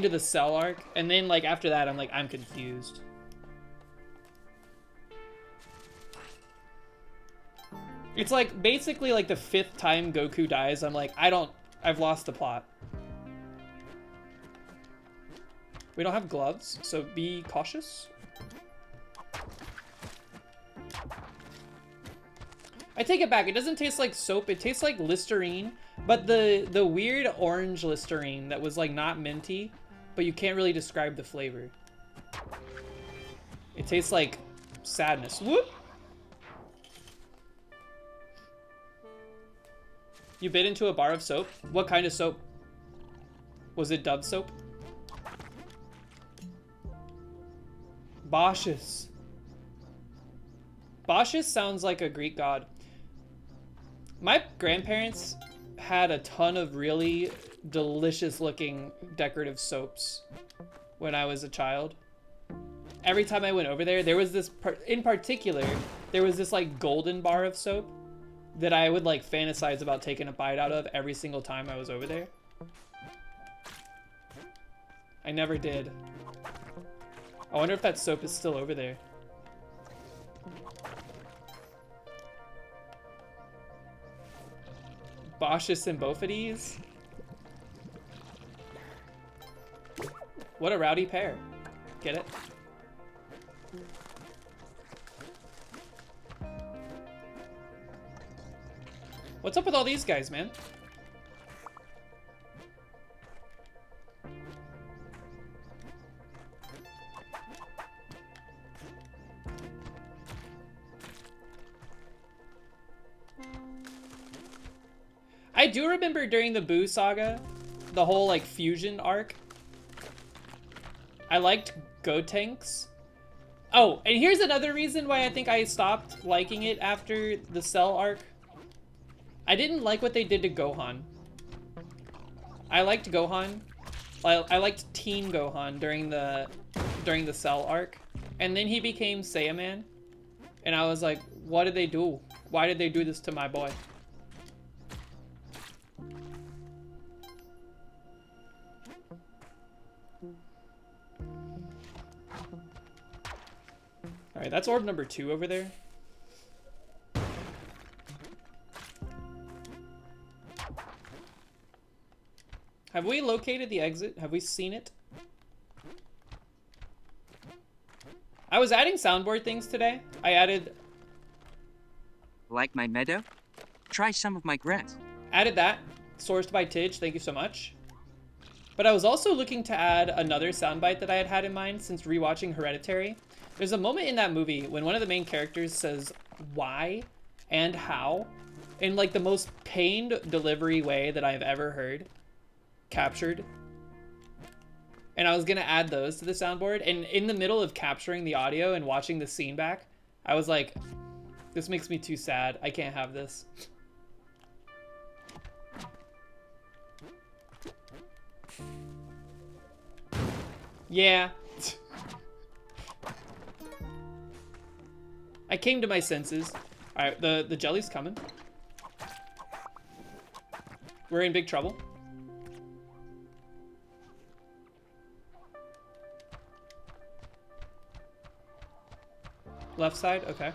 the Cell arc. And then like after that, I'm like, I'm confused. It's like basically like the 5th time Goku dies. I'm like, I've lost the plot. We don't have gloves, so be cautious. I take it back. It doesn't taste like soap. It tastes like Listerine, but the weird orange Listerine that was like not minty, but you can't really describe the flavor. It tastes like sadness. Whoop! You bit into a bar of soap? What kind of soap? Was it Dove soap? Bauschus. Bauschus sounds like a Greek god. My grandparents had a ton of really delicious looking decorative soaps when I was a child. Every time I went over there, there was this, in particular, there was this like golden bar of soap that I would like fantasize about taking a bite out of every single time I was over there. I never did. I wonder if that soap is still over there. Bauschus and Bophades? What a rowdy pair. Get it? What's up with all these guys, man? I do remember during the Buu Saga, the whole like fusion arc, I liked Gotenks. Oh, and here's another reason why I think I stopped liking it after the Cell arc. I didn't like what they did to Gohan. I liked Gohan. I liked Teen Gohan during the Cell arc, and then he became Saiyaman, and I was like, what did they do? Why did they do this to my boy? All right, that's orb number 2 over there. Have we located the exit? Have we seen it? I was adding soundboard things today. I added Like my meadow? Try some of my grass. that. Sourced by Tidge, thank you so much. But I was also looking to add another soundbite that I had in mind since rewatching Hereditary. There's a moment in that movie when one of the main characters says why and how in like the most pained delivery way that I've ever heard captured. And I was gonna add those to the soundboard, and in the middle of capturing the audio and watching the scene back, I was like, this makes me too sad. I can't have this. Yeah. I came to my senses. All right, the jelly's coming. We're in big trouble. Left side, okay.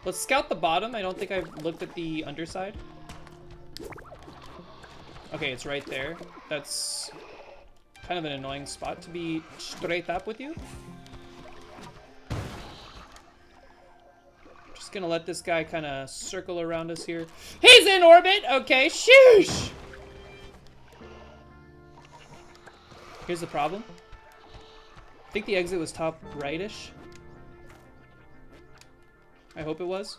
Let's scout the bottom. I don't think I've looked at the underside. Okay, it's right there. That's kind of an annoying spot to be straight up with you. Just gonna let this guy kind of circle around us here. He's in orbit! Okay, sheesh! Here's the problem. I think the exit was top right-ish. I hope it was.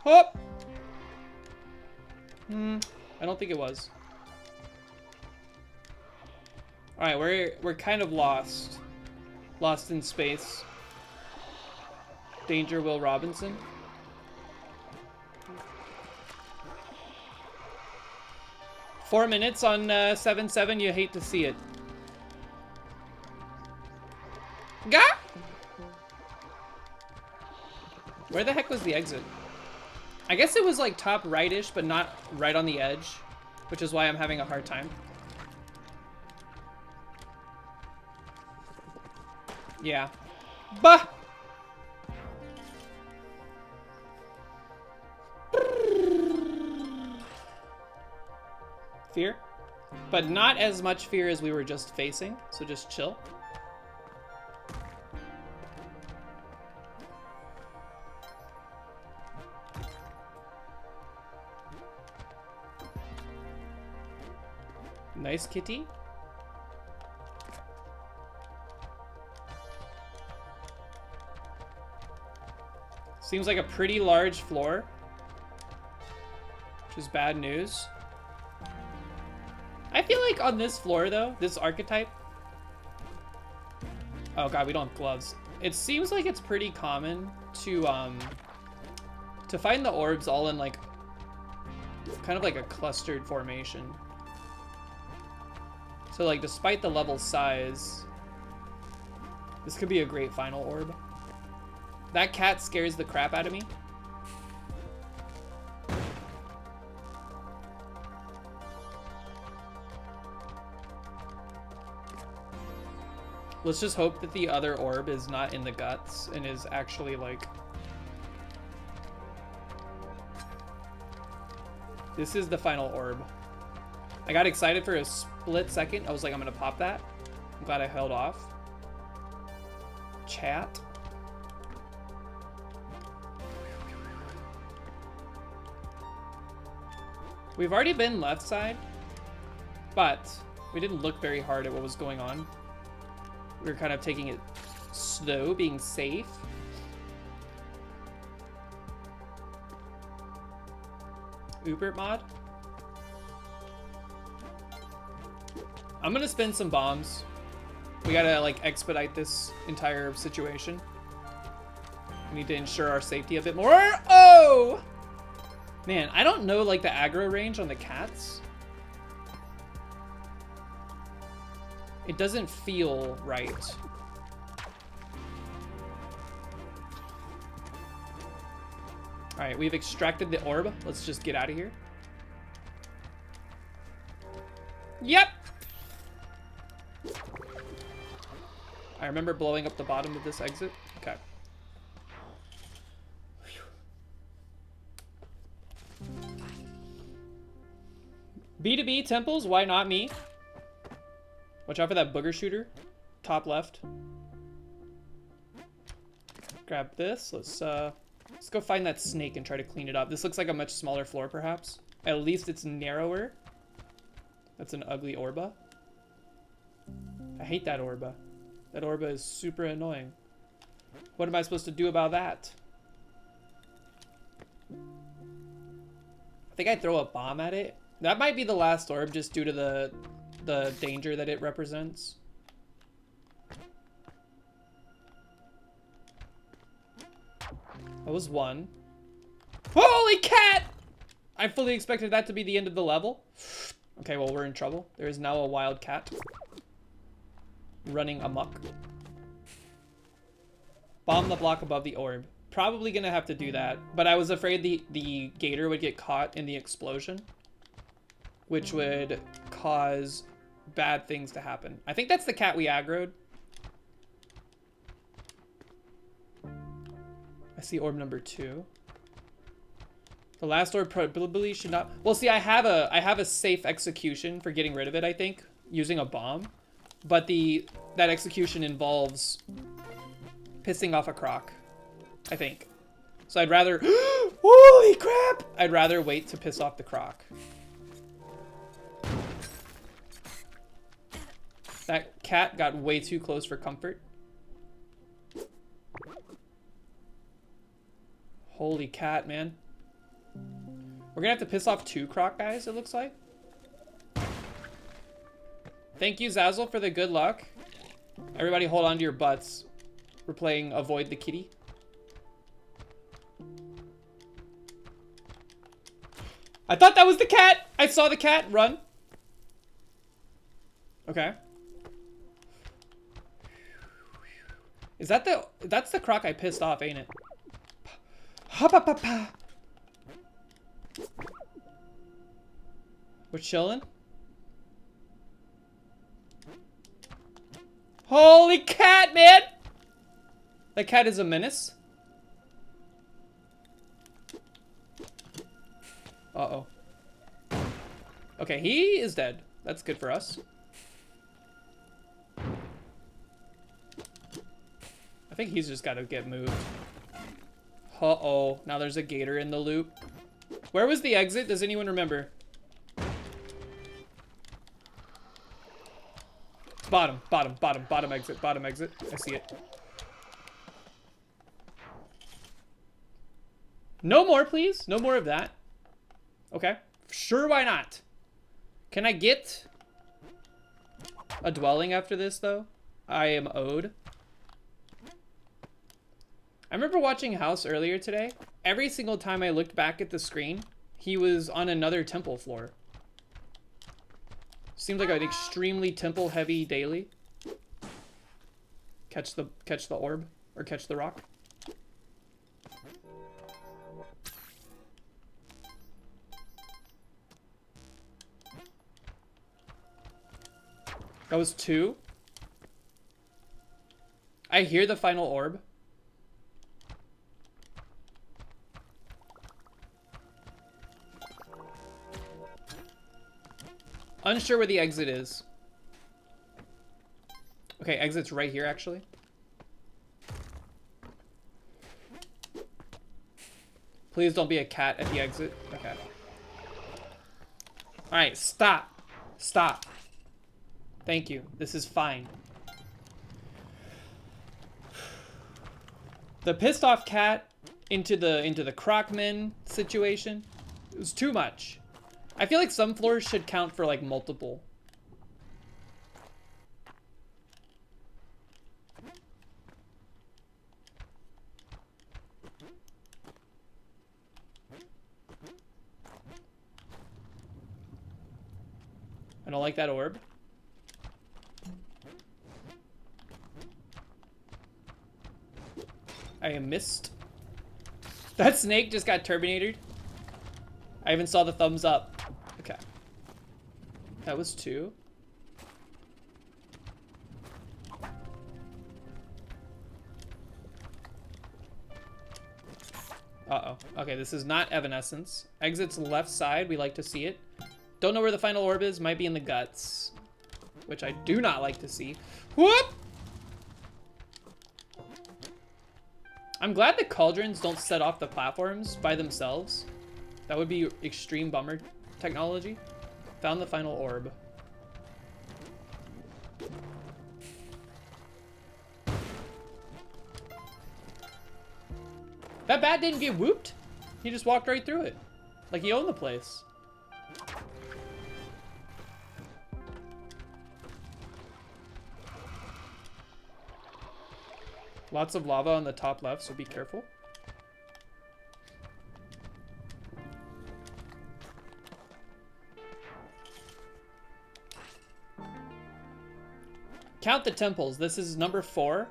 Hop! I don't think it was. Alright, we're kind of lost. Lost in space. Danger, Will Robinson. Four minutes on 7-7, you hate to see it. Gah! Where the heck was the exit? I guess it was like top right-ish, but not right on the edge, which is why I'm having a hard time. Yeah. Bah! Fear. But not as much fear as we were just facing, so just chill. Nice kitty. Seems like a pretty large floor, which is bad news. I feel like on this floor though, this archetype. Oh god, we don't have gloves. It seems like it's pretty common to find the orbs all in like kind of like a clustered formation. So like despite the level size, this could be a great final orb. That cat scares the crap out of me. Let's just hope that the other orb is not in the guts and is actually like... This is the final orb. I got excited for a split second. I was like, I'm gonna pop that. I'm glad I held off. Chat. We've already been left side, but we didn't look very hard at what was going on. We were kind of taking it slow, being safe. Ubert mod. I'm gonna spend some bombs. We gotta like expedite this entire situation. We need to ensure our safety a bit more. Oh! Man, I don't know like the aggro range on the cats. It doesn't feel right. Alright, we've extracted the orb. Let's just get out of here. Yep! I remember blowing up the bottom of this exit. Okay. B2B temples, why not me? Watch out for that booger shooter. Top left. Grab this. Let's go find that snake and try to clean it up. This looks like a much smaller floor, perhaps. At least it's narrower. That's an ugly Orba. I hate that Orba. That Orba is super annoying. What am I supposed to do about that? I think I throw a bomb at it. That might be the last orb just due to the danger that it represents. That was one. Holy cat! I fully expected that to be the end of the level. Okay, well, we're in trouble. There is now a wild cat running amok. Bomb the block above the orb. Probably gonna have to do that, but I was afraid the gator would get caught in the explosion, which would cause bad things to happen. I think that's the cat we aggroed. I see orb number 2. The last orb probably should not. Well, see, I have a safe execution for getting rid of it, I think, using a bomb. But that execution involves pissing off a croc, I think. So I'd rather holy crap! I'd rather wait to piss off the croc. That cat got way too close for comfort. Holy cat, man. We're gonna have to piss off 2 croc guys, it looks like. Thank you, Zazzle, for the good luck. Everybody hold on to your butts. We're playing Avoid the Kitty. I thought that was the cat! I saw the cat run. Okay. Is that that's the croc I pissed off, ain't it? Ha-pa-pa-pa. We're chilling. Holy cat, man! That cat is a menace. Uh-oh. Okay, he is dead. That's good for us. I think he's just got to get moved. Uh-oh. Now there's a gator in the loop. Where was the exit? Does anyone remember? Bottom exit, bottom exit. I see it. No more, please. No more of that. Okay. Sure, why not? Can I get a dwelling after this, though? I am owed. I remember watching House earlier today. Every single time I looked back at the screen, he was on another temple floor. Seems like an extremely temple-heavy daily. Catch the orb, or catch the rock. That was 2. I hear the final orb. Unsure where the exit is. Okay, exit's right here, actually. Please don't be a cat at the exit. Okay. Alright, stop. Stop. Thank you. This is fine. The pissed off cat into the Crocman situation. It was too much. I feel like some floors should count for like multiple. I don't like that orb. I am missed. That snake just got Terminatored. I even saw the thumbs up. Okay. That was 2. Uh-oh. Okay, this is not Evanescence. Exit's left side. We like to see it. Don't know where the final orb is. Might be in the guts. Which I do not like to see. Whoop! I'm glad the cauldrons don't set off the platforms by themselves. That would be extreme bummer technology. Found the final orb. That bat didn't get whooped. He just walked right through it. Like he owned the place. Lots of lava on the top left, so be careful. Count the temples. This is number 4.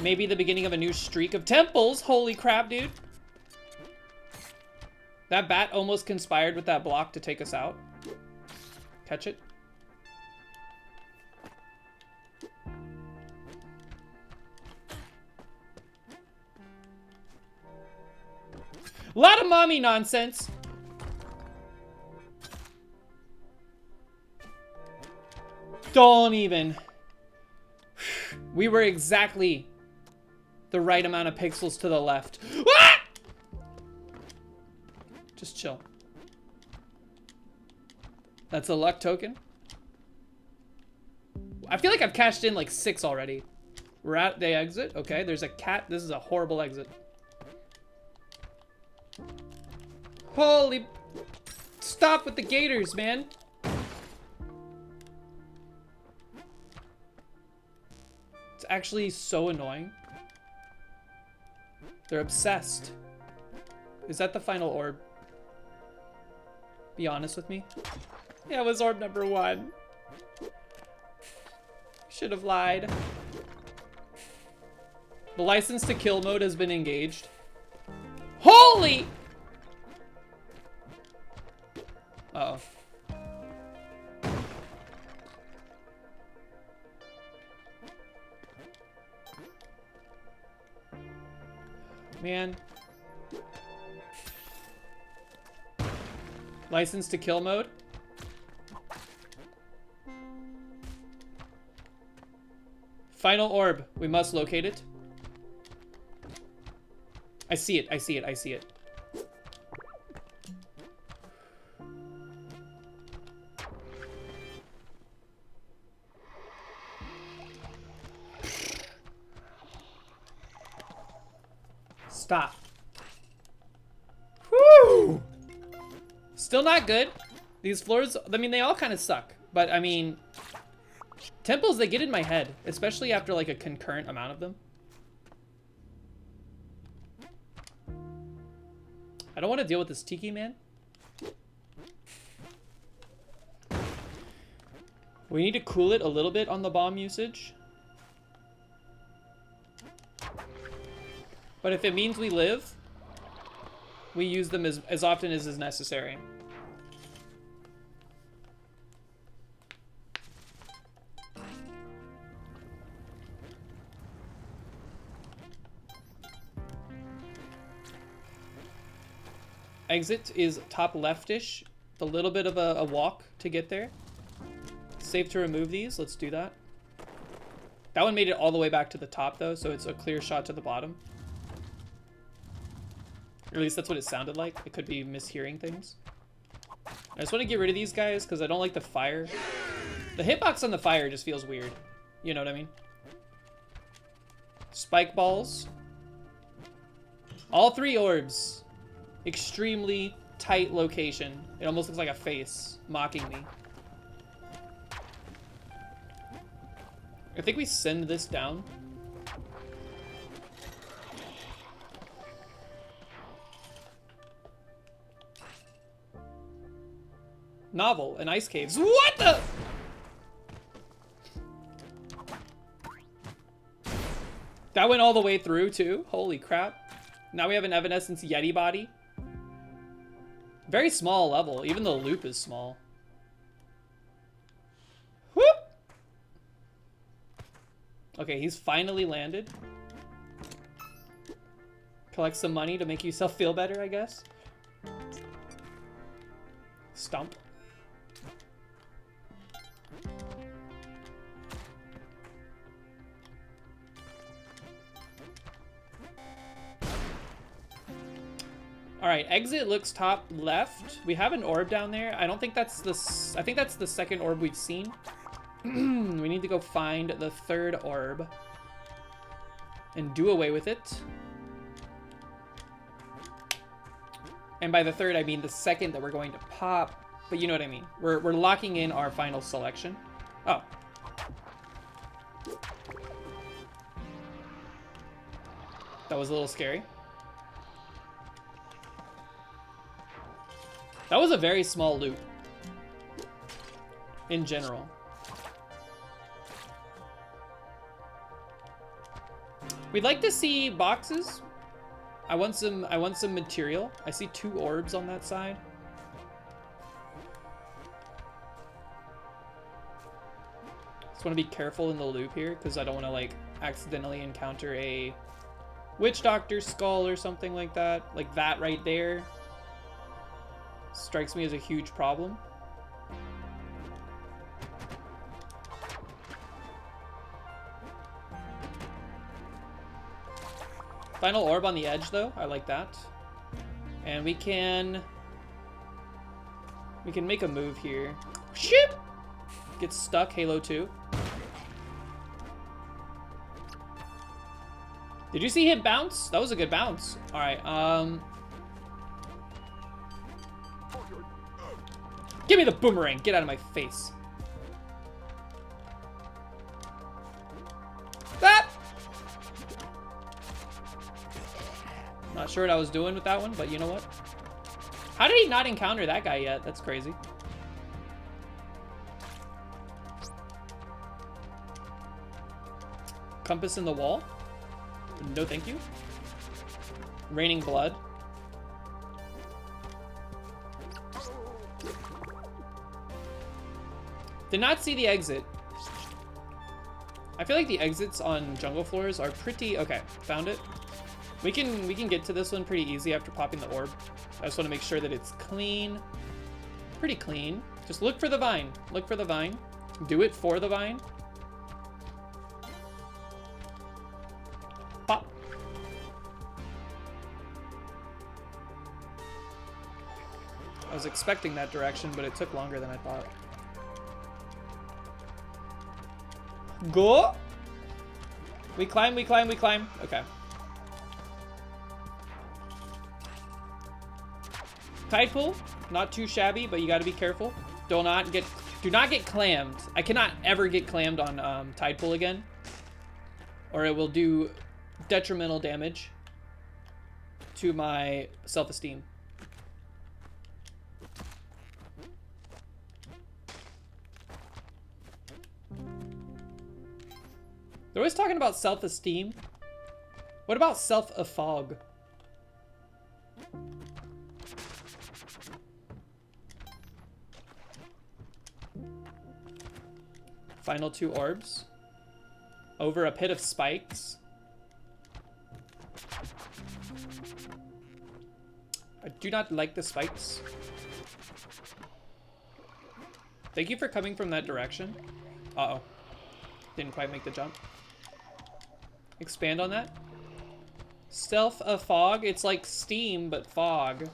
Maybe the beginning of a new streak of temples. Holy crap, dude. That bat almost conspired with that block to take us out. Catch it. A lot of mommy nonsense. Don't even. We were exactly the right amount of pixels to the left. Ah! Just chill. That's a luck token. I feel like I've cashed in like 6 already. We're at the exit. Okay, there's a cat. This is a horrible exit. Holy... Stop with the gators, man. It's actually so annoying. They're obsessed. Is that the final orb? Be honest with me. Yeah, it was orb number 1. Should have lied. The license to kill mode has been engaged. Holy... Uh-oh. Man. License to kill mode. Final orb. We must locate it. I see it. I see it. I see it. Stop. Whew! Still not good. These floors, I mean, they all kind of suck. But, I mean, temples, they get in my head. Especially after, like, a concurrent amount of them. I don't want to deal with this Tiki Man. We need to cool it a little bit on the bomb usage. But if it means we live, we use them as often as is necessary. Exit is top leftish. A little bit of a walk to get there. Safe to remove these. Let's do that. That one made it all the way back to the top, though, so it's a clear shot to the bottom. Or at least that's what it sounded like. I could be mishearing things. I just want to get rid of these guys because I don't like the fire. The hitbox on the fire just feels weird. You know what I mean? Spike balls. All 3 orbs. Extremely tight location. It almost looks like a face mocking me. I think we send this down. Novel and ice caves. What the? That went all the way through too. Holy crap. Now we have an Evanescence Yeti body. Very small level. Even the loop is small. Whoop! Okay, he's finally landed. Collect some money to make yourself feel better, I guess. Stomp. All right, exit looks top left. We have an orb down there. I don't think that's the... I think that's the second orb we've seen. We need to go find the third orb and do away with it. And by the third, I mean the second that we're going to pop. But you know what I mean. We're locking in our final selection. Oh. That was a little scary. That was a very small loop. In general. We'd like to see boxes. I want some material. I see 2 orbs on that side. Just want to be careful in the loop here because I don't want to like accidentally encounter a witch doctor skull or something like that. Like that right there strikes me as a huge problem. Final orb on the edge, though. I like that. And we can make a move here. Ship! Get stuck, Halo 2. Did you see him bounce? That was a good bounce. All right, give me the boomerang. Get out of my face. That! Not sure what I was doing with that one, but you know what? How did he not encounter that guy yet? That's crazy. Compass in the wall? No thank you. Raining blood. Did not see the exit. I feel like the exits on jungle floors are pretty... Okay, found it. We can get to this one pretty easy after popping the orb. I just want to make sure that it's clean. Pretty clean. Just look for the vine. Look for the vine. Do it for the vine. Pop. I was expecting that direction, but it took longer than I thought. Go! We climb, we climb, we climb. Okay. Tide pool, not too shabby, but you got to be careful. Do not get clammed. I cannot ever get clammed on tide pool again, or it will do detrimental damage to my self-esteem. They're always talking about self-esteem. What about self-affog? Final 2 orbs. Over a pit of spikes. I do not like the spikes. Thank you for coming from that direction. Uh-oh. Didn't quite make the jump. Expand on that. Self-affog. It's like Steam, but fog.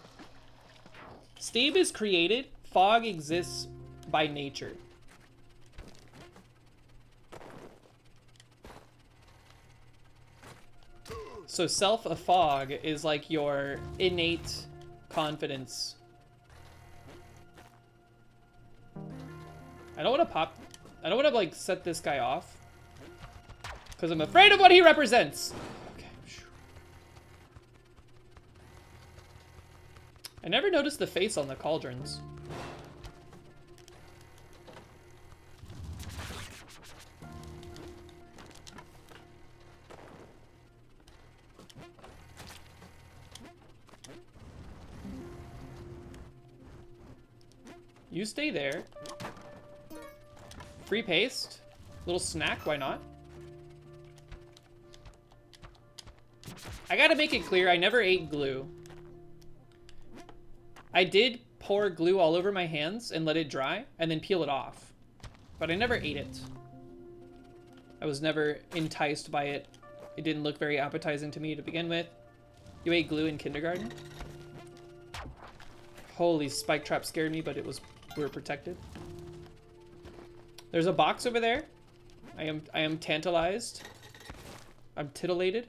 Steam is created. Fog exists by nature. So self-affog is like your innate confidence. I don't want to pop... I don't want to, like, set this guy off. Because I'm afraid of what he represents. Okay. I never noticed the face on the cauldrons. You stay there. Free paste. Little snack, why not? I gotta make it clear, I never ate glue. I did pour glue all over my hands and let it dry, and then peel it off. But I never ate it. I was never enticed by it. It didn't look very appetizing to me to begin with. You ate glue in kindergarten? Holy, spike trap scared me, but we were protected. There's a box over there. I am tantalized. I'm titillated.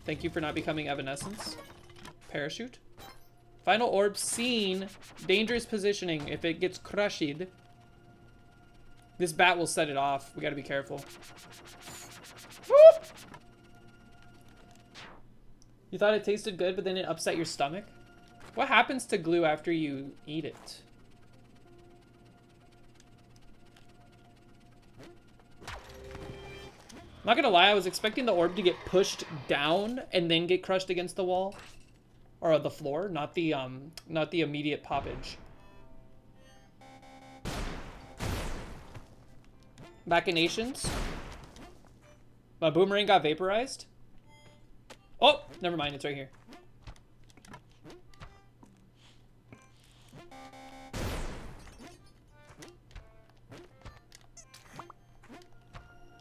Thank you for not becoming Evanescence. Parachute. Final orb seen. Dangerous positioning. If it gets crushed, this bat will set it off. We gotta be careful. Whoop! You thought it tasted good, but then it upset your stomach? What happens to glue after you eat it? I'm not gonna lie, I was expecting the orb to get pushed down and then get crushed against the wall. Or the floor, not the immediate poppage. Machinations. My boomerang got vaporized. Oh, never mind, it's right here.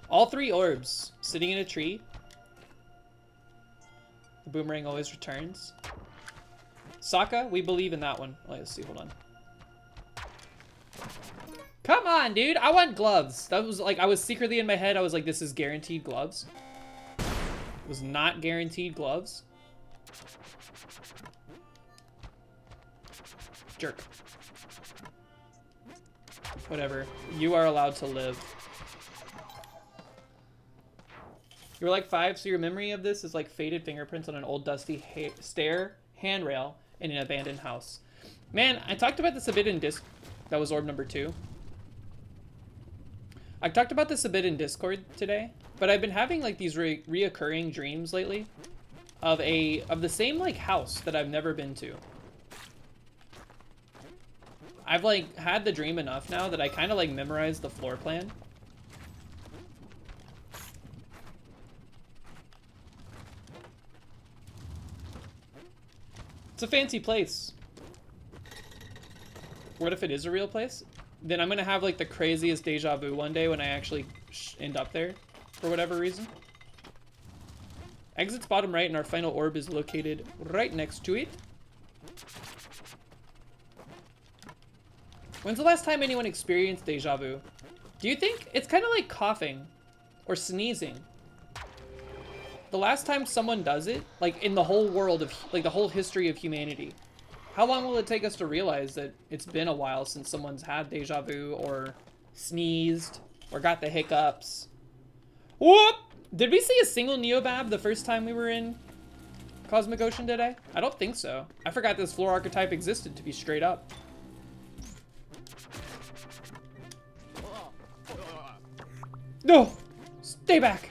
All 3 orbs sitting in a tree. The boomerang always returns. Sokka, we believe in that one. Oh, let's see, hold on. Come on, dude, I want gloves. That was like, I was secretly in my head, I was like, this is guaranteed gloves. It was not guaranteed gloves. Jerk. Whatever, you are allowed to live. You were like 5, so your memory of this is like faded fingerprints on an old dusty stair handrail in an abandoned house. Man, I talked about this a bit in Discord. That was orb number 2. I talked about this a bit in Discord today, but I've been having like these reoccurring dreams lately of the same like house that I've never been to. I've like had the dream enough now that I kind of like memorized the floor plan. It's a fancy place. What if it is a real place? Then I'm gonna have like the craziest deja vu one day when I actually end up there for whatever reason. Exit's bottom right and our final orb is located right next to it. When's the last time anyone experienced deja vu? Do you think it's kind of like coughing or sneezing? The last time someone does it, like in the whole world of, like the whole history of humanity, how long will it take us to realize that it's been a while since someone's had deja vu or sneezed or got the hiccups? Whoop! Did we see a single Neobab the first time we were in Cosmic Ocean today? I don't think so. I forgot this floor archetype existed, to be straight up. No! Stay back!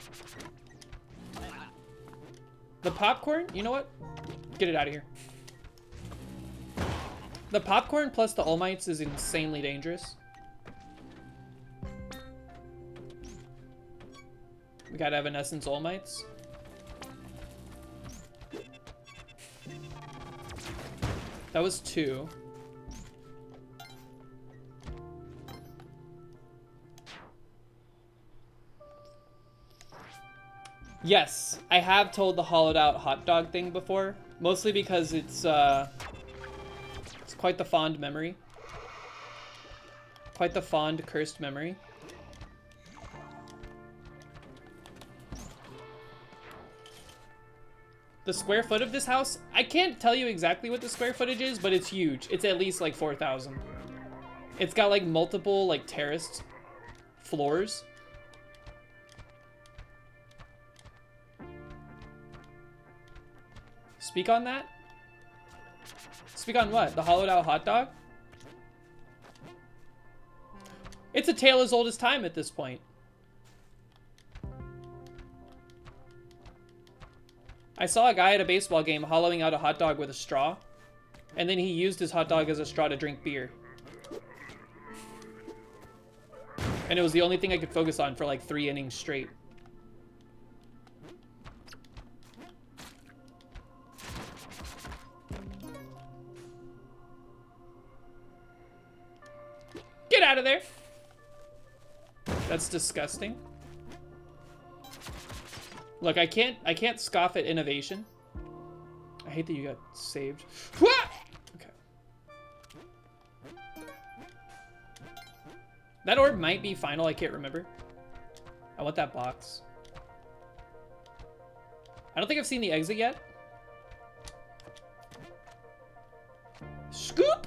The popcorn? You know what? Get it out of here. The popcorn plus the All Mights is insanely dangerous. We got Evanescence All Mights. That was 2. Yes, I have told the hollowed out hot dog thing before, mostly because it's quite the fond memory. Quite the fond cursed memory. The square foot of this house, I can't tell you exactly what the square footage is, but it's huge. It's at least like 4,000. It's got like multiple like terraced floors. Speak on that? Speak on what? The hollowed out hot dog? It's a tale as old as time at this point. I saw a guy at a baseball game hollowing out a hot dog with a straw, and then he used his hot dog as a straw to drink beer. And it was the only thing I could focus on for like 3 innings straight. Get out of there! That's disgusting. Look, I can't scoff at innovation. I hate that you got saved. Okay. That orb might be final, I can't remember. I want that box. I don't think I've seen the exit yet. Scoop!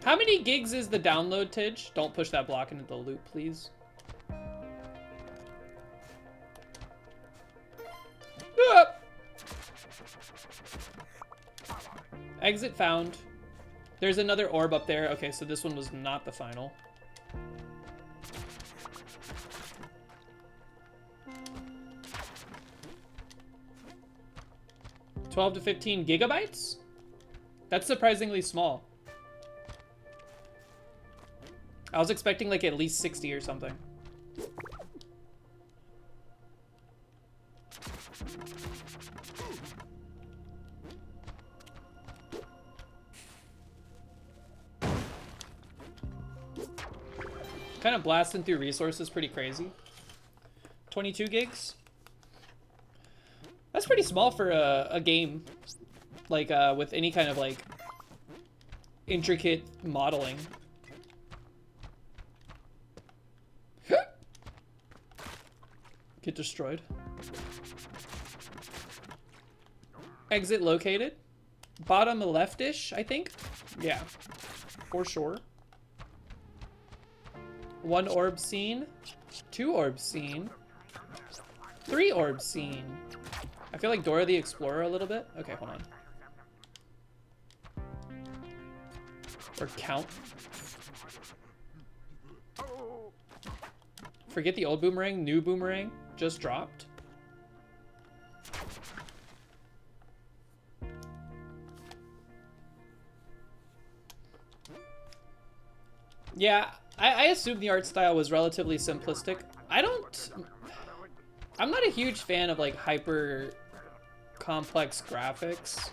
How many gigs is the download, Tidge? Don't push that block into the loop, please. Ah! Exit found. There's another orb up there. Okay, so this one was not the final. $12 to 15 gigabytes? That's surprisingly small. I was expecting like at least 60 or something. Kind of blasting through resources, pretty crazy. 22 gigs. That's pretty small for a game, like with any kind of like intricate modeling. Get destroyed. Exit located. Bottom leftish, I think. Yeah, for sure. 1 orb seen. 2 orbs seen. 3 orbs seen. I feel like Dora the Explorer a little bit. Okay, hold on. Or count. Forget the old boomerang, new boomerang just dropped. Yeah, I assume the art style was relatively simplistic. I'm not a huge fan of like hyper complex graphics.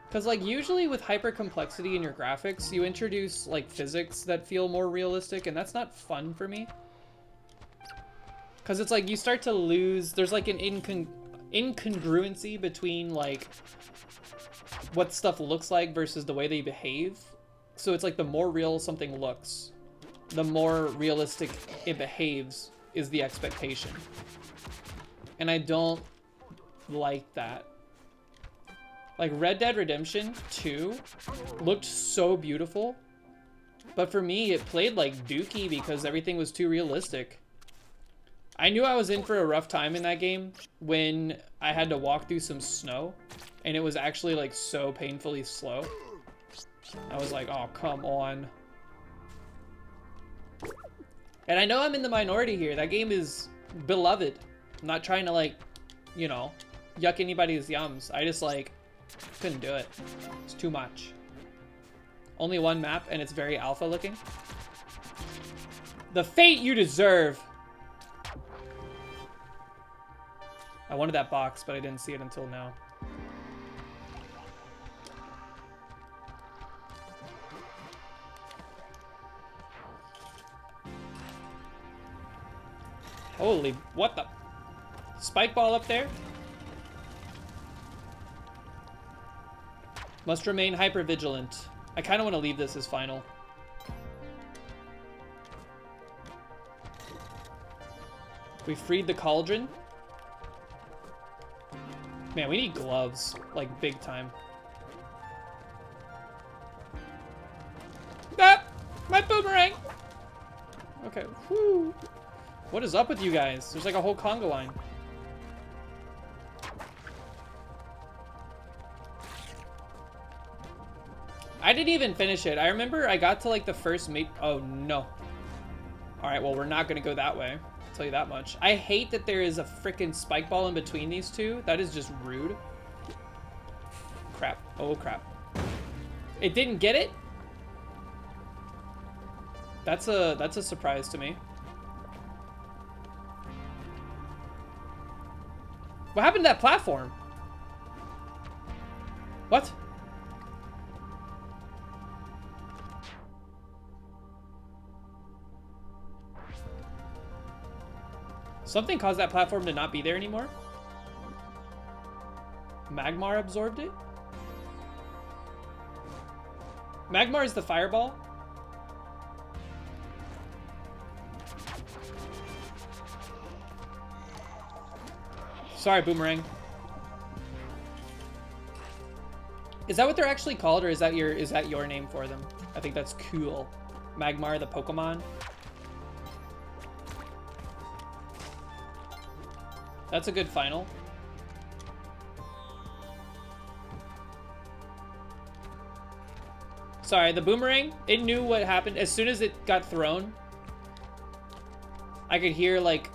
Because like usually with hyper complexity in your graphics, you introduce like physics that feel more realistic, and that's not fun for me. Because it's like you start to lose, there's like an incongruency between like what stuff looks like versus the way they behave. So it's like the more real something looks, the more realistic it behaves is the expectation. And I don't like that. Like Red Dead Redemption 2 looked so beautiful, but for me it played like dookie because everything was too realistic. I knew I was in for a rough time in that game when I had to walk through some snow and it was actually like so painfully slow. I was like, oh, come on. And I know I'm in the minority here. That game is beloved. I'm not trying to like, you know, yuck anybody's yums. I just like couldn't do it. It's too much. Only 1 map and it's very alpha looking. The fate you deserve. I wanted that box, but I didn't see it until now. Holy, what the? Spike ball up there? Must remain hyper vigilant. I kind of want to leave this as final. We freed the cauldron. Man, we need gloves, like big time. Ah! My boomerang! Okay, whoo. What is up with you guys? There's like a whole conga line. I didn't even finish it. I remember I got to like the first mate. Oh no. Alright, well, we're not gonna go that way. I'll tell you that much. I hate that there is a freaking spike ball in between these two. That is just rude. Crap. Oh crap. It didn't get it? That's a surprise to me. What happened to that platform? What? Something caused that platform to not be there anymore? Magmar absorbed it? Magmar is the fireball? Sorry, Boomerang. Is that what they're actually called, or is that your name for them? I think that's cool. Magmar the Pokemon. That's a good final. Sorry, the Boomerang, it knew what happened. As soon as it got thrown, I could hear like,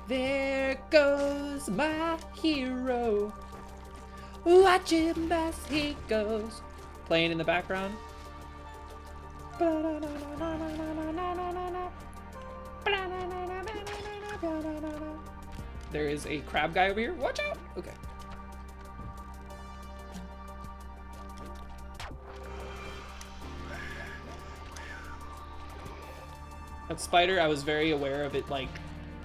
there goes my hero. Watch him as he goes. Playing in the background. There is a crab guy over here. Watch out! Okay. That spider, I was very aware of it, like,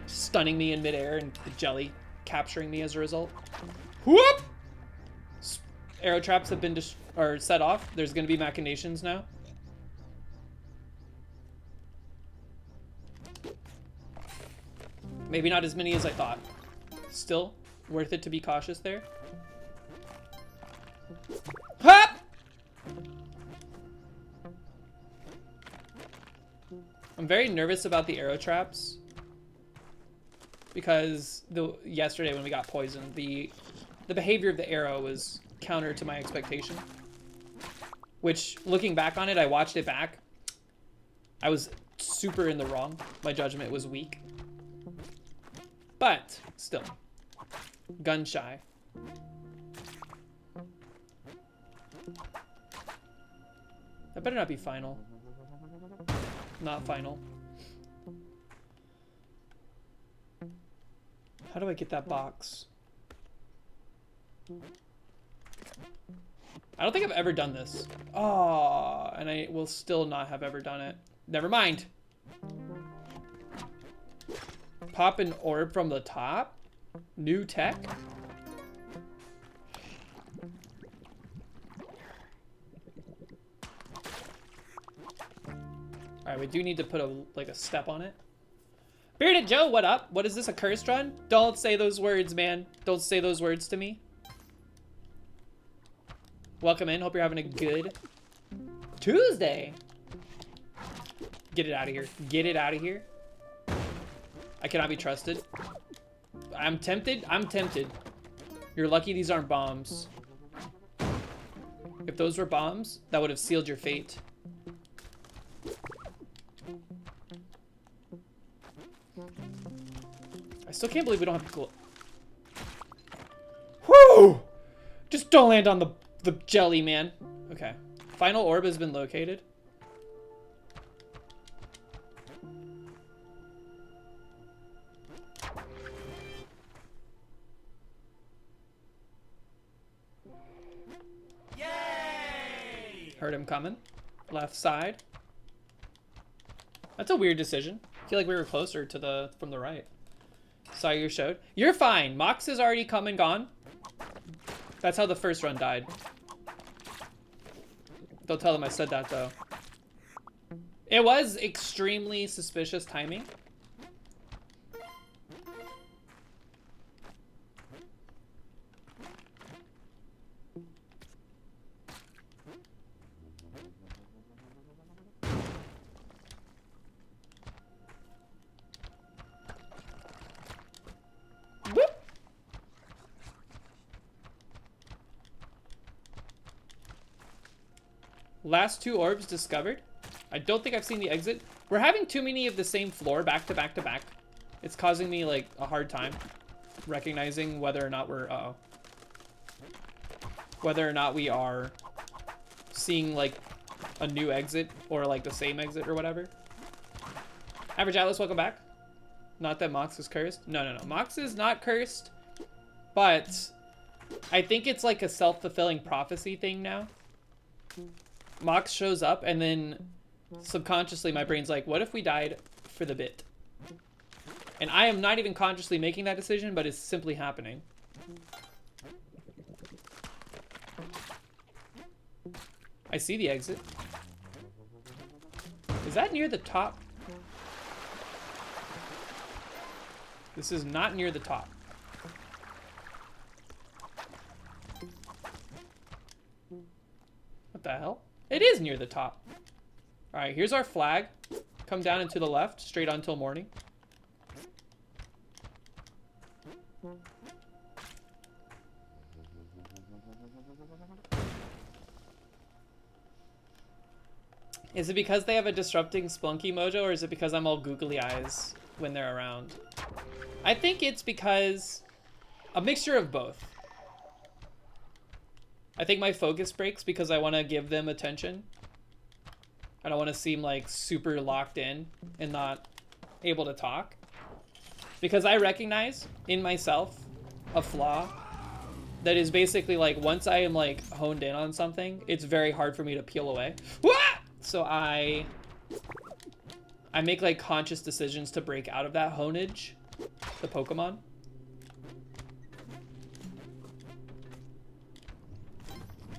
stunning me in midair and the jelly capturing me as a result. Whoop! Arrow traps have been set off. There's gonna be machinations now. Maybe not as many as I thought. Still, worth it to be cautious there. Hop! I'm very nervous about the arrow traps because yesterday when we got poisoned, the behavior of the arrow was counter to my expectation. Which, looking back on it, I watched it back. I was super in the wrong. My judgment was weak. But, still. Gun shy. That better not be final. Not final. How do I get that box? I don't think I've ever done this. Oh, and I will still not have ever done it. Never mind. Pop an orb from the top? New tech? Alright, we do need to put a step on it. Bearded Joe, what up? What is this, a cursed run? Don't say those words, man. Don't say those words to me. Welcome in. Hope you're having a good Tuesday. Get it out of here. Get it out of here. I cannot be trusted. I'm tempted. I'm tempted. You're lucky these aren't bombs. If those were bombs, that would have sealed your fate. I still can't believe we don't have Whoo! Just don't land on the jelly, man. Okay. Final orb has been located. Yay! Heard him coming. Left side. That's a weird decision. I feel like we were closer to from the right. Saw your showed. You're fine. Mox has already come and gone. That's how the first run died. Don't tell them I said that, though. It was extremely suspicious timing. Whoop. Last two orbs discovered. I don't think I've seen the exit. We're having too many of the same floor back to back to back. It's causing me like a hard time recognizing whether or not we're whether or not we are seeing like a new exit or like the same exit or whatever. Average Atlas, welcome back. Not that Mox is cursed. No. Mox is not cursed, but I think it's like a self-fulfilling prophecy thing now. Mox shows up and then subconsciously my brain's like, what if we died for the bit? And I am not even consciously making that decision, but it's simply happening. I see the exit. Is that near the top? This is not near the top. What the hell? It is near the top. All right, here's our flag. Come down and to the left, straight on till morning. Is it because they have a disrupting Splunky mojo, or is it because I'm all googly eyes when they're around? I think it's because a mixture of both. I think my focus breaks because I want to give them attention. I don't want to seem like super locked in and not able to talk. Because I recognize in myself a flaw that is basically like once I am like honed in on something, it's very hard for me to peel away. Wah! So I make like conscious decisions to break out of that honage, the Pokemon.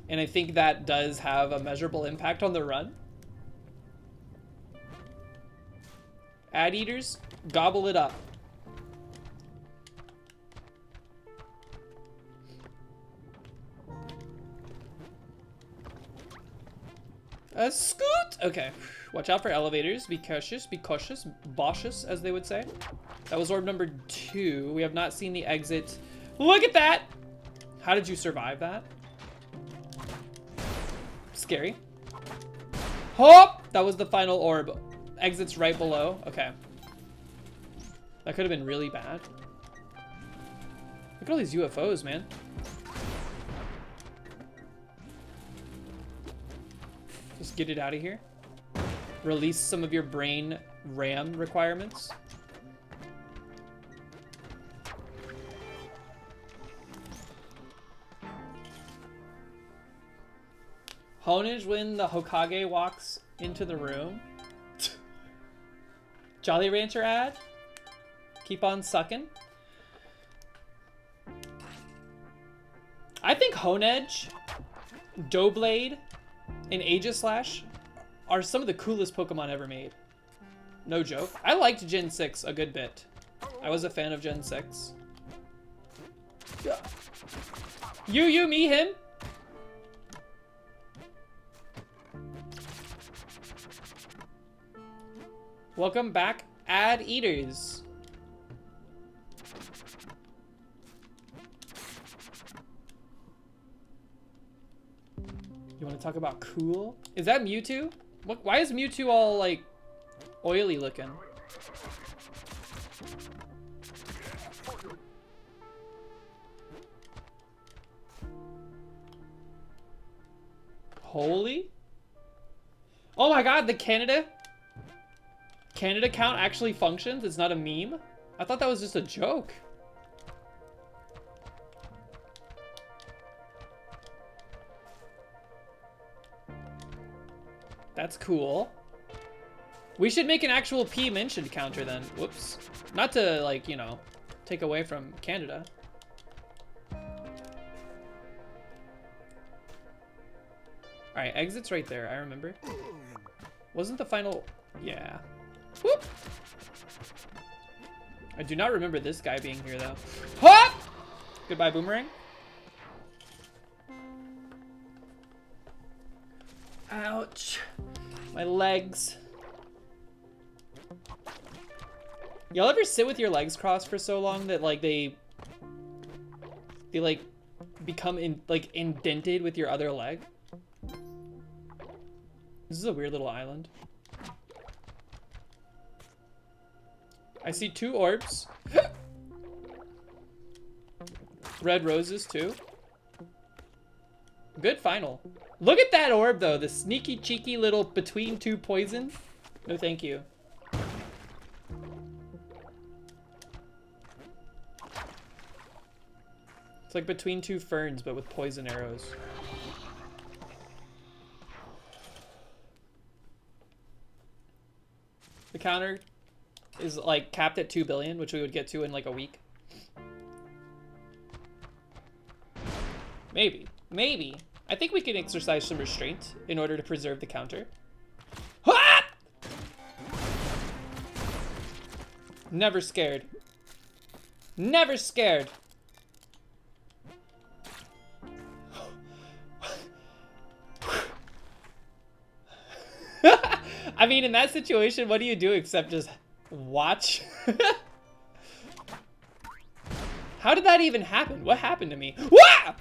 And I think that does have a measurable impact on the run. Ad eaters, gobble it up. Scoot! Okay. Watch out for elevators. Be cautious, cautious, as they would say. That was orb number 2. We have not seen the exit. Look at that! How did you survive that? Scary. Hop! That was the final orb. Exit's right below. Okay. That could have been really bad. Look at all these UFOs, man. Just get it out of here. Release some of your brain RAM requirements. Honage when the Hokage walks into the room. Jolly Rancher ad. Keep on sucking. I think Honedge, Doublade, and Aegislash are some of the coolest Pokemon ever made. No joke. I liked Gen 6 a good bit. I was a fan of Gen 6. You, me, him. Welcome back, ad eaters. You want to talk about cool? Is that Mewtwo? What? Why is Mewtwo all like oily looking? Holy? Oh my god, the Canada count actually functions? It's not a meme? I thought that was just a joke. That's cool. We should make an actual P mentioned counter then. Whoops. Not to, like, you know, take away from Canada. Alright, exit's right there, I remember. Wasn't the final... Yeah. Whoop! I do not remember this guy being here, though. Hop! Goodbye, Boomerang. Ouch. My legs. Y'all ever sit with your legs crossed for so long that, like, they like, become, indented with your other leg? This is a weird little island. I see 2 orbs. Red roses, too. Good final. Look at that orb, though. The sneaky, cheeky little between two poison. No, thank you. It's like between two ferns, but with poison arrows. The counter is like capped at 2 billion, which we would get to in like a week. Maybe. Maybe. I think we can exercise some restraint in order to preserve the counter. Ah! Never scared. Never scared. I mean, in that situation, what do you do except just watch? How did that even happen? What happened to me? Wah!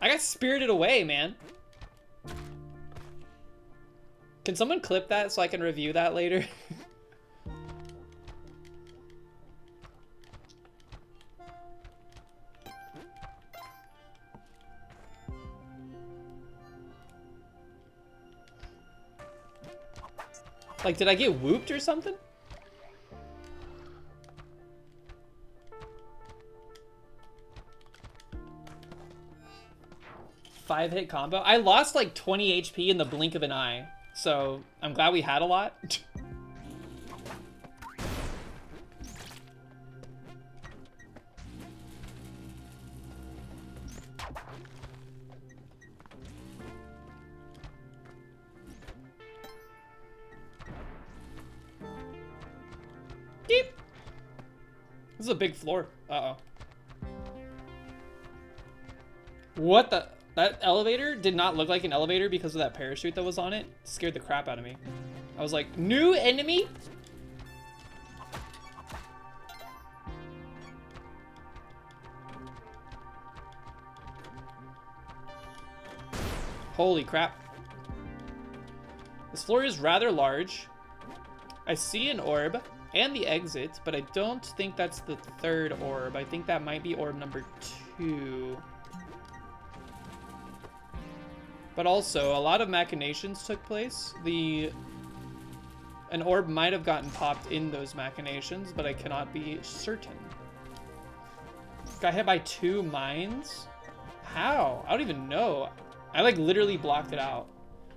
I got spirited away, man. Can someone clip that so I can review that later? Like, did I get whooped or something? Five-hit combo? I lost like 20 HP in the blink of an eye, so I'm glad we had a lot. Deep. This is a big floor. Uh-oh. What the? That elevator did not look like an elevator because of that parachute that was on it. Scared the crap out of me. I was like, new enemy? Holy crap. This floor is rather large. I see an orb and the exit, but I don't think that's the third orb. I think that might be orb number 2. But also, a lot of machinations took place. An orb might have gotten popped in those machinations, but I cannot be certain. Got hit by 2 mines? How? I don't even know. I like literally blocked it out.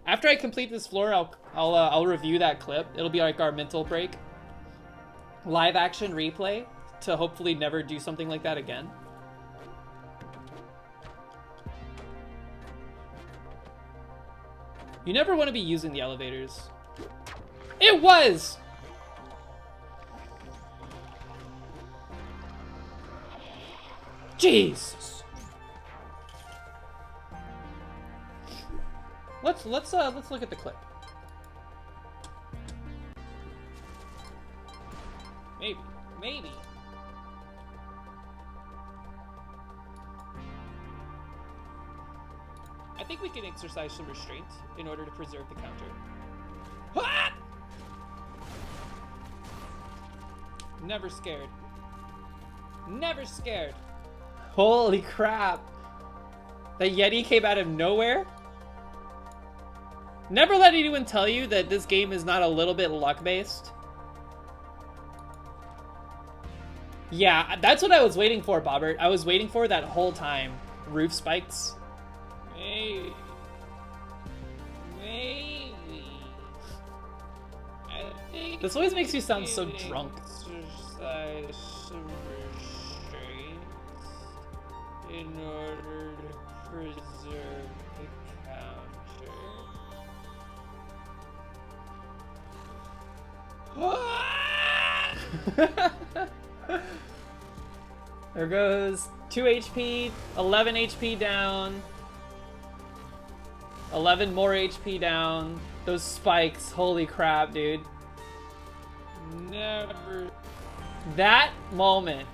After I complete this floor, I'll review that clip. It'll be like our mental break. Live action replay to hopefully never do something like that again. You never want to be using the elevators. It was! Jesus. Let's look at the clip. Maybe. I think we can exercise some restraint in order to preserve the counter. Ah! Never scared. Never scared. Holy crap. The Yeti came out of nowhere? Never let anyone tell you that this game is not a little bit luck-based. Yeah, that's what I was waiting for, Bobbert. I was waiting for that whole time. Roof spikes. Maybe. This always makes you sound so drunk. Exercise some restraint in order to preserve the counter. There goes 2 HP, 11 HP down. 11 more HP down. Those spikes, holy crap, dude. Never. That moment.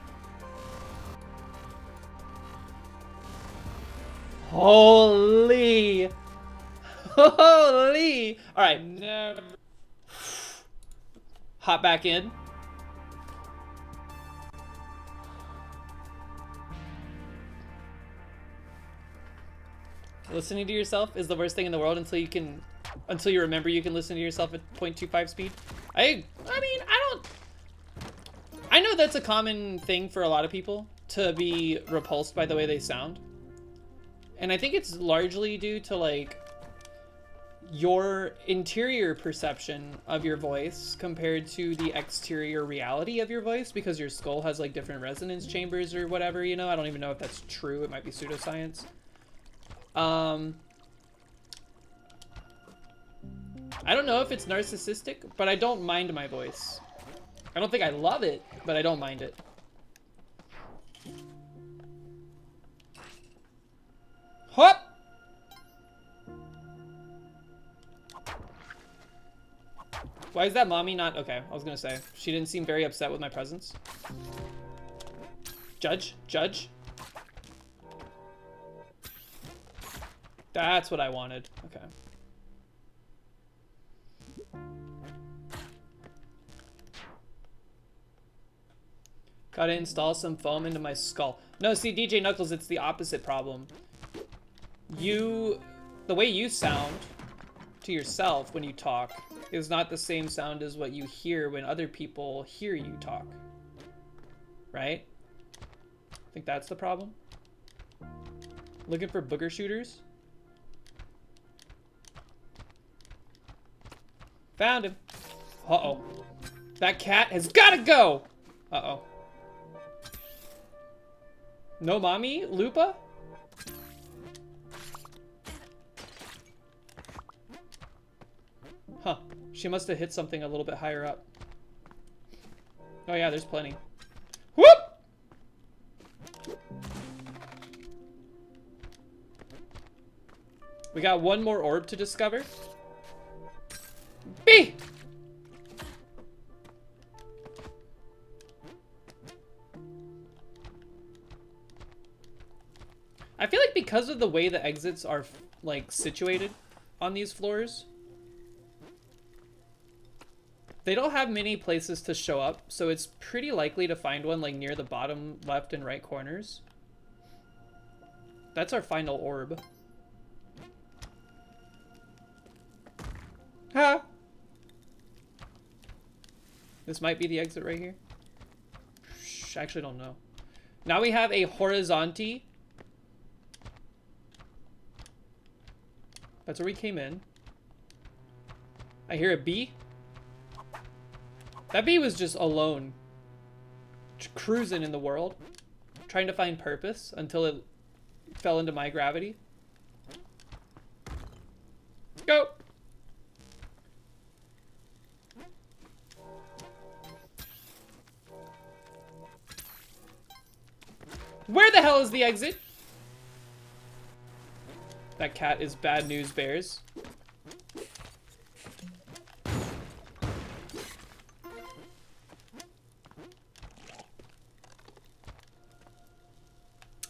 Holy. Holy. Alright. Never. Hop back in. Listening to yourself is the worst thing in the world until you remember you can listen to yourself at 0.25 speed. I mean, I know that's a common thing for a lot of people to be repulsed by the way they sound. And I think it's largely due to like your interior perception of your voice compared to the exterior reality of your voice, because your skull has like different resonance chambers or whatever, you know. I don't even know if that's true. It might be pseudoscience. I don't know if it's narcissistic, but I don't mind my voice. I don't think I love it, but I don't mind it. Hop! Why is that mommy not... Okay, I was gonna say. She didn't seem very upset with my presence. Judge? Judge? That's what I wanted. Okay. Gotta install some foam into my skull. No, see, DJ Knuckles, it's the opposite problem. The way you sound to yourself when you talk is not the same sound as what you hear when other people hear you talk. Right? I think that's the problem. Looking for booger shooters? Found him. Uh-oh. That cat has gotta go! Uh-oh. No mommy, Lupa? Huh. She must have hit something a little bit higher up. Oh yeah, there's plenty. Whoop! We got one more orb to discover. B! I feel like because of the way the exits are like situated on these floors, they don't have many places to show up, so it's pretty likely to find one like near the bottom left and right corners. That's our final orb. Ha! This might be the exit right here. I actually don't know. Now we have a horizonte. That's where we came in. I hear a bee. That bee was just alone. Cruising in the world. Trying to find purpose until it fell into my gravity. Go! Where the hell is the exit? That cat is bad news bears.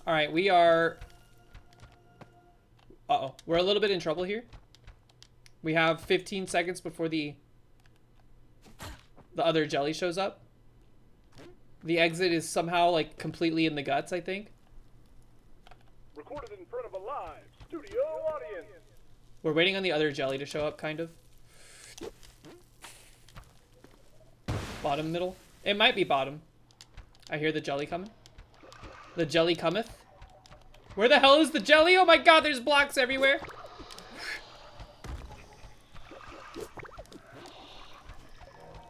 All right, we are... Uh-oh. We're a little bit in trouble here. We have 15 seconds before the other jelly shows up. The exit is somehow, like, completely in the guts, I think. Recorded in front of a live studio audience. We're waiting on the other jelly to show up, kind of. Bottom, middle. It might be bottom. I hear the jelly coming. The jelly cometh. Where the hell is the jelly? Oh my god, there's blocks everywhere.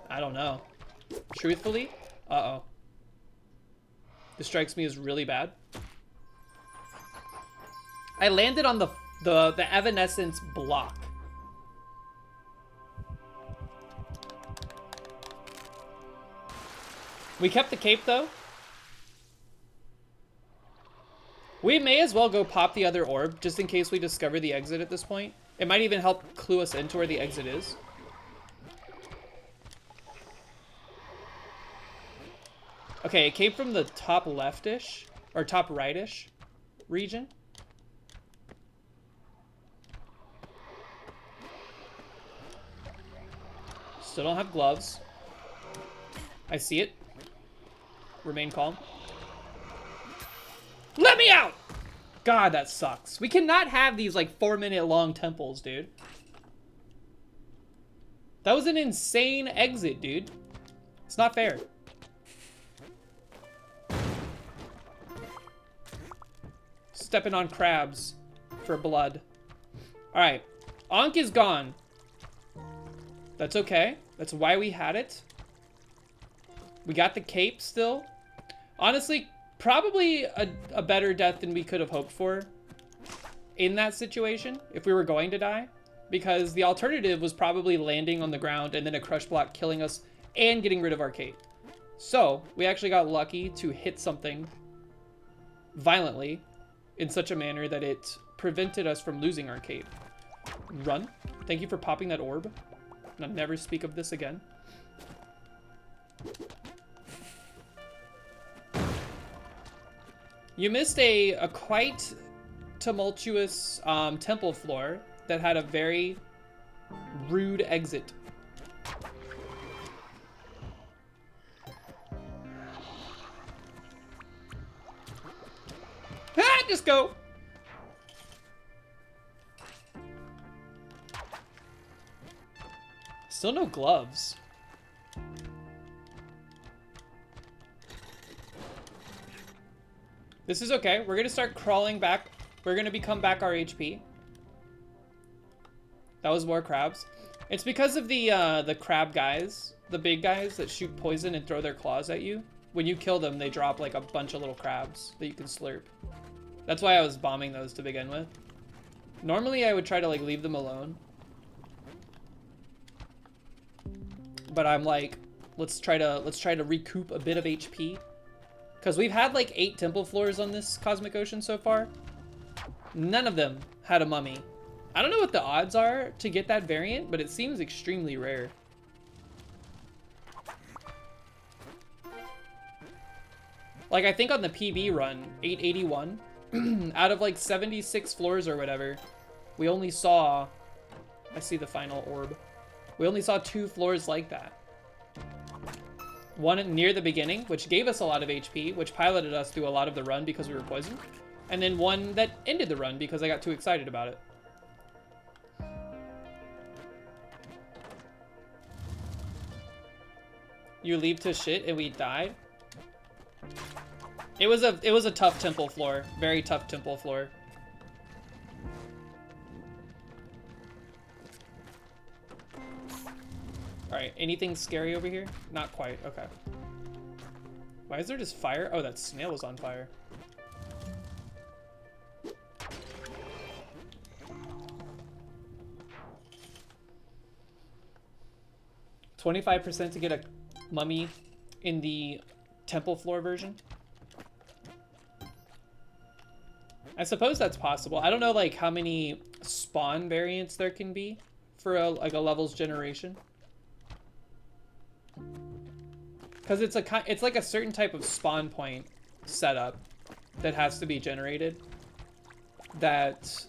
I don't know. Truthfully? Uh-oh. This strikes me as really bad. I landed on the Evanescence block. We kept the cape, though. We may as well go pop the other orb, just in case we discover the exit at this point. It might even help clue us into where the exit is. Okay, it came from the top left-ish, or top right-ish region. Still don't have gloves. I see it. Remain calm. Let me out! God, that sucks. We cannot have these like 4-minute long temples, dude. That was an insane exit, dude. It's not fair. Stepping on crabs for blood. Alright. Ankh is gone. That's okay. That's why we had it. We got the cape still. Honestly, probably a better death than we could have hoped for in that situation if we were going to die. Because the alternative was probably landing on the ground and then a crush block killing us and getting rid of our cape. So, we actually got lucky to hit something violently in such a manner that it prevented us from losing our cape. Run. Thank you for popping that orb. I'll never speak of this again. You missed a quite tumultuous temple floor that had a very rude exit. Ah, just go. Still no gloves. This is okay. We're gonna start crawling back. We're gonna become back our HP. That was more crabs. It's because of the crab guys, the big guys that shoot poison and throw their claws at you. When you kill them, they drop like a bunch of little crabs that you can slurp. That's why I was bombing those to begin with. Normally I would try to like leave them alone. But I'm like, let's try to recoup a bit of HP. Because we've had like 8 temple floors on this Cosmic Ocean so far. None of them had a mummy. I don't know what the odds are to get that variant, but it seems extremely rare. Like, I think on the PB run, 881, out of like 76 floors or whatever, we only saw, I see the final orb. We only saw 2 floors like that. One near the beginning, which gave us a lot of HP, which piloted us through a lot of the run because we were poisoned. And then one that ended the run because I got too excited about it. You leave to shit and we died? It was a tough temple floor. Very tough temple floor. Alright, anything scary over here? Not quite, okay. Why is there just fire? Oh, that snail was on fire. $25% to get a mummy in the temple floor version. I suppose that's possible. I don't know like how many spawn variants there can be for a levels generation. Because it's like a certain type of spawn point setup that has to be generated that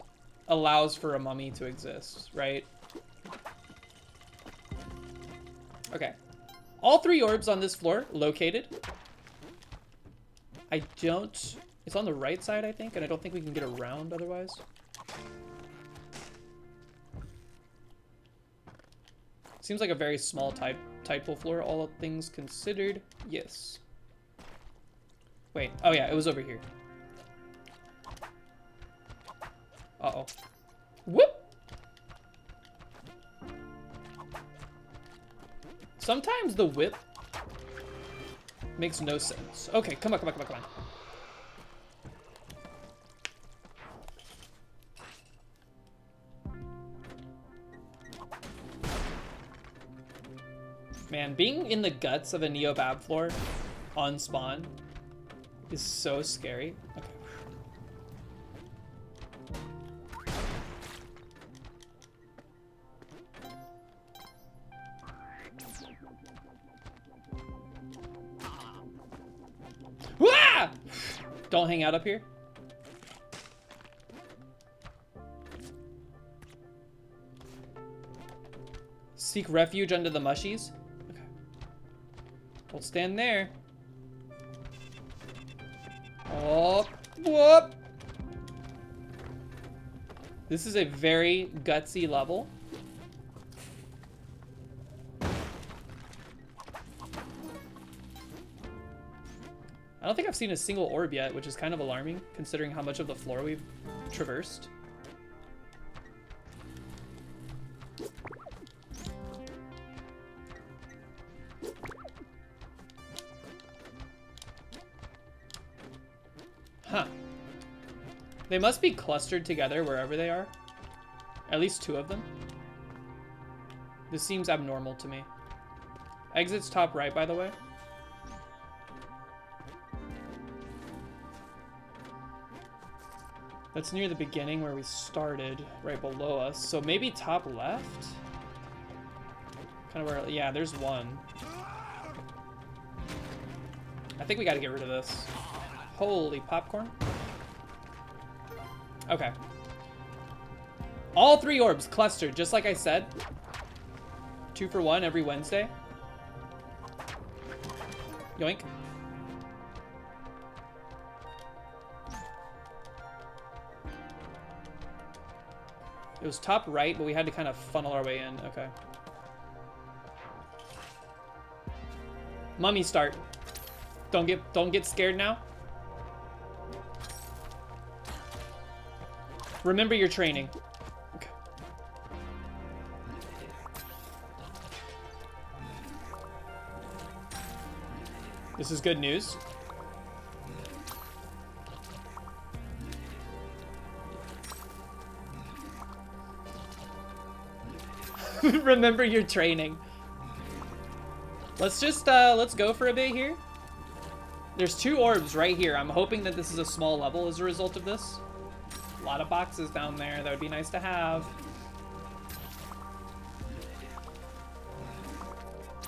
allows for a mummy to exist, right? Okay. All 3 orbs on this floor located. I don't... It's on the right side, I think, and I don't think we can get around otherwise. Seems like a very small tidal floor, all things considered. Yes. Wait. Oh, yeah, it was over here. Uh-oh. Whoop! Sometimes the whip makes no sense. Okay, come on, come on, come on, come on. Man, being in the guts of a Neobab floor on spawn is so scary. Okay. Wah! Don't hang out up here. Seek refuge under the mushies. Okay. Don't stand there. Oh, whoop. This is a very gutsy level. I don't think I've seen a single orb yet, which is kind of alarming considering how much of the floor we've traversed. Huh. They must be clustered together wherever they are. At least 2 of them. This seems abnormal to me. Exit's top right, by the way. That's near the beginning where we started, right below us. So maybe top left? Kind of where, yeah, there's one. I think we gotta get rid of this. Holy popcorn. Okay. All 3 orbs clustered, just like I said. 2 for 1 every Wednesday. Yoink. It was top right, but we had to kind of funnel our way in. Okay. Mummy start. Don't get scared now. Remember your training. Okay. This is good news. Remember your training. Let's just let's go for a bit here. There's 2 orbs right here. I'm hoping that this is a small level as a result of this. A lot of boxes down there. That would be nice to have.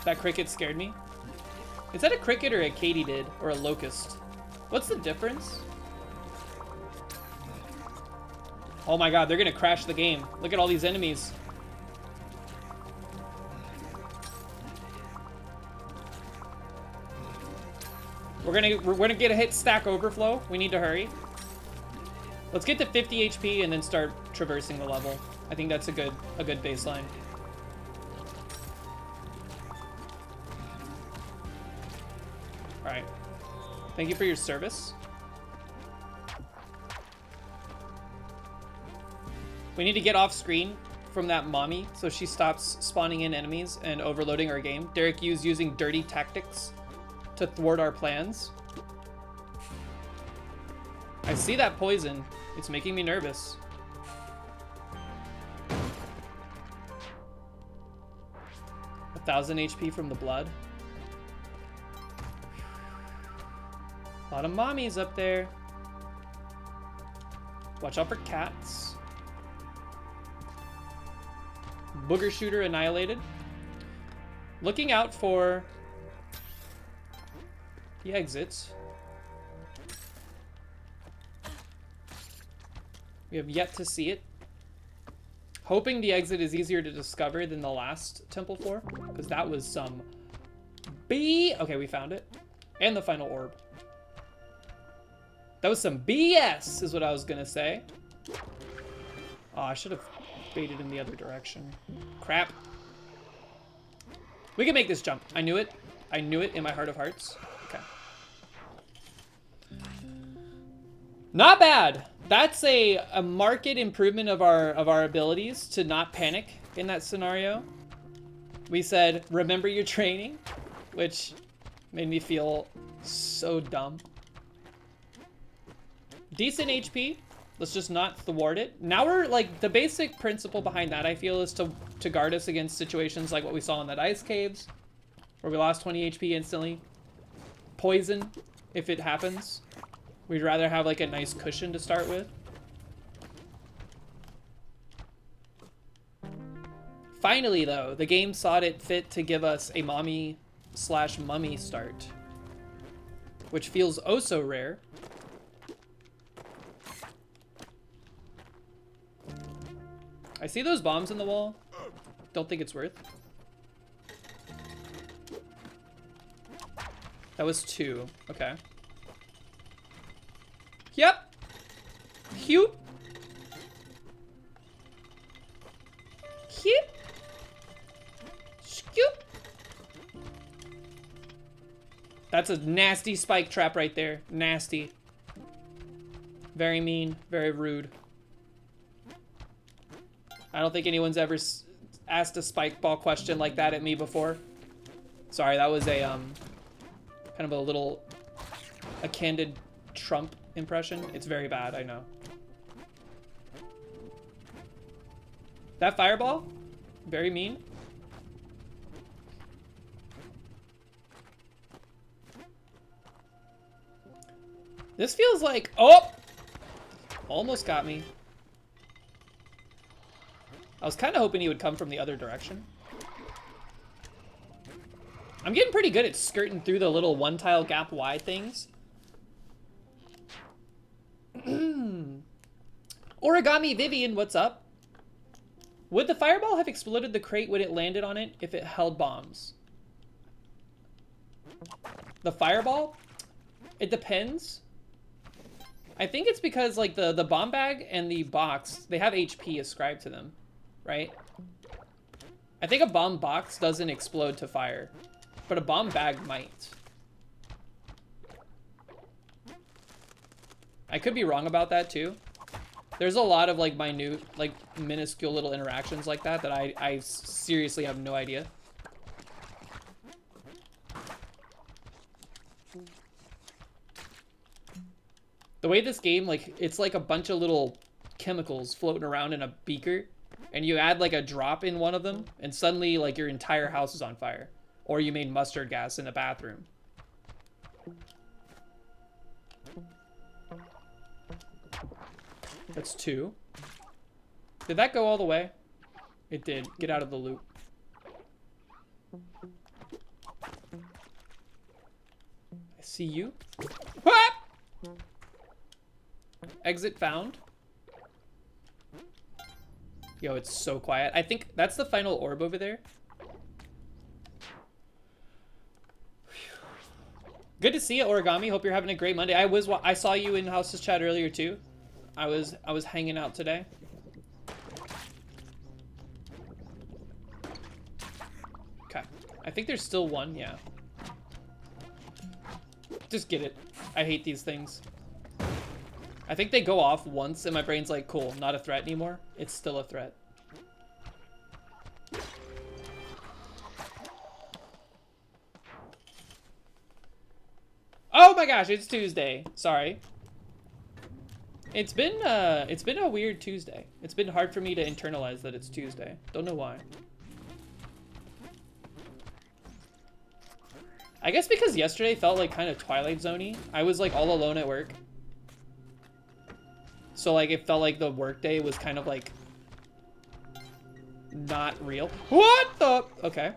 That cricket scared me. Is that a cricket or a katydid or a locust? What's the difference? Oh my god, they're gonna crash the game. Look at all these enemies. We're gonna get a hit stack overflow. We need to hurry. Let's get to 50 HP and then start traversing the level. I think that's a good baseline. All right. Thank you for your service. We need to get off screen from that mommy so she stops spawning in enemies and overloading our game. Derek Hughes using dirty tactics to thwart our plans. I see that poison. It's making me nervous. A 1000 HP from the blood. A lot of mommies up there. Watch out for cats. Booger shooter annihilated. Looking out for the exits. We have yet to see it. Hoping the exit is easier to discover than the last temple floor, because that was some Okay, we found it. And the final orb. That was some BS, is what I was gonna say. Oh, I should have baited in the other direction. Crap. We can make this jump. I knew it. I knew it in my heart of hearts. Okay. Not bad. That's a marked improvement of our abilities to not panic in that scenario. We said, remember your training, which made me feel so dumb. Decent HP. Let's just not thwart it. Now we're like, the basic principle behind that, I feel, is to guard us against situations like what we saw in that ice caves, where we lost 20 HP instantly. Poison, if it happens. We'd rather have like a nice cushion to start with. Finally, though, the game saw it fit to give us a mommy/mummy start, which feels oh so rare. I see those bombs in the wall. Don't think it's worth. That was 2. Okay. Yep. Cute. Hit. Scoop. That's a nasty spike trap right there. Nasty. Very mean. Very rude. I don't think anyone's ever asked a spike ball question like that at me before. Sorry, that was a kind of a candid Trump impression. It's very bad, I know. That fireball, very mean. This feels like, oh, almost got me. I was kind of hoping he would come from the other direction. I'm getting pretty good at skirting through the little one tile gap wide things. Origami Vivian, what's up? Would the fireball have exploded the crate when it landed on it if it held bombs? The fireball? It depends. I think it's because like the bomb bag and the box, they have HP ascribed to them, right? I think a bomb box doesn't explode to fire, but a bomb bag might. I could be wrong about that too. There's a lot of like minute, like minuscule little interactions like that that I seriously have no idea. The way this game, like, it's like a bunch of little chemicals floating around in a beaker, and you add like a drop in one of them, and suddenly like your entire house is on fire. Or you made mustard gas in the bathroom. That's 2. Did that go all the way? It did. Get out of the loop. I see you. Ah! Exit found. Yo, it's so quiet. I think that's the final orb over there. Good to see you, Origami. Hope you're having a great Monday. I saw you in House's chat earlier too. I was hanging out today. Okay. I think there's still one, yeah. Just get it. I hate these things. I think they go off once and my brain's like, cool, not a threat anymore. It's still a threat. Oh my gosh, it's Tuesday. Sorry. It's been a weird Tuesday. It's been hard for me to internalize that it's Tuesday. Don't know why. I guess because yesterday felt like kind of Twilight Zone-y. I was like all alone at work. So like it felt like the workday was kind of like not real. What the? Okay.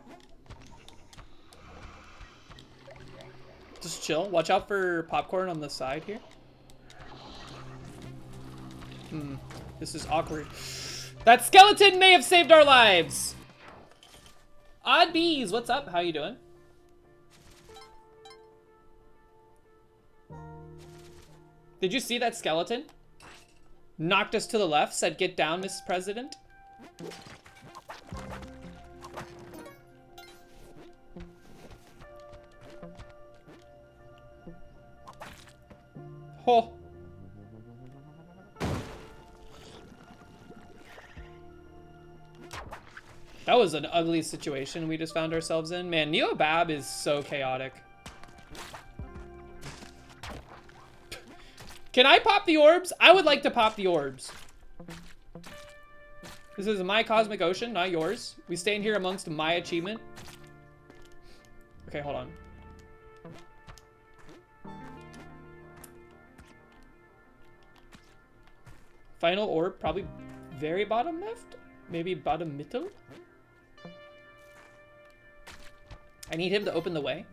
Just chill. Watch out for popcorn on the side here. This is awkward. That skeleton may have saved our lives. Odd Bees, what's up? How you doing? Did you see that skeleton? Knocked us to the left, said, "Get down, Mrs. President." Oh. That was an ugly situation we just found ourselves in. Man, Neobab is so chaotic. Can I pop the orbs? I would like to pop the orbs. This is my cosmic ocean, not yours. We stand here amongst my achievement. Okay, hold on. Final orb, probably very bottom left? Maybe bottom middle? I need him to open the way.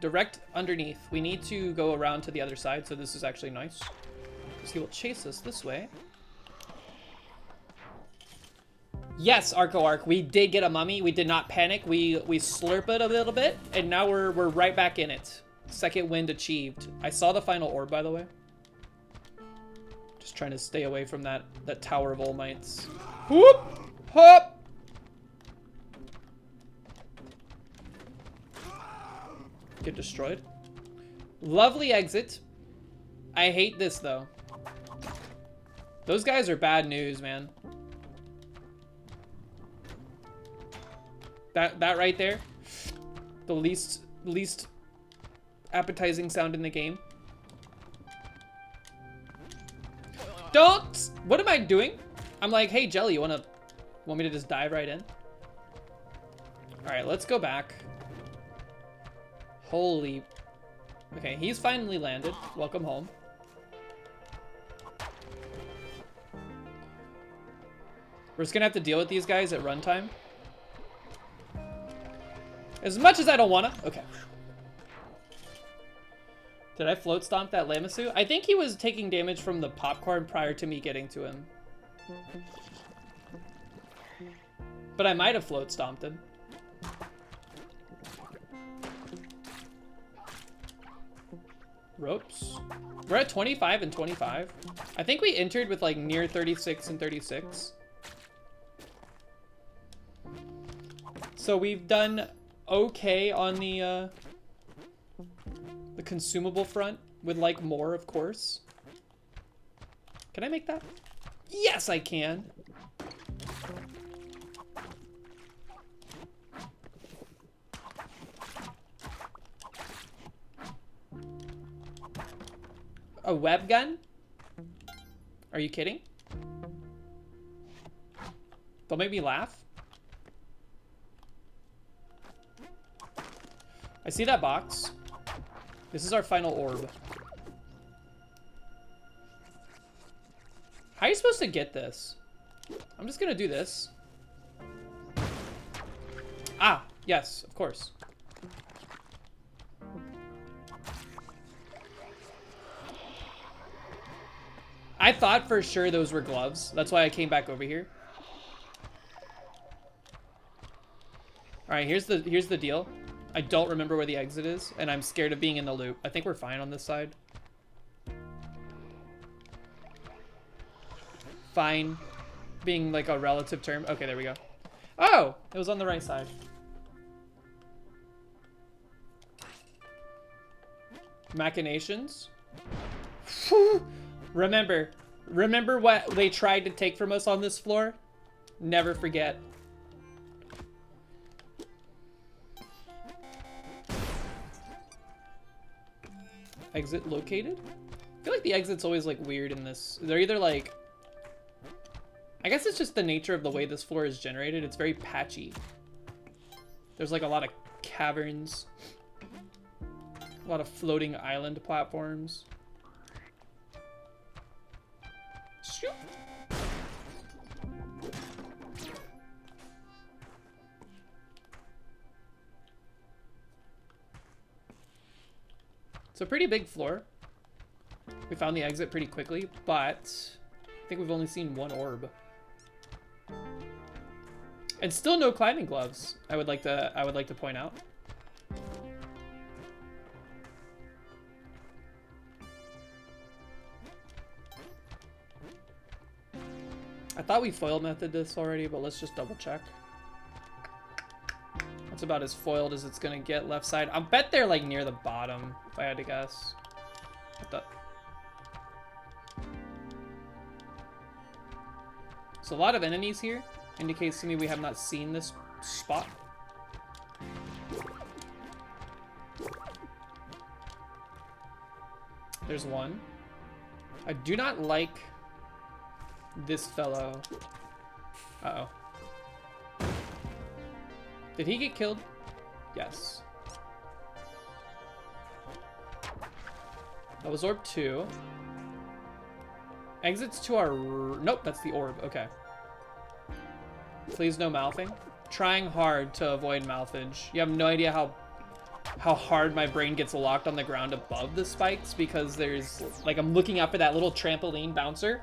Direct underneath. We need to go around to the other side, so this is actually nice. Because he will chase us this way. Yes, Arco Arc, we did get a mummy. We did not panic. We slurp it a little bit, and now we're right back in it. Second wind achieved. I saw the final orb, by the way. Just Just trying to stay away from that Tower of All Mights. Whoop! Hop! Get destroyed. Lovely exit. I hate this though. Those guys are bad news, man. That right there, the least appetizing sound in the game. Don't! What am I doing? I'm like, hey Jelly, you want me to just dive right in? All right, let's go back. Holy. Okay, he's finally landed. Welcome home. We're just gonna have to deal with these guys at runtime. As much as I don't wanna. Okay. Did I float stomp that Lamassu? I think he was taking damage from the popcorn prior to me getting to him. But I might have float stomped him. Ropes. We're at 25 and 25. I think we entered with like near 36 and 36. So we've done okay on the consumable front. Would like more, of course. Can I make that? Yes, I can. A web gun? Are you kidding? Don't make me laugh. I see that box. This is our final orb. How are you supposed to get this? I'm just gonna do this. Ah, yes, of course. I thought for sure those were gloves. That's why I came back over here. All right, here's the deal. I don't remember where the exit is, and I'm scared of being in the loop. I think we're fine on this side. Fine being like a relative term. Okay, there we go. Oh, it was on the right side. Machinations. Remember what they tried to take from us on this floor? Never forget. Exit located? I feel like the exit's always like weird in this. They're either like, I guess it's just the nature of the way this floor is generated. It's very patchy. There's like a lot of caverns, a lot of floating island platforms. Shoot. It's a pretty big floor. We found the exit pretty quickly, but I think we've only seen one orb. And still no climbing gloves. I would like to point out. I thought we foil methoded this already, but let's just double check. That's about as foiled as it's gonna get left side. I bet they're like near the bottom, if I had to guess. So a lot of enemies here. Indicates to me we have not seen this spot. There's one. I do not like this fellow. Uh-oh. Did he get killed? Yes. That was orb 2. Exits to our... Nope, that's the orb. Okay. Please no mouthing. Trying hard to avoid mouthage. You have no idea how hard my brain gets locked on the ground above the spikes because there's... Like, I'm looking out for that little trampoline bouncer.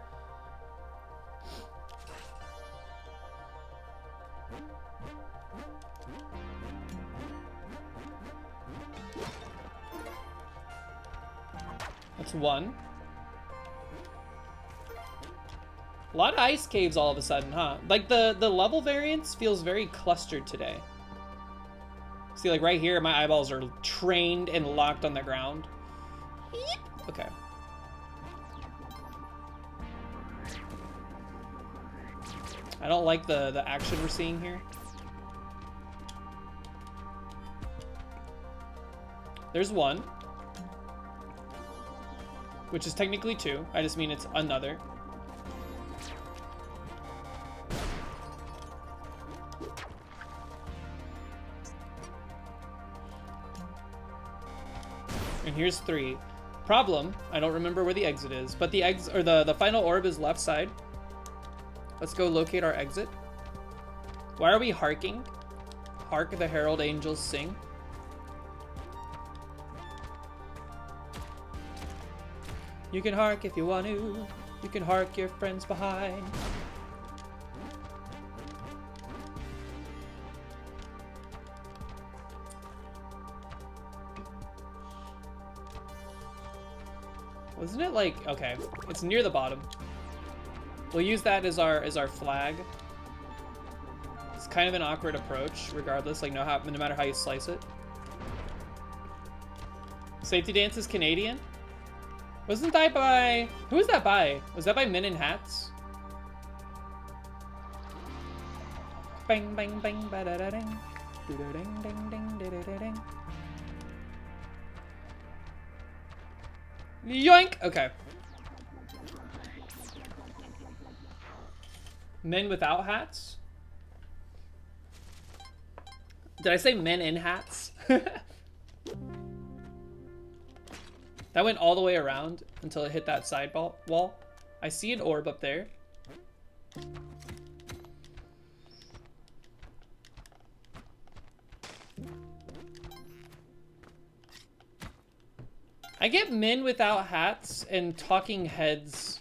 That's one. A lot of ice caves all of a sudden, huh? Like the level variance feels very clustered today. See, like right here, my eyeballs are trained and locked on the ground. Yeep. Okay. I don't like the action we're seeing here. There's one. Which is technically two. I just mean it's another. And here's three. Problem, I don't remember where the exit is, but the the final orb is left side. Let's go locate our exit. Why are we harking? Hark the herald angels sing. You can hark if you want to. You can hark your friends behind. Wasn't it like, okay, it's near the bottom. We'll use that as our flag. It's kind of an awkward approach, regardless, like no matter how you slice it. Safety Dance is Canadian? Wasn't that by, who was that by? Was that by Men in Hats? Bang bang bang ba da da ding. Do da ding ding ding da da da ding. Yoink! Okay. Men without hats? Did I say men in hats? That went all the way around until it hit that side wall. I see an orb up there. I get men without hats and talking heads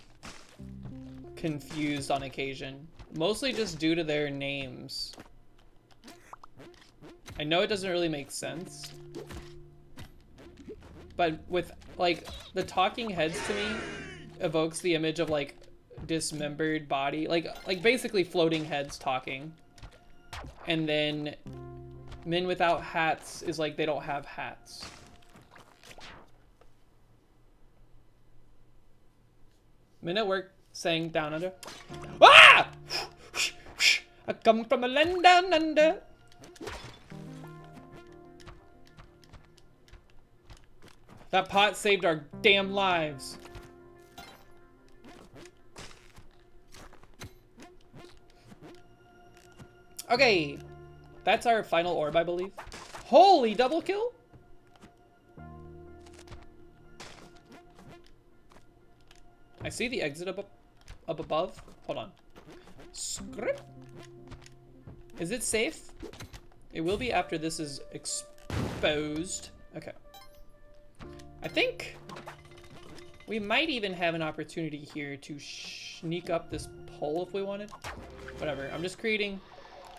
confused on occasion. Mostly just due to their names. I know it doesn't really make sense. But with, like, the talking heads to me evokes the image of, like, dismembered body. Like basically floating heads talking. And then men without hats is like they don't have hats. Men at work saying down under. Ah! I come from a land down under. That pot saved our damn lives. Okay. That's our final orb, I believe. Holy double kill? I see the exit up above. Hold on. Script. Is it safe? It will be after this is exposed. Okay. I think we might even have an opportunity here to sneak up this pole if we wanted. Whatever. I'm just creating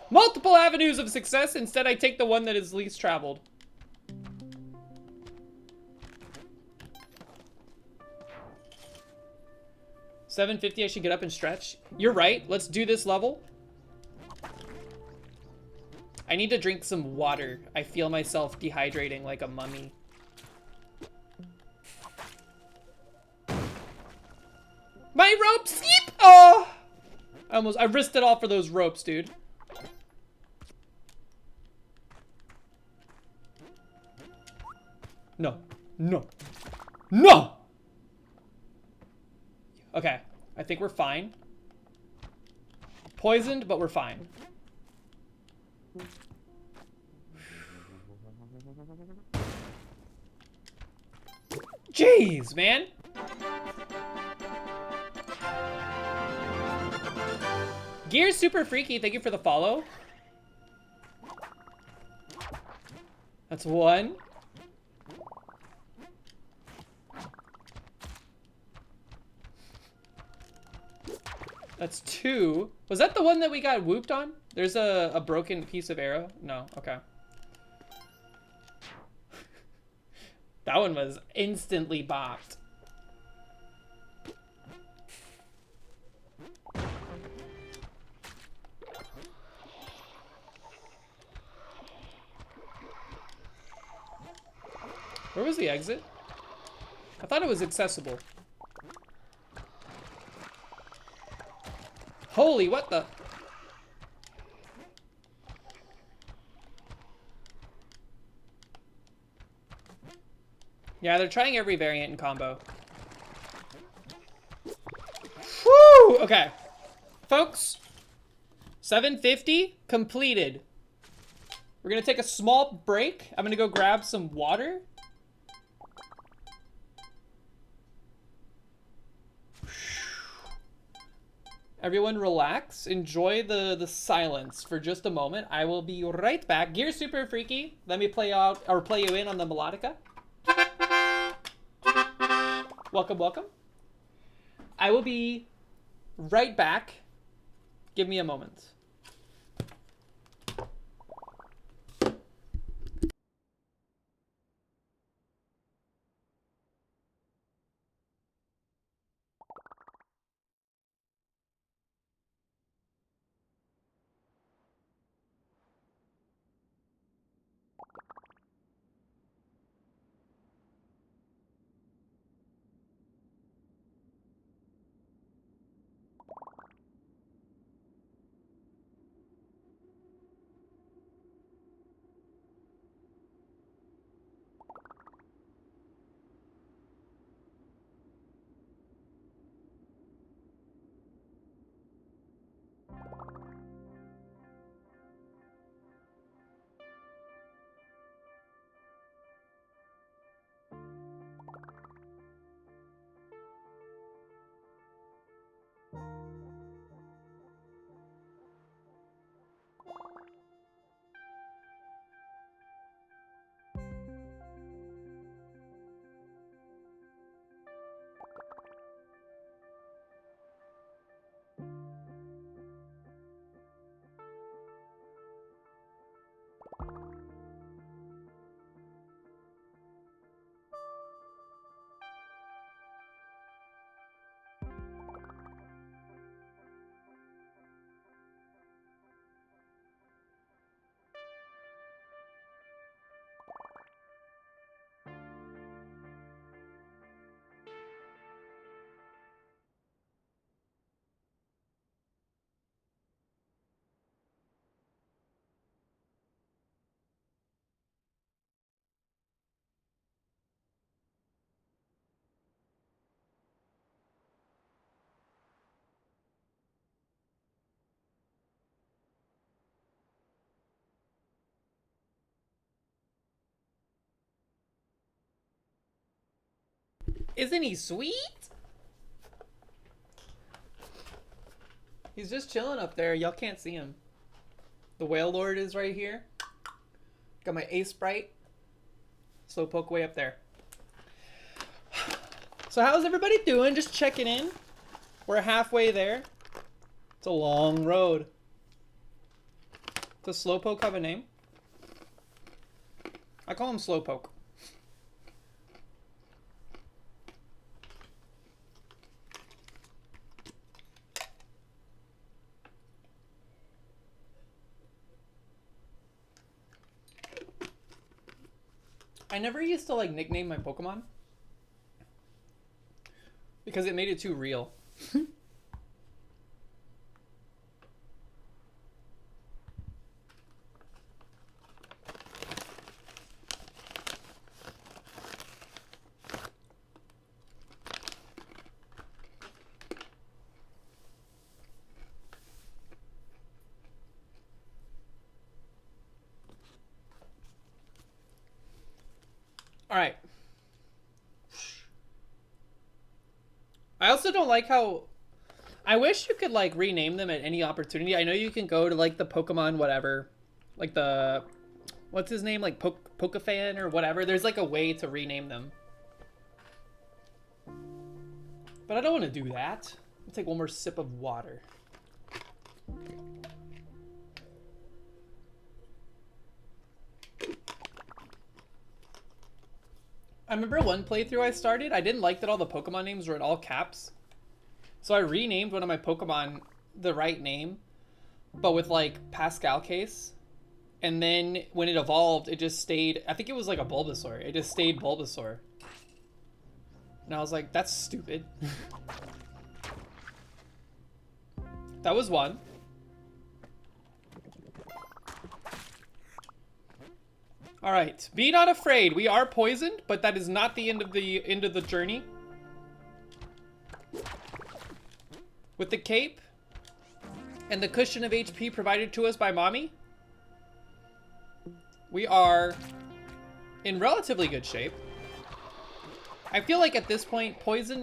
multiple avenues of success. Instead, I take the one that is least traveled. $750, I should get up and stretch. You're right. Let's do this level. I need to drink some water. I feel myself dehydrating like a mummy. My ropes! Yeep! Oh! I risked it all for those ropes, dude. No. No. No! Okay. I think we're fine. Poisoned, but we're fine. Jeez, man! Gear's super freaky. Thank you for the follow. That's one. That's two. Was that the one that we got whooped on? There's a broken piece of arrow? No, okay. That one was instantly bopped. was the exit? I thought it was accessible. Holy, what the? Yeah, they're trying every variant in combo. Woo! Okay. Folks, 750 completed. We're gonna take a small break. I'm gonna go grab some water. Everyone relax. Enjoy the silence for just a moment. I will be right back. Gear Super Freaky. Let me play out or play you in on the melodica. Welcome, welcome. I will be right back. Give me a moment. Isn't he sweet? He's just chilling up there. Y'all can't see him. The Whale Lord is right here. Got my Ace Sprite. Slowpoke way up there. So how's everybody doing? Just checking in. We're halfway there. It's a long road. Does Slowpoke have a name? I call him Slowpoke. I never used to like nickname my Pokemon because it made it too real. All right. I also don't like how I wish you could like rename them at any opportunity. I know you can go to like the Pokemon whatever, like the what's his name, like Pokefan or whatever. There's like a way to rename them. But I don't want to do that. I'll take one more sip of water. I remember one playthrough I started, I didn't like that all the Pokemon names were in all caps. So I renamed one of my Pokemon the right name, but with like Pascal case. And then when it evolved, it just stayed, I think it was like a Bulbasaur. It just stayed Bulbasaur. And I was like, that's stupid. That was one. All right, be not afraid. We are poisoned, but that is not the end of the journey. With the cape and the cushion of HP provided to us by mommy, we are in relatively good shape. I feel like at this point,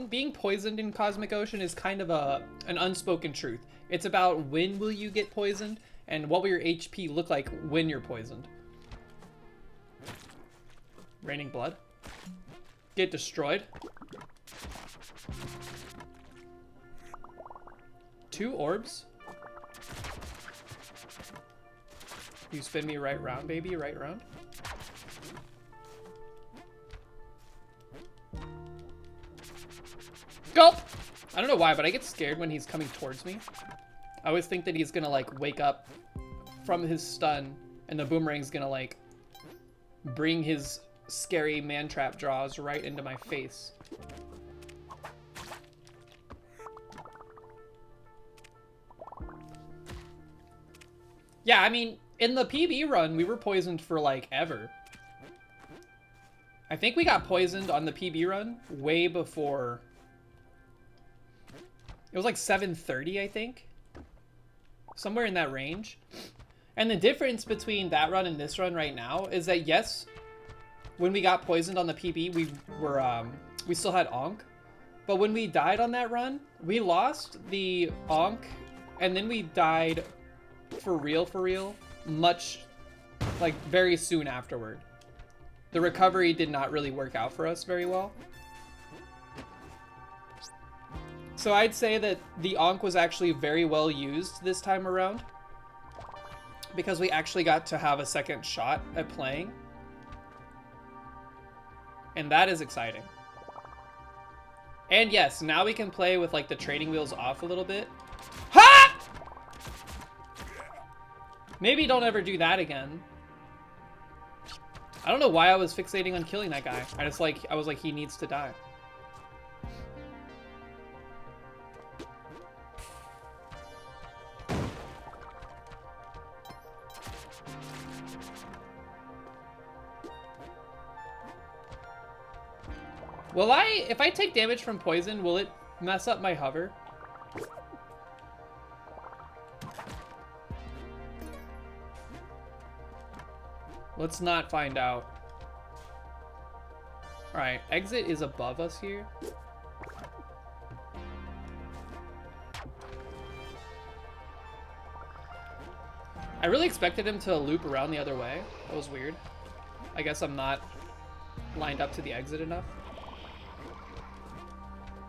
being poisoned in Cosmic Ocean is kind of an unspoken truth. It's about when will you get poisoned and what will your HP look like when you're poisoned. Raining blood. Get destroyed. 2 orbs. You spin me right round, baby, right round. Gulp! I don't know why, but I get scared when he's coming towards me. I always think that he's gonna like wake up from his stun and the boomerang's gonna like bring his scary man trap draws right into my face. Yeah, I mean, in the PB run, we were poisoned for like ever. I think we got poisoned on the PB run way before. It was like 7:30, I think. Somewhere in that range. And the difference between that run and this run right now is that yes, when we got poisoned on the PB, we still had Onk. But when we died on that run, we lost the Onk and then we died for real, much, like, very soon afterward. The recovery did not really work out for us very well. So I'd say that the Onk was actually very well used this time around, because we actually got to have a second shot at playing. And that is exciting. And yes, now we can play with like the training wheels off a little bit. Ha! Maybe don't ever do that again. I don't know why I was fixating on killing that guy. I was like, he needs to die. If I take damage from poison, will it mess up my hover? Let's not find out. Alright, exit is above us here. I really expected him to loop around the other way. That was weird. I guess I'm not lined up to the exit enough.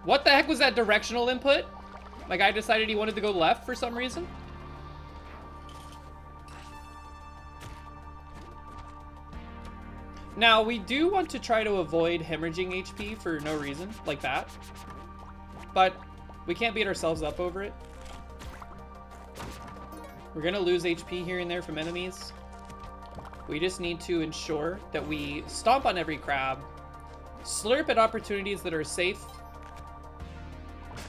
What the heck was that directional input? My guy decided he wanted to go left for some reason. Now, we do want to try to avoid hemorrhaging HP for no reason, like that. But we can't beat ourselves up over it. We're gonna lose HP here and there from enemies. We just need to ensure that we stomp on every crab, slurp at opportunities that are safe,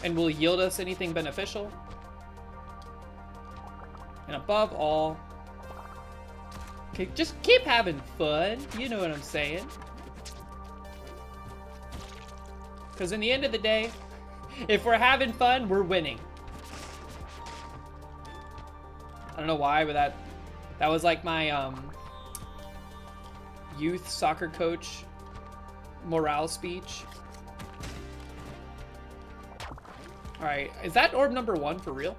and will yield us anything beneficial. And above all, okay, just keep having fun. You know what I'm saying. Because in the end of the day, if we're having fun, we're winning. I don't know why, but that was like my youth soccer coach morale speech. All right, is that orb number 1 for real?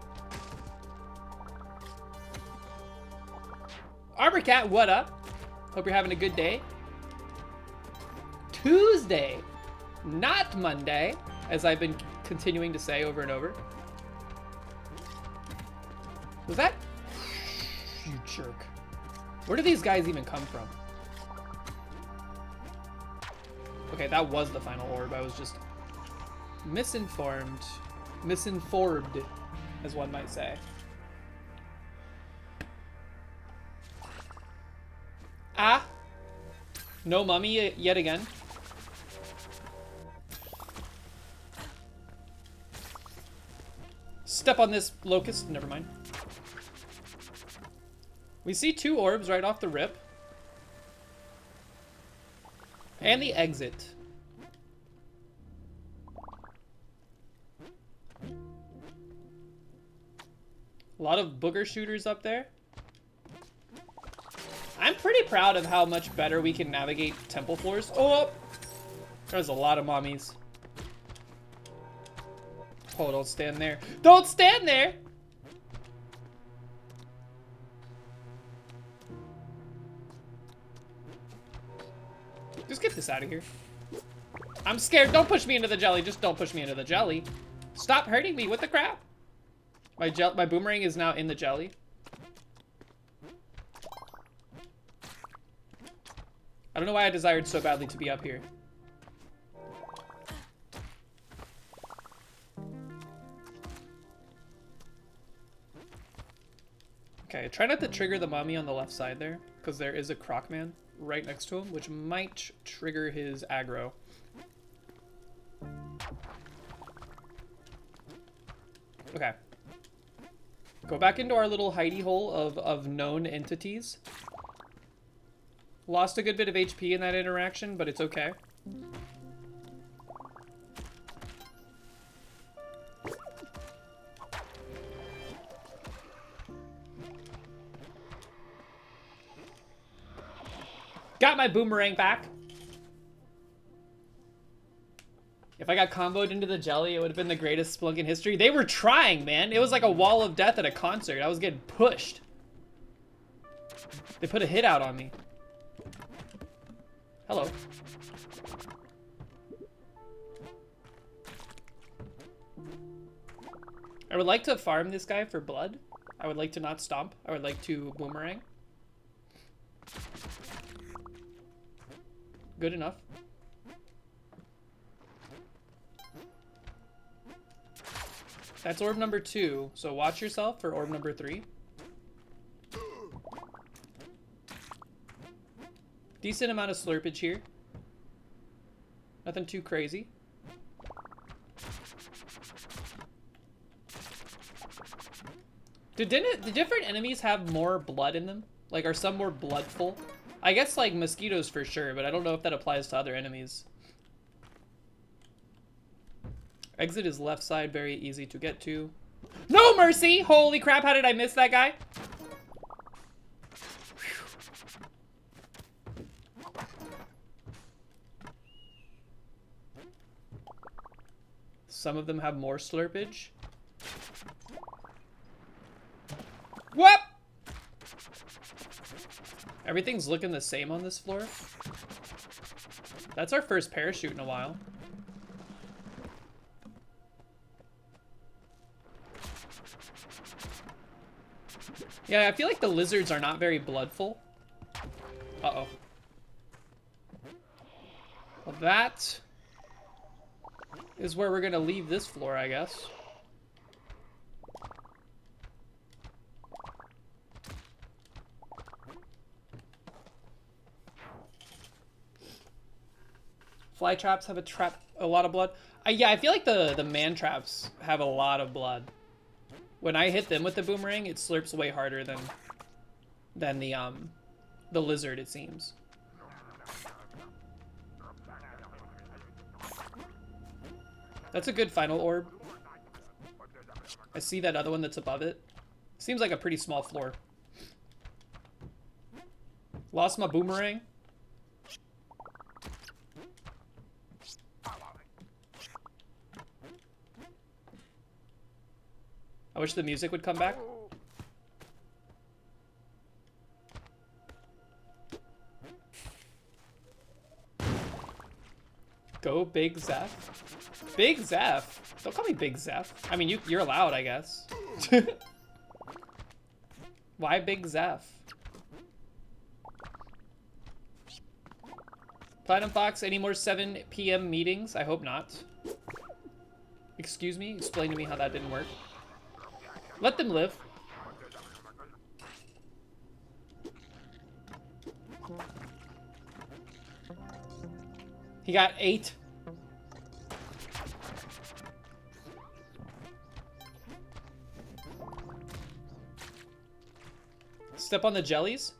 Arbor Cat, what up? Hope you're having a good day. Tuesday, not Monday, as I've been continuing to say over and over. Was that? You jerk. Where do these guys even come from? Okay, that was the final orb. I was just misinformed, as one might say. Ah! No mummy yet again. Step on this locust. Never mind. We see 2 orbs right off the rip. And the exit. A lot of booger shooters up there. I'm pretty proud of how much better we can navigate temple floors. Oh, there's a lot of mommies. Oh, don't stand there. Don't stand there! Just get this out of here. I'm scared. Don't push me into the jelly. Just don't push me into the jelly. Stop hurting me. What the crap? My boomerang is now in the jelly. I don't know why I desired so badly to be up here. Okay, try not to trigger the mummy on the left side there, because there is a Crocman right next to him, which might trigger his aggro. Okay. Go back into our little hidey hole of known entities. Lost a good bit of HP in that interaction, but it's okay. Got my boomerang back. If I got comboed into the jelly, it would have been the greatest Splunk in history. They were trying, man. It was like a wall of death at a concert. I was getting pushed. They put a hit out on me. Hello. I would like to farm this guy for blood. I would like to not stomp. I would like to boomerang. Good enough. That's orb number 2, so watch yourself for orb number 3. Decent amount of slurpage here. Nothing too crazy. Do different enemies have more blood in them? Like, are some more bloodful? I guess, like, mosquitoes for sure, but I don't know if that applies to other enemies. Exit is left side, very easy to get to. No mercy! Holy crap, how did I miss that guy? Some of them have more slurpage. Whoop! Everything's looking the same on this floor. That's our first parachute in a while. Yeah, I feel like the lizards are not very bloodful. Uh-oh. Well, that is where we're gonna leave this floor, I guess. Fly traps have a lot of blood. Yeah, I feel like the man traps have a lot of blood. When I hit them with the boomerang, it slurps way harder than the lizard, it seems. That's a good final orb. I see that other one that's above it. Seems like a pretty small floor. Lost my boomerang. I wish the music would come back. Go Big Zeph. Big Zeph? Don't call me Big Zeph. I mean, you're allowed, I guess. Why Big Zeph? Platinum Fox, any more 7 p.m. meetings? I hope not. Excuse me? Explain to me how that didn't work. Let them live. He got 8. Step on the jellies.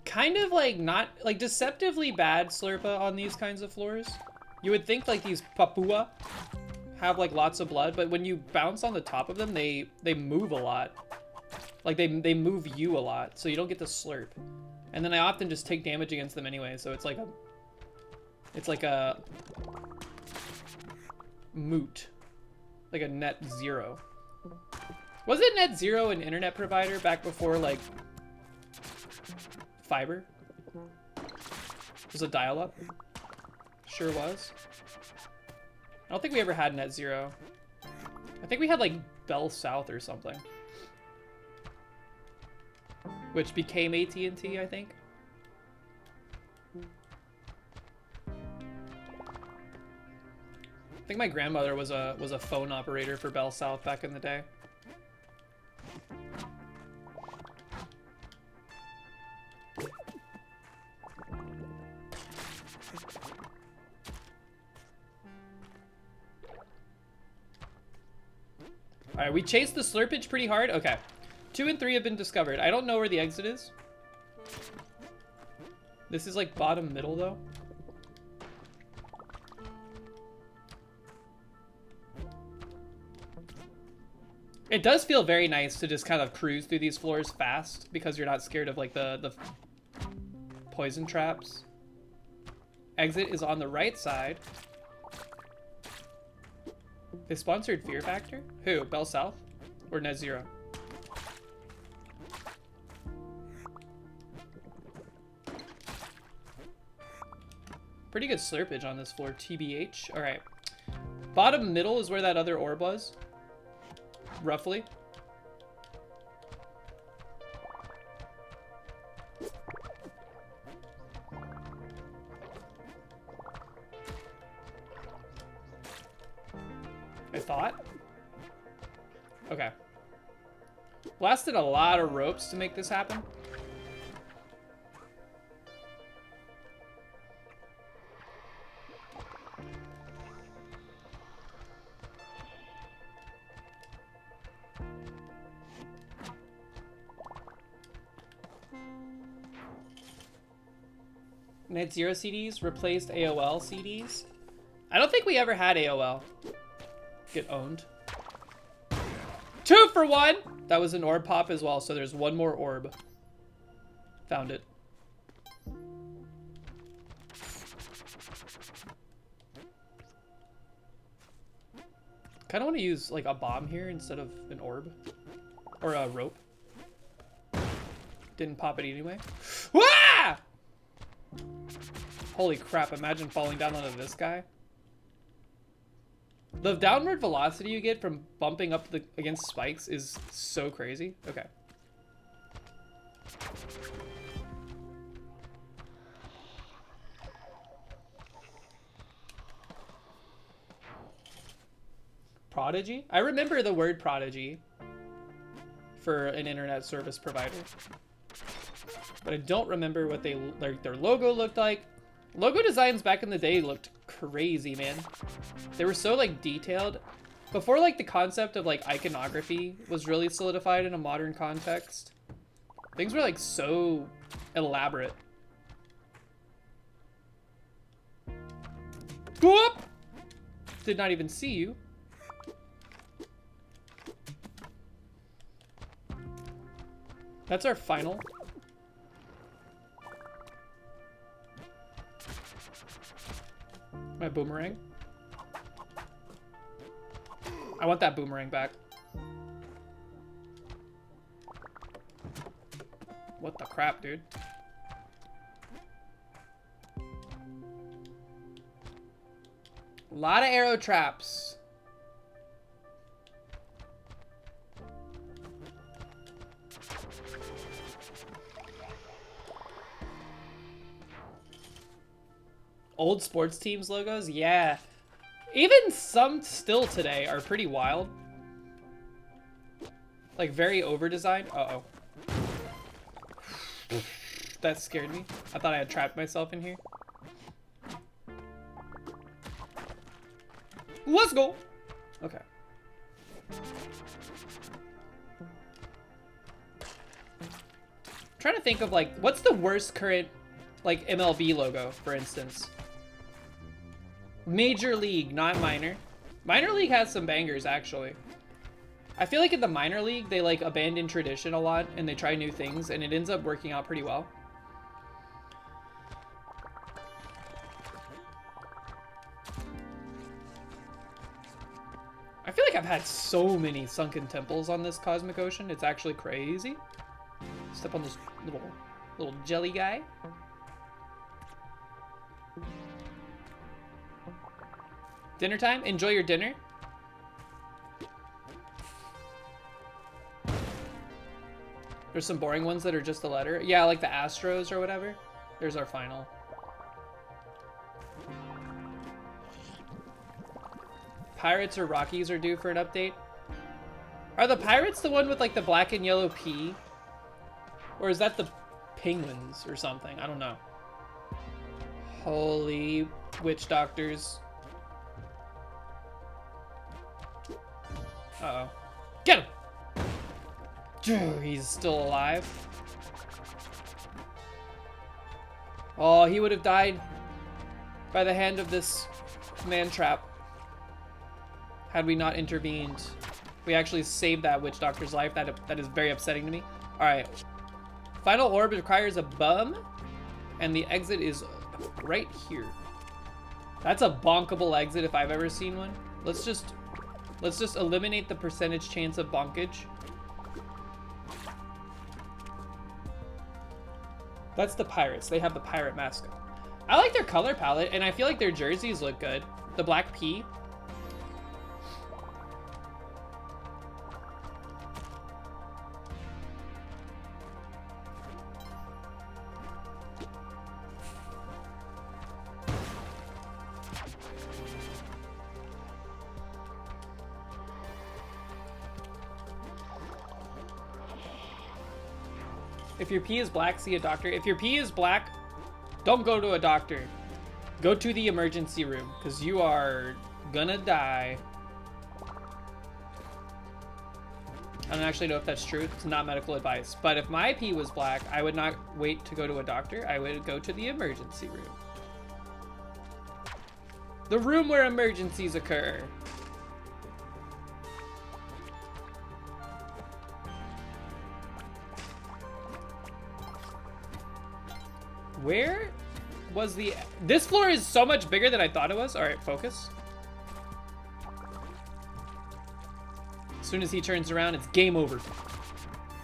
Kind of like not like deceptively bad Slurpa on these kinds of floors. You would think like these Papua have like lots of blood, but when you bounce on the top of them, they move a lot. Like they move you a lot, so you don't get to slurp. And then I often just take damage against them anyway, so it's like a moot. Like a net 0. Was it net 0 an internet provider back before like fiber? Was it dial-up? Sure was. I don't think we ever had net 0. I think we had like Bell South or something, which became AT&T, I think. I think my grandmother was a phone operator for Bell South back in the day. All right, we chased the slurpage pretty hard. Okay. 2 and 3 have been discovered. I don't know where the exit is. This is like bottom middle though. It does feel very nice to just kind of cruise through these floors fast because you're not scared of like the poison traps. Exit is on the right side. They sponsored Fear Factor? Who? Bell South? Or Net Zero? Pretty good slurpage on this floor, TBH. Alright. Bottom middle is where that other orb was. Roughly. I thought. Okay. Blasted a lot of ropes to make this happen. Net Zero CDs replaced AOL CDs. I don't think we ever had AOL. Get owned. 2 for 1! That was an orb pop as well, so there's one more orb. Found it. Kinda wanna use like a bomb here instead of an orb. Or a rope. Didn't pop it anyway. Wah! Holy crap, imagine falling down onto this guy. The downward velocity you get from bumping up against spikes is so crazy. Okay. Prodigy? I remember the word prodigy for an internet service provider. But I don't remember what their logo looked like. Logo designs back in the day looked crazy, man. They were so like detailed. Before like the concept of like iconography was really solidified in a modern context, things were like so elaborate. Whoop! Did not even see you. That's our final. My boomerang. I want that boomerang back. What the crap, dude? A lot of arrow traps. Old sports teams logos? Yeah. Even some still today are pretty wild. Like very over-designed. Uh-oh. That scared me. I thought I had trapped myself in here. Let's go. Okay. Trying to think of like, what's the worst current like MLB logo, for instance? Major League, not minor. Minor League has some bangers, actually. I feel like in the minor league, they like abandon tradition a lot and they try new things and it ends up working out pretty well. I feel like I've had so many sunken temples on this Cosmic Ocean. It's actually crazy. Step on this little jelly guy. Dinner time? Enjoy your dinner. There's some boring ones that are just a letter. Yeah, like the Astros or whatever. There's our final. Pirates or Rockies are due for an update. Are the Pirates the one with like the black and yellow P? Or is that the Penguins or something? I don't know. Holy witch doctors. Uh-oh. Get him! He's still alive. Oh, he would have died by the hand of this man trap had we not intervened. We actually saved that witch doctor's life. That is very upsetting to me. All right. Final orb requires a bum, and the exit is right here. That's a bonkable exit if I've ever seen one. Let's just eliminate the percentage chance of bonkage. That's the Pirates. They have the pirate mascot. I like their color palette, and I feel like their jerseys look good. The black P. If your pee is black, see a doctor. If your pee is black, don't go to a doctor. Go to the emergency room, because you are gonna die. I don't actually know if that's true. It's not medical advice. But if my pee was black, I would not wait to go to a doctor. I would go to the emergency room. The room where emergencies occur. Where was the... This floor is so much bigger than I thought it was. All right, focus. As soon as he turns around, it's game over.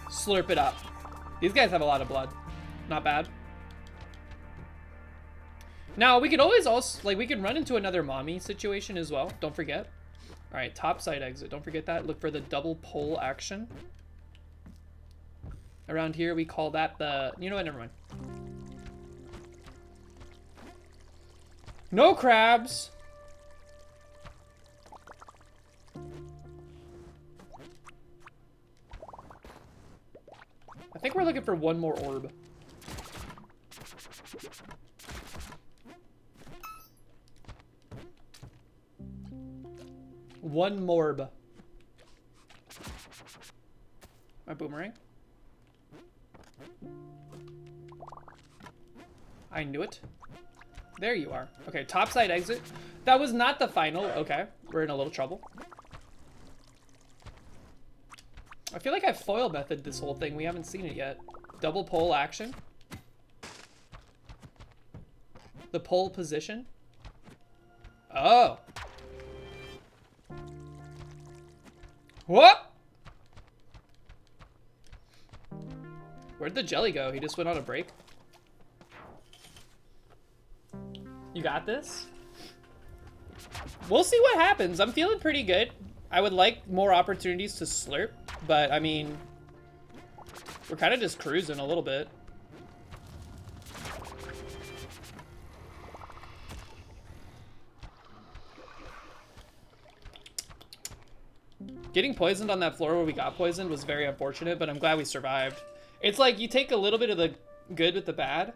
Slurp it up. These guys have a lot of blood. Not bad. Now, we could always also... Like, we could run into another mommy situation as well. Don't forget. All right, top side exit. Don't forget that. Look for the double pole action. Around here, we call that the... You know what? Never mind. No crabs. I think we're looking for one more orb. One morb. My boomerang. I knew it. There you are. Okay, topside exit. That was not the final. Okay, we're in a little trouble. I feel like I foil method this whole thing. We haven't seen it yet. Double pole action. The pole position. Oh. What? Where'd the jelly go? He just went on a break. You got this? We'll see what happens. I'm feeling pretty good. I would like more opportunities to slurp, but I mean, we're kind of just cruising a little bit. Getting poisoned on that floor where we got poisoned was very unfortunate, but I'm glad we survived. It's like you take a little bit of the good with the bad.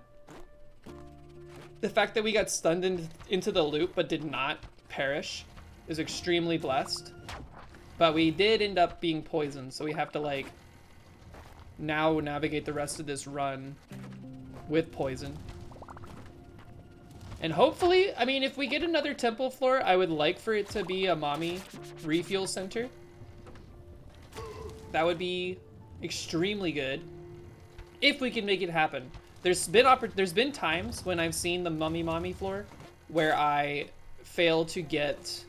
The fact that we got stunned into the loop but did not perish is extremely blessed. But we did end up being poisoned, so we have to like now navigate the rest of this run with poison. And hopefully, I mean, if we get another temple floor, I would like for it to be a mommy refuel center. That would be extremely good if we can make it happen. There's been times when I've seen the mommy floor where I fail to get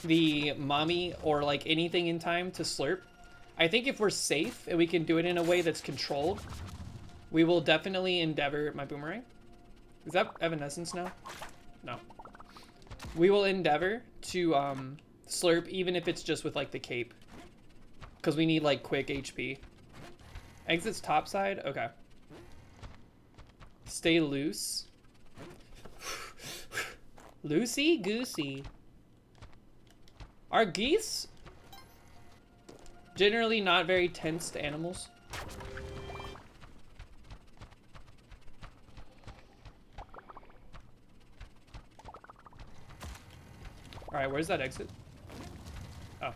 the mommy or like anything in time to slurp. I think if we're safe and we can do it in a way that's controlled, we will definitely endeavor. My boomerang? Is that Evanescence now? No. We will endeavor to slurp even if it's just with like the cape. Because we need like quick HP. Exits topside? Okay. Stay loose. Loosey goosey. Are geese generally not very tensed animals? Alright, where's that exit? Oh.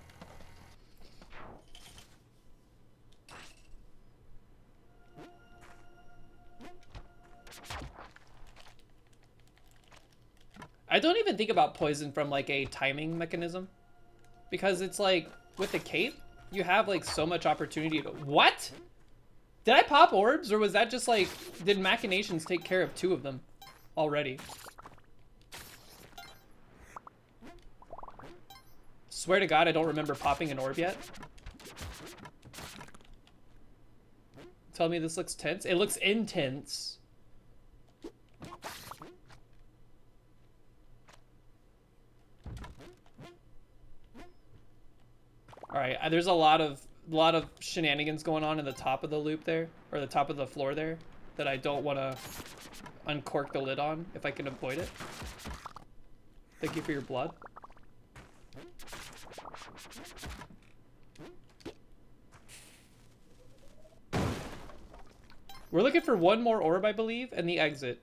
I don't even think about poison from like a timing mechanism. Because it's like, with the cape, you have like so much opportunity to... What? Did I pop orbs, or was that just like... Did Machinations take care of 2 of them already? Swear to God, I don't remember popping an orb yet. Tell me this looks tense. It looks intense. All right, there's a lot of shenanigans going on in the top of the loop there, or the top of the floor there, that I don't want to uncork the lid on if I can avoid it. Thank you for your blood. We're looking for 1 more orb, I believe, and the exit.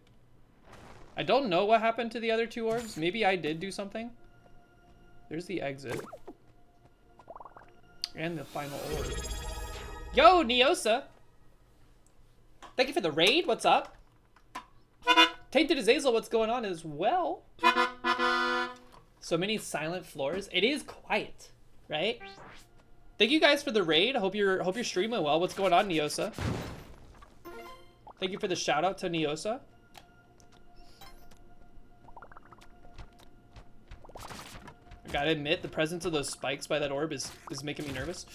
I don't know what happened to the other 2 orbs. Maybe I did do something. There's the exit. And the final orb. Yo, Neosa! Thank you for the raid. What's up? Tainted Azazel, what's going on as well? So many silent floors. It is quiet, right? Thank you guys for the raid. Hope you're streaming well. What's going on, Neosa? Thank you for the shout out to Neosa. I gotta admit, the presence of those spikes by that orb is making me nervous.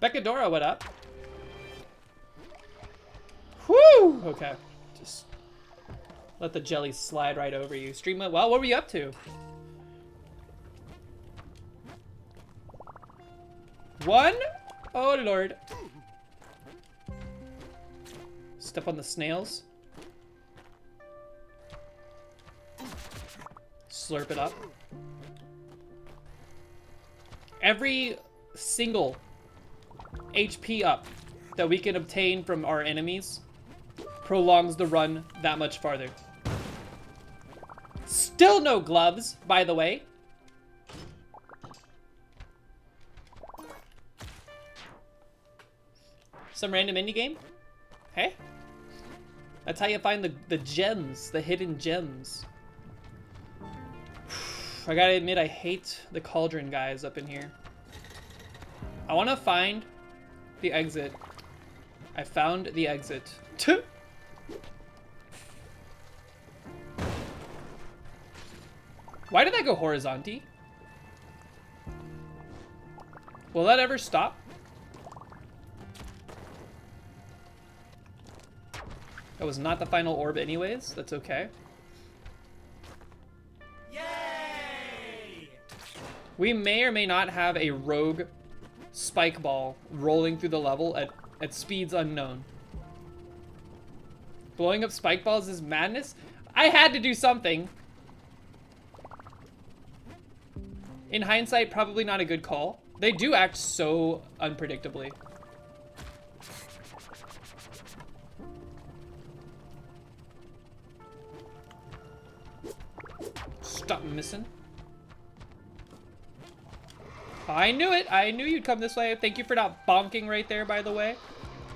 Beccadora, what up? Woo! Okay, just let the jelly slide right over you. Stream went well. What were you up to? 1? Oh lord. Step on the snails. Slurp it up. Every single HP up that we can obtain from our enemies prolongs the run that much farther. Still no gloves, by the way. Some random indie game? Hey? That's how you find the gems, the hidden gems. I gotta admit, I hate the cauldron guys up in here. I wanna find the exit. I found the exit. Why did that go horizontal? Will that ever stop? That was not the final orb anyways. That's okay. Yay! We may or may not have a rogue spike ball rolling through the level at at speeds unknown. Blowing up spike balls is madness? I had to do something. In hindsight, probably not a good call. They do act so unpredictably. Stop missing. I knew it. I knew you'd come this way. Thank you for not bonking right there, by the way.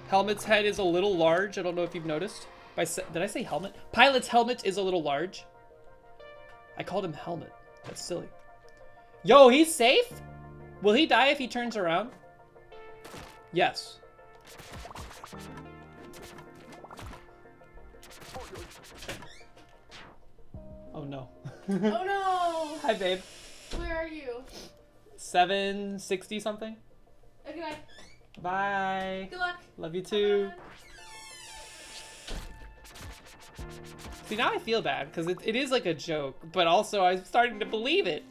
Helmet's head is a little large. I don't know if you've noticed. Did I say helmet? Pilot's helmet is a little large. I called him helmet. That's silly. Yo, he's safe? Will he die if he turns around? Yes. Oh no. Oh no! Hi, babe. Where are you? 760 something. Okay, bye. Bye. Good luck. Love you too. See, now I feel bad because it is like a joke, but also I'm starting to believe it.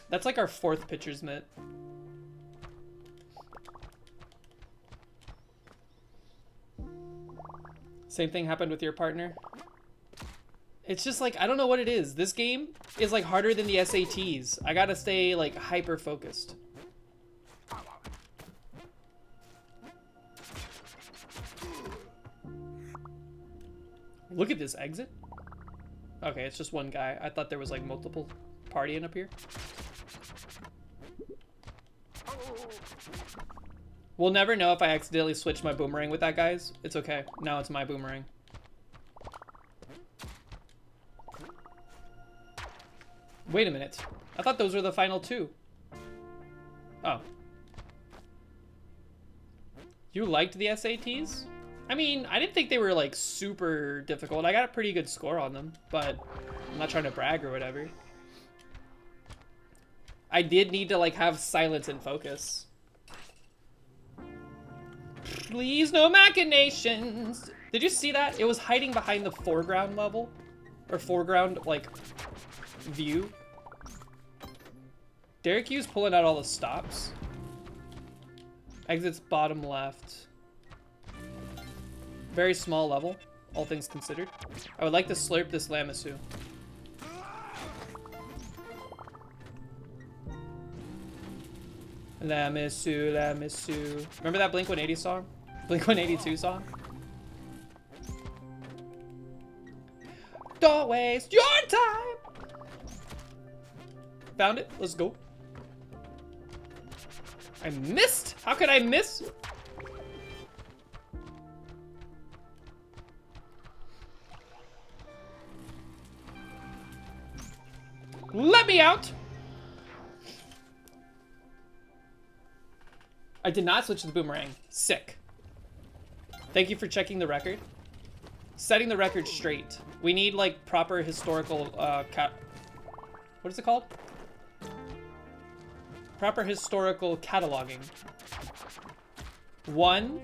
That's like our 4th pitcher's mitt. Same thing happened with your partner? It's just like, I don't know what it is. This game is like harder than the SATs. I gotta stay like hyper focused. Look at this exit. Okay, it's just one guy. I thought there was like multiple partying up here. We'll never know if I accidentally switched my boomerang with that, guys. It's okay. Now it's my boomerang. Wait a minute. I thought those were the final 2. Oh. You liked the SATs? I mean, I didn't think they were like super difficult. I got a pretty good score on them, but I'm not trying to brag or whatever. I did need to like have silence and focus. Please, no machinations. Did you see that? It was hiding behind the foreground level. Or foreground, like, view. Derek Hughes pulling out all the stops. Exits bottom left. Very small level, all things considered. I would like to slurp this Lamasu. Lamasu, Lamasu. Remember that Blink-180 song? Blink-182 song? Don't waste your time! Found it. Let's go. I missed? How could I miss? Let me out! I did not switch to the boomerang. Sick. Thank you for checking the record. Setting the record straight. We need like proper historical what is it called? Proper historical cataloging. 1.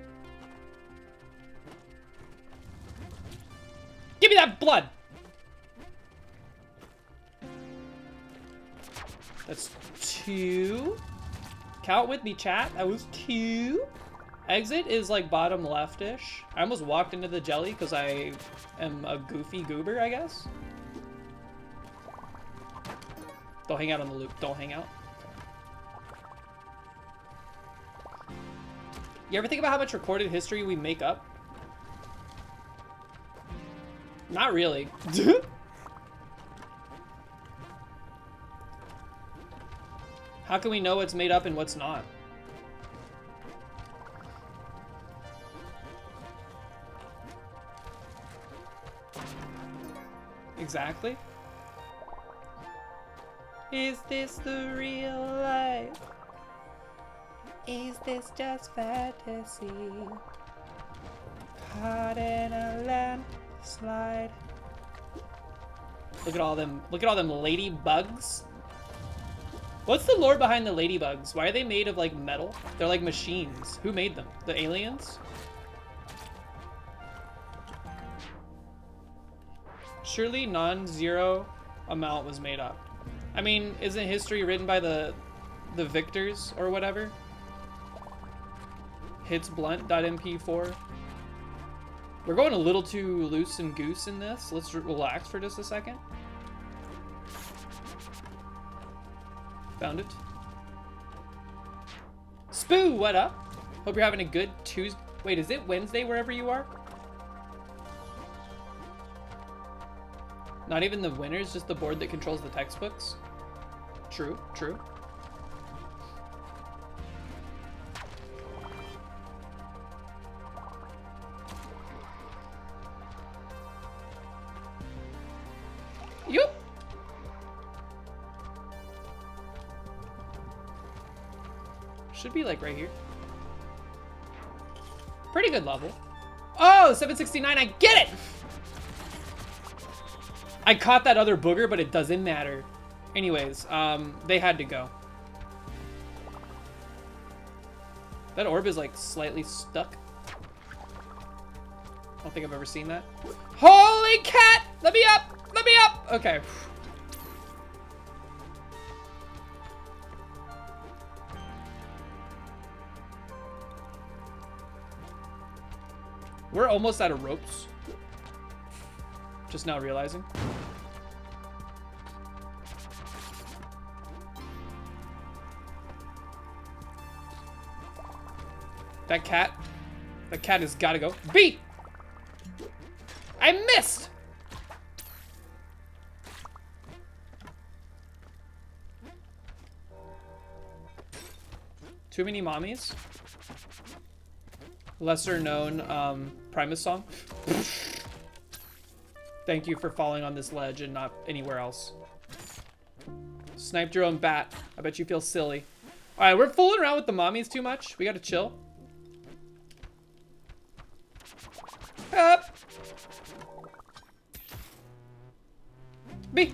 Give me that blood! That's 2. Count with me, chat. That was 2. Exit is like bottom left-ish. I almost walked into the jelly because I am a goofy goober, I guess. Don't hang out on the loop. Don't hang out. You ever think about how much recorded history we make up? Not really. How can we know what's made up and what's not? Exactly. Is this the real life? Is this just fantasy? Caught in a landslide. Look at all them ladybugs. What's the lore behind the ladybugs? Why are they made of like metal? They're like machines. Who made them? The aliens? Surely non-zero amount was made up. I mean, isn't history written by the victors or whatever? Hits blunt.mp4. We're going a little too loose and goose in this. Let's relax for just a second. Found it. Spoo, what up? Hope you're having a good Tuesday. Wait, is it Wednesday wherever you are? Not even the winners, just the board that controls the textbooks? True, true. Yup. Should be like right here. Pretty good level. Oh, 769, I get it! I caught that other booger, but it doesn't matter. Anyways, they had to go. That orb is like slightly stuck. I don't think I've ever seen that. Holy cat! Let me up! Let me up! Okay. We're almost out of ropes. Just now realizing. That cat has gotta go. B! I missed! Too many mommies? Lesser known Primus song. Thank you for falling on this ledge and not anywhere else. Sniped your own bat. I bet you feel silly. Alright, we're fooling around with the mommies too much. We gotta chill. Up! B!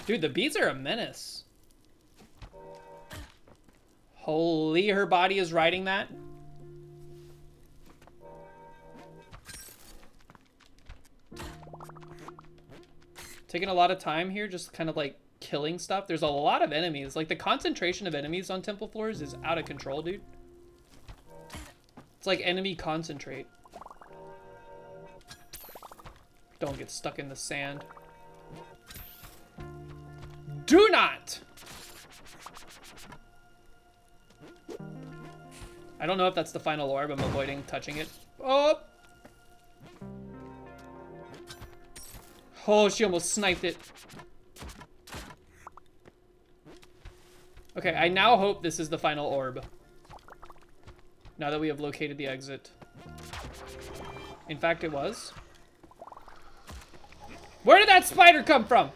Dude, the bees are a menace. Holy, her body is riding that. Taking a lot of time here, just kind of like killing stuff. There's a lot of enemies. Like the concentration of enemies on temple floors is out of control, dude. It's like enemy concentrate. Don't get stuck in the sand. Do not! I don't know if that's the final orb. I'm avoiding touching it. Oh! Oh, she almost sniped it. Okay, I now hope this is the final orb. Now that we have located the exit. In fact, it was. Where did that spider come from?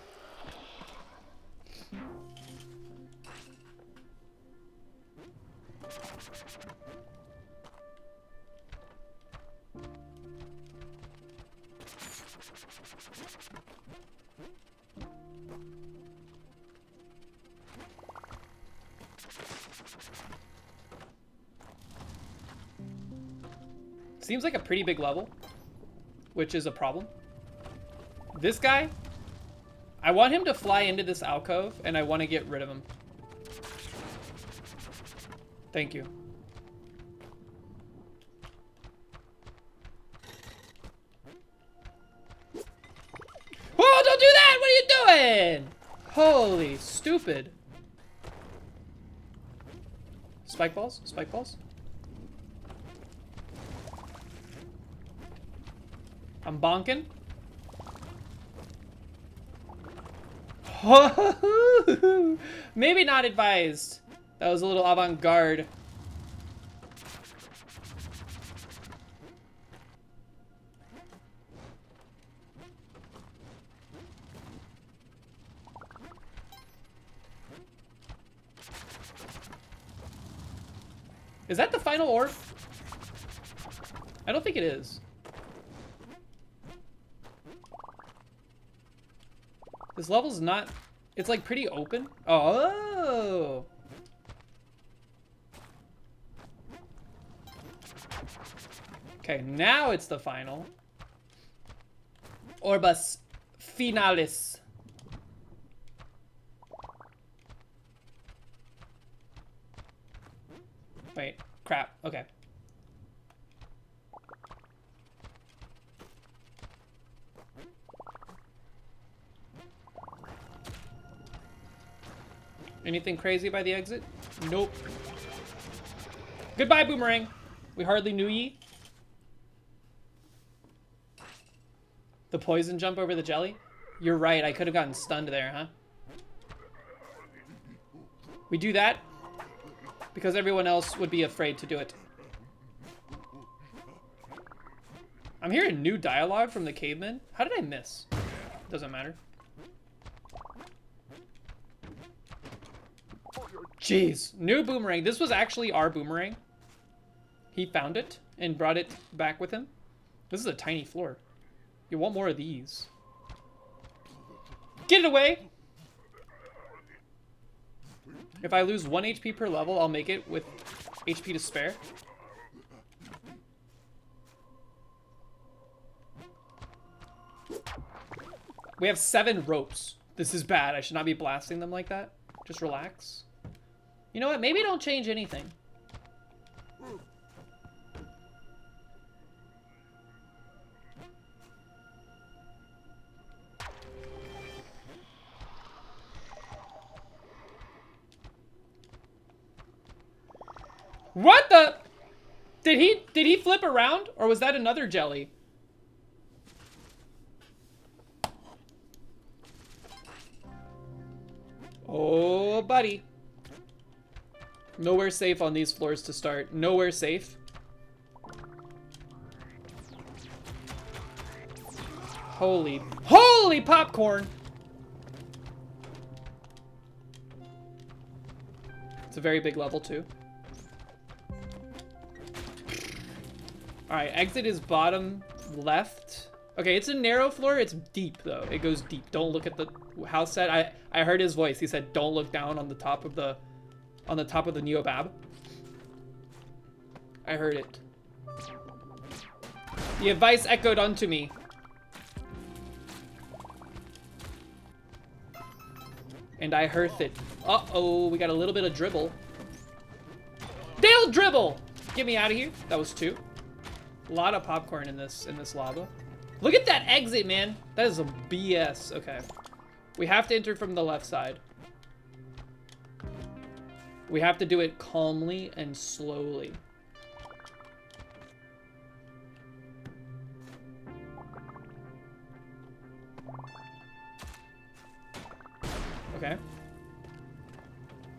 Seems like a pretty big level, which is a problem. This guy, I want him to fly into this alcove, and I want to get rid of him. Thank you. Oh, don't do that! What are you doing? Holy stupid. Spike balls? Spike balls? I'm bonking. Maybe not advised. That was a little avant-garde. Is that the final orb? I don't think it is. This level's not... It's like pretty open. Oh! Okay, now it's the final. Orbus Finalis. Wait, crap. Okay. Anything crazy by the exit? Nope. Goodbye, Boomerang. We hardly knew ye. The poison jump over the jelly? You're right, I could have gotten stunned there, huh? We do that because everyone else would be afraid to do it. I'm hearing new dialogue from the cavemen. How did I miss? Doesn't matter. Jeez, new boomerang. This was actually our boomerang. He found it and brought it back with him. This is a tiny floor. You want more of these. Get it away! If I lose 1 HP per level, I'll make it with HP to spare. We have 7 ropes. This is bad. I should not be blasting them like that. Just relax. You know what? Maybe don't change anything. What the? Did he flip around, or was that another jelly? Oh, buddy. Nowhere safe on these floors to start. Nowhere safe. Holy popcorn! It's a very big level too. Alright, exit is bottom left. Okay, it's a narrow floor. It's deep though. It goes deep. Don't look at the house set. I heard his voice. He said, "Don't look down on the top of the Neobab." I heard it. The advice echoed unto me. And I heard it. Uh-oh, we got a little bit of dribble. Dale dribble! Get me out of here. That was 2. A lot of popcorn in this lava. Look at that exit, man. That is some BS. Okay. We have to enter from the left side. We have to do it calmly and slowly. Okay.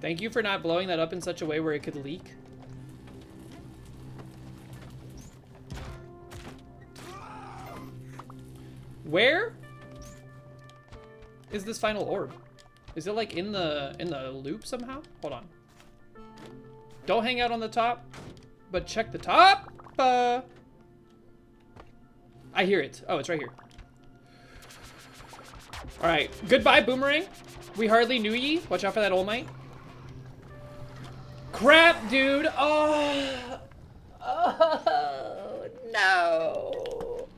Thank you for not blowing that up in such a way where it could leak. Where is this final orb? Is it like in the loop somehow? Hold on. Don't hang out on the top, but check the top. I hear it. Oh, it's right here. All right. Goodbye, Boomerang. We hardly knew ye. Watch out for that All Might. Crap, dude. Oh no.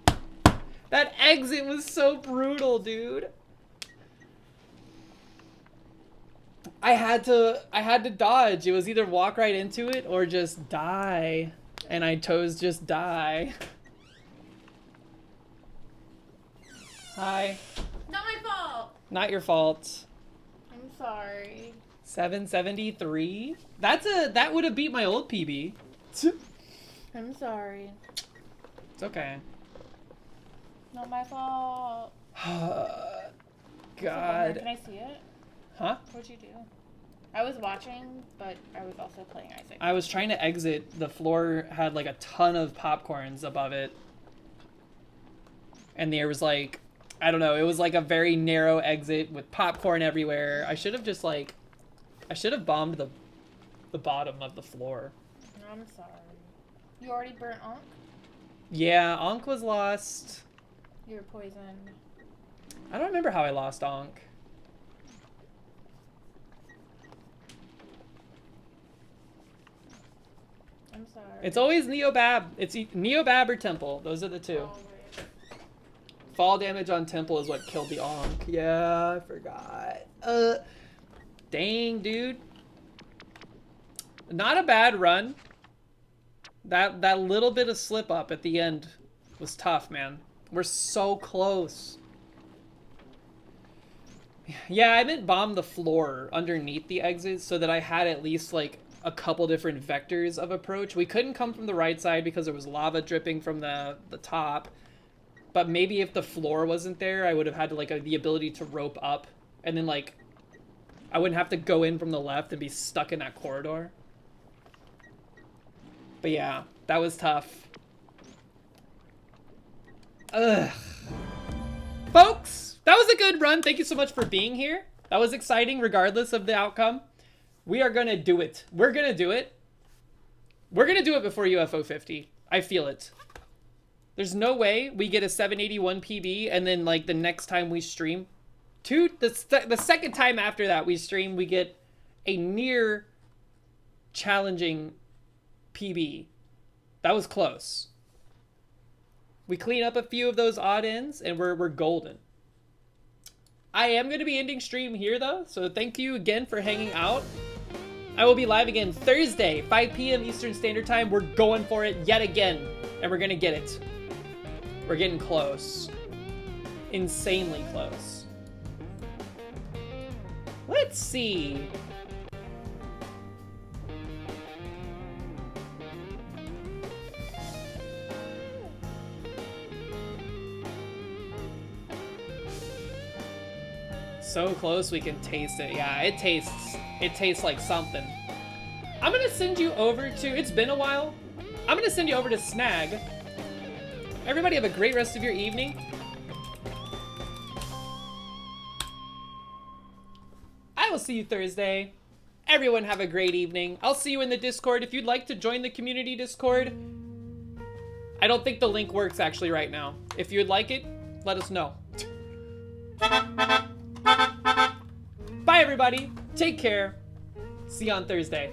That exit was so brutal, dude. I had to dodge. It was either walk right into it or just die. And I chose just die. Hi. Not my fault. Not your fault. I'm sorry. 773? That would have beat my old PB. I'm sorry. It's okay. Not my fault. God. Can I see it? Huh? What'd you do? I was watching, but I was also playing Isaac. I was trying to exit. The floor had like a ton of popcorns above it. And there was like, I don't know, it was like a very narrow exit with popcorn everywhere. I should have just like, I should have bombed the bottom of the floor. I'm sorry. You already burnt Ankh? Yeah, Ankh was lost. You were poisoned. I don't remember how I lost Ankh. I'm sorry. It's always Neobab. It's Neobab or Temple. Those are the two. Oh, wait. Fall damage on Temple is what killed the Ankh. Yeah, I forgot. Dang, dude. Not a bad run. That little bit of slip up at the end was tough, man. We're so close. Yeah, I meant bomb the floor underneath the exit so that I had at least like a couple different vectors of approach. We couldn't come from the right side because there was lava dripping from the top. But maybe if the floor wasn't there, I would have had like the ability to rope up, and then like I wouldn't have to go in from the left and be stuck in that corridor. But yeah, that was tough. Ugh. Folks, that was a good run. Thank you so much for being here. That was exciting regardless of the outcome. We are gonna do it. We're gonna do it. We're gonna do it before UFO 50. I feel it. There's no way we get a 781 PB and then like the next time we stream, the second time after that we stream, we get a near challenging PB. That was close. We clean up a few of those odd ends and we're golden. I am going to be ending stream here though, so thank you again for hanging out. I will be live again Thursday, 5 p.m. Eastern Standard Time. We're going for it yet again, and we're going to get it. We're getting close. Insanely close. Let's see. So close we can taste it. Yeah, it tastes like something. I'm gonna send you over to, it's been a while. I'm gonna send you over to Snag. Everybody have a great rest of your evening. I will see you Thursday. Everyone have a great evening. I'll see you in the Discord. If you'd like to join the community Discord, I don't think the link works actually right now. If you'd like it, let us know. Bye everybody. Take care. See you on Thursday.